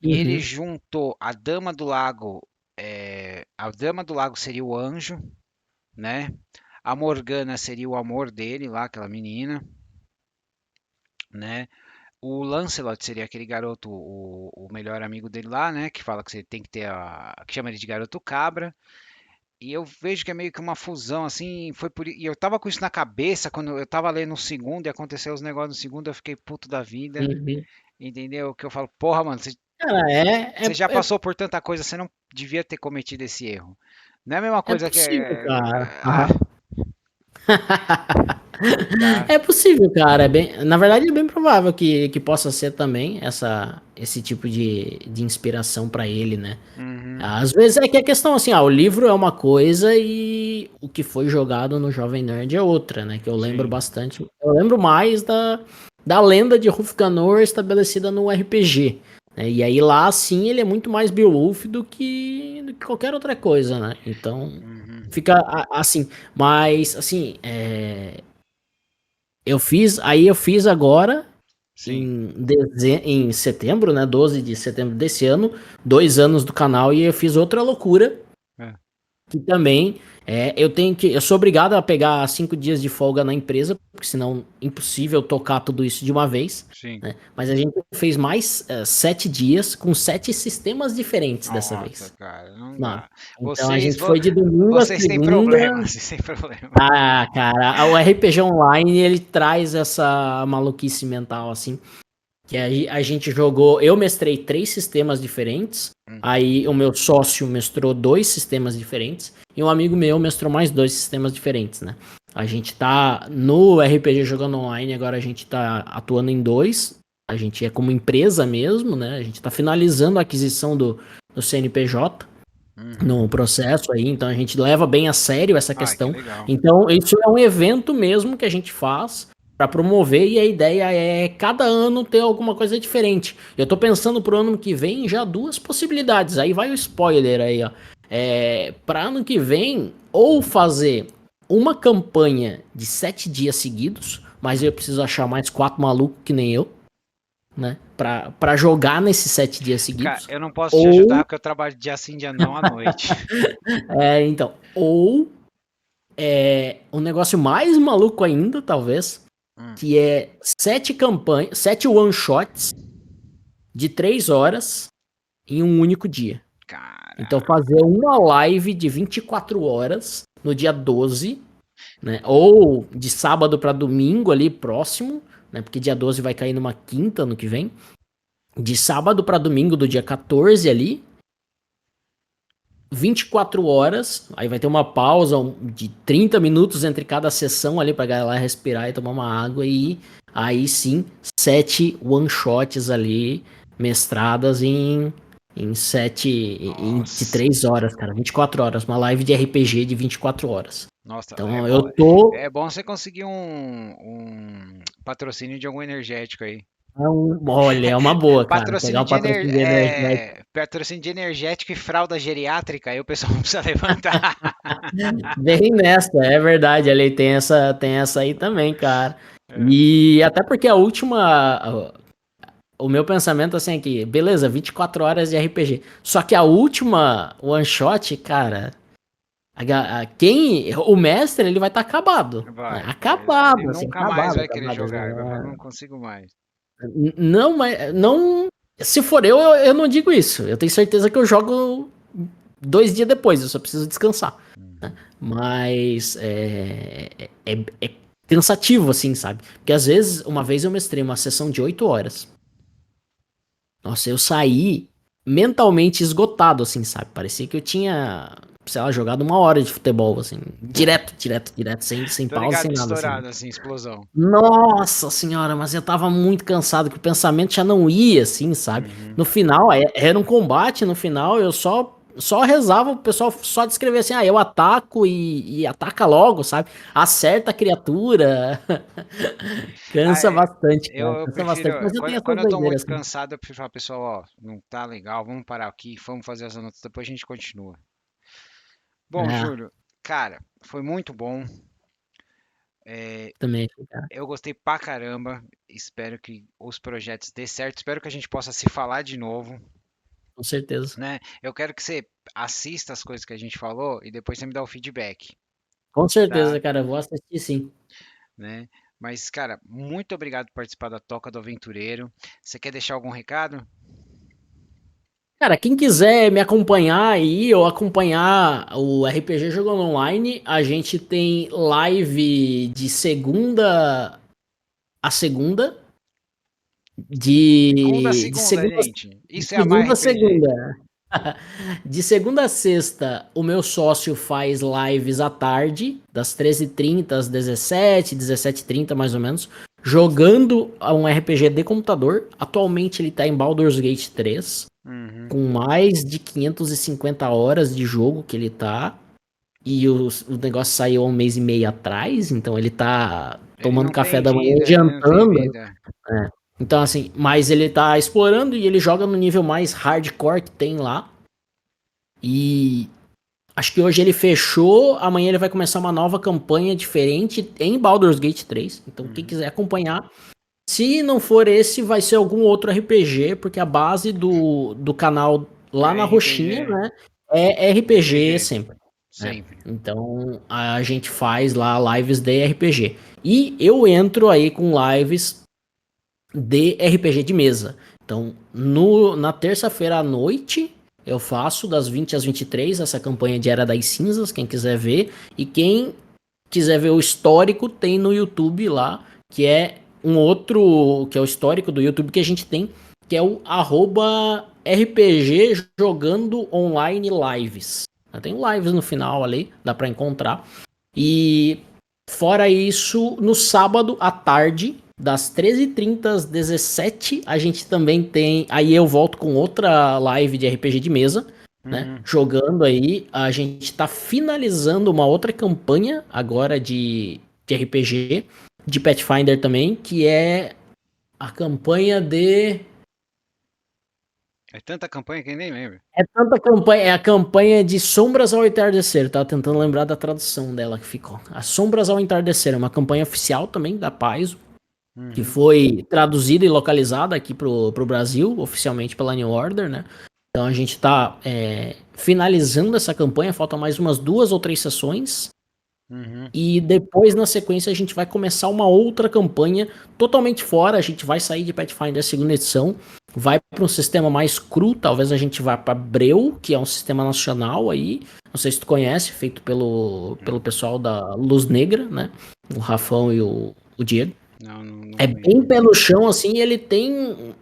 E ele Uhum. juntou a Dama do Lago, a Dama do Lago seria o anjo, né? A Morgana seria o amor dele lá, aquela menina, né? O Lancelot seria aquele garoto, o melhor amigo dele lá, né? Que fala que você tem que ter que chama ele de garoto cabra. E eu vejo que é meio que uma fusão, assim, e eu tava com isso na cabeça quando eu tava lendo o segundo e aconteceu os negócios no segundo, eu fiquei puto da vida, Uhum. entendeu? Que eu falo, porra, mano, Cara, você já passou por tanta coisa, você não devia ter cometido esse erro. Não é a mesma é coisa que possível, cara. ah, tá. É possível, cara. Na verdade, é bem provável que possa ser também esse tipo de inspiração pra ele, né? Uhum, Às vezes é que a questão assim, o livro é uma coisa e o que foi jogado no Jovem Nerd é outra, né? Que eu lembro sim. bastante. Eu lembro mais da lenda de Hufganor estabelecida no RPG, né? E aí lá, sim, ele é muito mais Beowulf do que qualquer outra coisa, né? Então, Uhum, fica assim. Mas, assim, eu fiz agora sim. em setembro, né? 12 de setembro desse ano, 2 anos do canal e eu fiz outra loucura É, que também eu sou obrigado a pegar 5 dias de folga na empresa, porque senão impossível tocar tudo isso de uma vez, sim. né? Mas a gente fez mais 7 dias com 7 sistemas diferentes dessa Nossa, vez. cara, não Mano, dá. então a Vocês, gente foi de domingo a vocês têm segunda. problemas, vocês têm problemas. Ah, cara, o RPG Online ele traz essa maluquice mental assim. Que aí a gente jogou. Eu mestrei 3 sistemas diferentes. Uhum, Aí o meu sócio mestrou 2 sistemas diferentes. E um amigo meu mestrou mais 2 sistemas diferentes, né? A gente tá no RPG jogando online, agora a gente tá atuando em dois. A gente é como empresa mesmo, né? A gente tá finalizando a aquisição do CNPJ uhum. no processo aí, então a gente leva bem a sério essa Ai, que questão. legal. Então, isso é um evento mesmo que a gente faz para promover e a ideia é cada ano ter alguma coisa diferente. Eu tô pensando pro ano que vem já 2 possibilidades. Aí vai o spoiler aí, ó. Para ano que vem, ou fazer uma campanha de 7 dias seguidos, mas eu preciso achar mais 4 malucos que nem eu, né? Pra jogar nesses 7 dias Cara, seguidos. eu não posso te ajudar Ou, porque eu trabalho dia sim, dia não à noite. ou um negócio mais maluco ainda, talvez, Hum, que é 7 campanhas, 7 one-shots de 3 horas em um único dia. Então caraca. fazer uma live de 24 horas no dia 12, né? Ou de sábado para domingo ali próximo, né? Porque dia 12 vai cair numa quinta no que vem. De sábado para domingo do dia 14 ali, 24 horas, aí vai ter uma pausa de 30 minutos entre cada sessão ali pra galera respirar e tomar uma água e aí sim, 7 one-shots ali mestradas em 7 de Nossa. 3 horas, cara, 24 horas, uma live de RPG de 24 horas. Nossa, Então eu tô é bom você conseguir um patrocínio de algum energético aí. olha, é uma boa, cara, pegar Patrocínio o patrocínio de energético. patrocínio de energético e fralda geriátrica, aí o pessoal não precisa levantar. Bem nessa, é verdade, ali tem essa aí também, cara. É. E até porque o meu pensamento assim é que, beleza, 24 horas de RPG. Só que a última one shot, cara, o mestre, ele vai estar acabado, né? Vai. Ele Acabado, assim, nunca mais acabado, vai querer acabado, assim, jogar. Ele vai falar, não consigo mais. não, mas não, se for eu não digo isso. Eu tenho certeza que eu jogo 2 dias depois, eu só preciso descansar. Uhum. Mas é cansativo, assim, sabe? Porque às vezes, uma vez eu mestrei uma sessão de 8 horas. Nossa, eu saí mentalmente esgotado, assim, sabe? Parecia que eu tinha, sei lá, jogado 1 hora de futebol, assim. Direto, direto, direto, sem Tô pausa, sem ligado, nada, assim. estourado, assim, explosão. Nossa senhora, mas eu tava muito cansado, que o pensamento já não ia, assim, sabe? Uhum. No final, era um combate, no final eu só rezava o pessoal só descrever assim, eu ataco e ataca logo, sabe? Acerta a criatura. Ah, Cansa bastante, cara, eu cansa prefiro, bastante, mas eu tenho quando essas eu tô doideiras, muito assim. cansado, eu prefiro falar, pessoal, ó, não tá legal, vamos parar aqui, vamos fazer as anotações, depois a gente continua. Bom, É, Júlio, cara, foi muito bom. também, cara, Eu gostei pra caramba. Espero que os projetos dê certo. Espero que a gente possa se falar de novo, com certeza. né? Eu quero que você assista as coisas que a gente falou e depois você me dá o feedback, Com tá? certeza, cara, eu vou assistir sim. Né? Mas, cara, muito obrigado por participar da Toca do Aventureiro. Você quer deixar algum recado? Cara, quem quiser me acompanhar aí ou acompanhar o RPG Jogando Online, a gente tem live de segunda a segunda, Segunda a de segunda, segunda, gente. de Isso é amar segunda a RPG. segunda. De segunda a sexta, o meu sócio faz lives à tarde, das 13h30 às 17h, 17h30 mais ou menos, jogando um RPG de computador. Atualmente ele tá em Baldur's Gate 3, Uhum. com mais de 550 horas de jogo que ele tá. E o negócio saiu há 1 mês e meio atrás, então ele tá Ele tomando não café tem da manhã e vida, né? Não tem jantando. vida. É. Então, assim, mas ele tá explorando e ele joga no nível mais hardcore que tem lá. E acho que hoje ele fechou, amanhã ele vai começar uma nova campanha diferente em Baldur's Gate 3. Então, quem quiser acompanhar, se não for esse, vai ser algum outro RPG, porque a base do canal lá É na roxinha, RPG. né, é RPG RPG. sempre, né? Sempre. Então, a gente faz lá lives de RPG. E eu entro aí com lives de RPG de mesa. Então, na terça-feira à noite, eu faço das 20 às 23 essa campanha de Era das Cinzas, quem quiser ver. E quem quiser ver o histórico, tem no YouTube lá, que é um outro, que é o histórico do YouTube que a gente tem, que é o @RPG Jogando Online Lives. Tem lives no final ali, dá pra encontrar. E fora isso, no sábado à tarde, das 13h30 às 17h, a gente também tem. Aí eu volto com outra live de RPG de mesa, né? Uhum. Jogando aí. A gente tá finalizando uma outra campanha agora de RPG, de Pathfinder também, que é a campanha de. É tanta campanha que nem lembro. É tanta campanha, é a campanha de Sombras ao Entardecer. Tava tentando lembrar da tradução dela que ficou. As Sombras ao Entardecer é uma campanha oficial também da Paizo, que Uhum. foi traduzida e localizada aqui pro Brasil, oficialmente pela New Order, né? Então a gente tá finalizando essa campanha, faltam mais umas 2 ou 3 sessões. Uhum. E depois, na sequência, a gente vai começar uma outra campanha totalmente fora. A gente vai sair de Pathfinder segunda edição, vai para um sistema mais cru. Talvez a gente vá para Breu, que é um sistema nacional aí. Não sei se tu conhece, feito pelo pessoal da Luz Negra, né? O Rafão e o Diego. Não É conheço. bem pé no chão, assim. Ele tem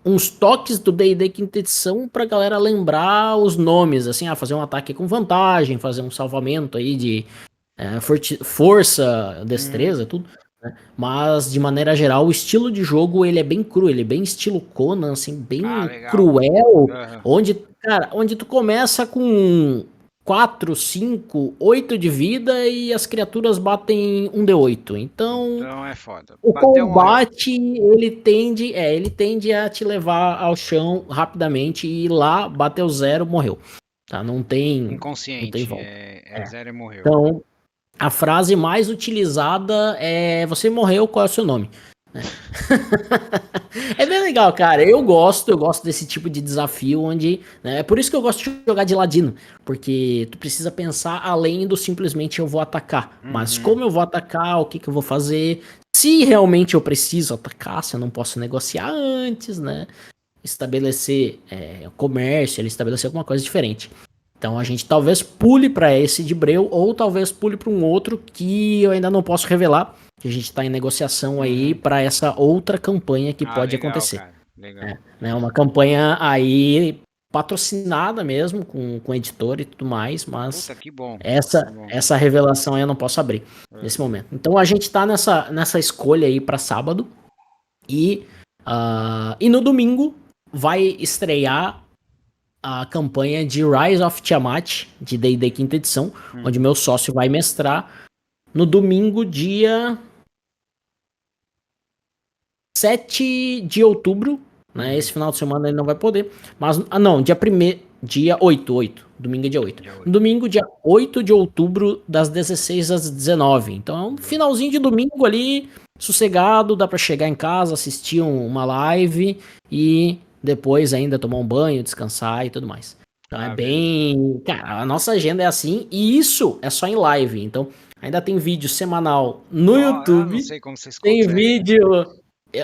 uns toques do D&D quinta edição pra galera lembrar os nomes, assim, fazer um ataque com vantagem, fazer um salvamento aí de força, Uhum. destreza, tudo, né? Mas, de maneira geral, o estilo de jogo, ele é bem cru, ele é bem estilo Conan, assim, Ah, bem legal. cruel, Aham. onde tu começa com 4, 5, 8 de vida e as criaturas batem um D8. Então, Então é foda. o Bateu, morreu. combate, ele tende a te levar ao chão rapidamente e lá bateu zero, morreu. Tá? Não tem Inconsciente. volta. É zero e morreu. Então, a frase mais utilizada é: você morreu, qual é o seu nome? Né? É bem legal, cara. Eu gosto desse tipo de desafio onde, né, é por isso que eu gosto de jogar de ladino, porque tu precisa pensar além do simplesmente eu vou atacar, mas Uhum. como eu vou atacar, o que que eu vou fazer, se realmente eu preciso atacar, se eu não posso negociar antes, né? Estabelecer comércio, ele estabelecer alguma coisa diferente. Então a gente talvez pule para esse de Breu ou talvez pule para um outro que eu ainda não posso revelar, que a gente está em negociação aí Uhum. para essa outra campanha que Ah, pode legal, acontecer. cara. Legal. Né? Uma campanha aí patrocinada mesmo, com editor e tudo mais, mas Puta, que bom. Que bom. essa revelação eu não posso abrir nesse Uhum. momento. Então a gente tá nessa escolha aí para sábado e no domingo vai estrear a campanha de Rise of Tiamat, de D&D quinta edição, onde Uhum. meu sócio vai mestrar no domingo, dia 7 de outubro, né? Uhum. Esse final de semana ele não vai poder, mas, não, dia 8, domingo é dia 8. Dia 8. Domingo, dia 8 de outubro, das 16 às 19. Então é um finalzinho de domingo ali, sossegado, dá pra chegar em casa, assistir uma live e depois ainda tomar um banho, descansar e tudo mais. Então é Ah, beleza. bem. Cara, a nossa agenda é assim, e isso é só em live. Então ainda tem vídeo semanal no Não YouTube, sei como vocês tem conseguem. vídeo.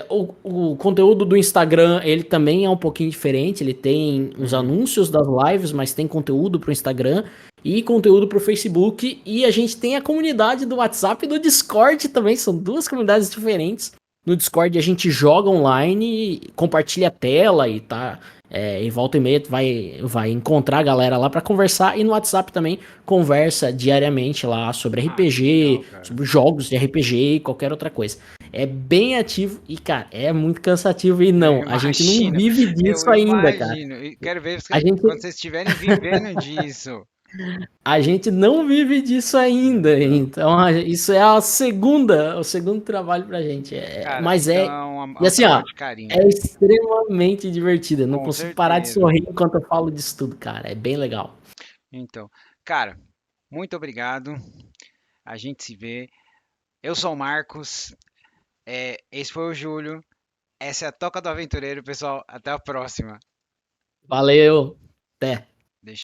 O conteúdo do Instagram, ele também é um pouquinho diferente. Ele tem os anúncios das lives, mas tem conteúdo pro Instagram e conteúdo pro Facebook. E a gente tem a comunidade do WhatsApp e do Discord também. São duas comunidades diferentes. No Discord a gente joga online, compartilha a tela e tá. E volta e meia vai encontrar a galera lá pra conversar. E no WhatsApp também conversa diariamente lá sobre Ah, que RPG, legal, cara. sobre jogos de RPG e qualquer outra coisa. É bem ativo e, cara, é muito cansativo. E não, Eu a gente não imagino, vive eu disso ainda, cara. imagino. E quero ver A gente, quando vocês estiverem vivendo disso. a gente não vive disso ainda. Então, isso é o segundo trabalho pra gente. Cara, Mas então é. é E um assim, ó, trabalho de carinho, é extremamente divertido. Eu não com consigo parar de certeza. sorrir enquanto eu falo disso tudo, cara. É bem legal. Então, cara, muito obrigado. A gente se vê. Eu sou o Marcos. Esse foi o Júlio. Essa é a Toca do Aventureiro, pessoal. Até a próxima. Valeu. Até.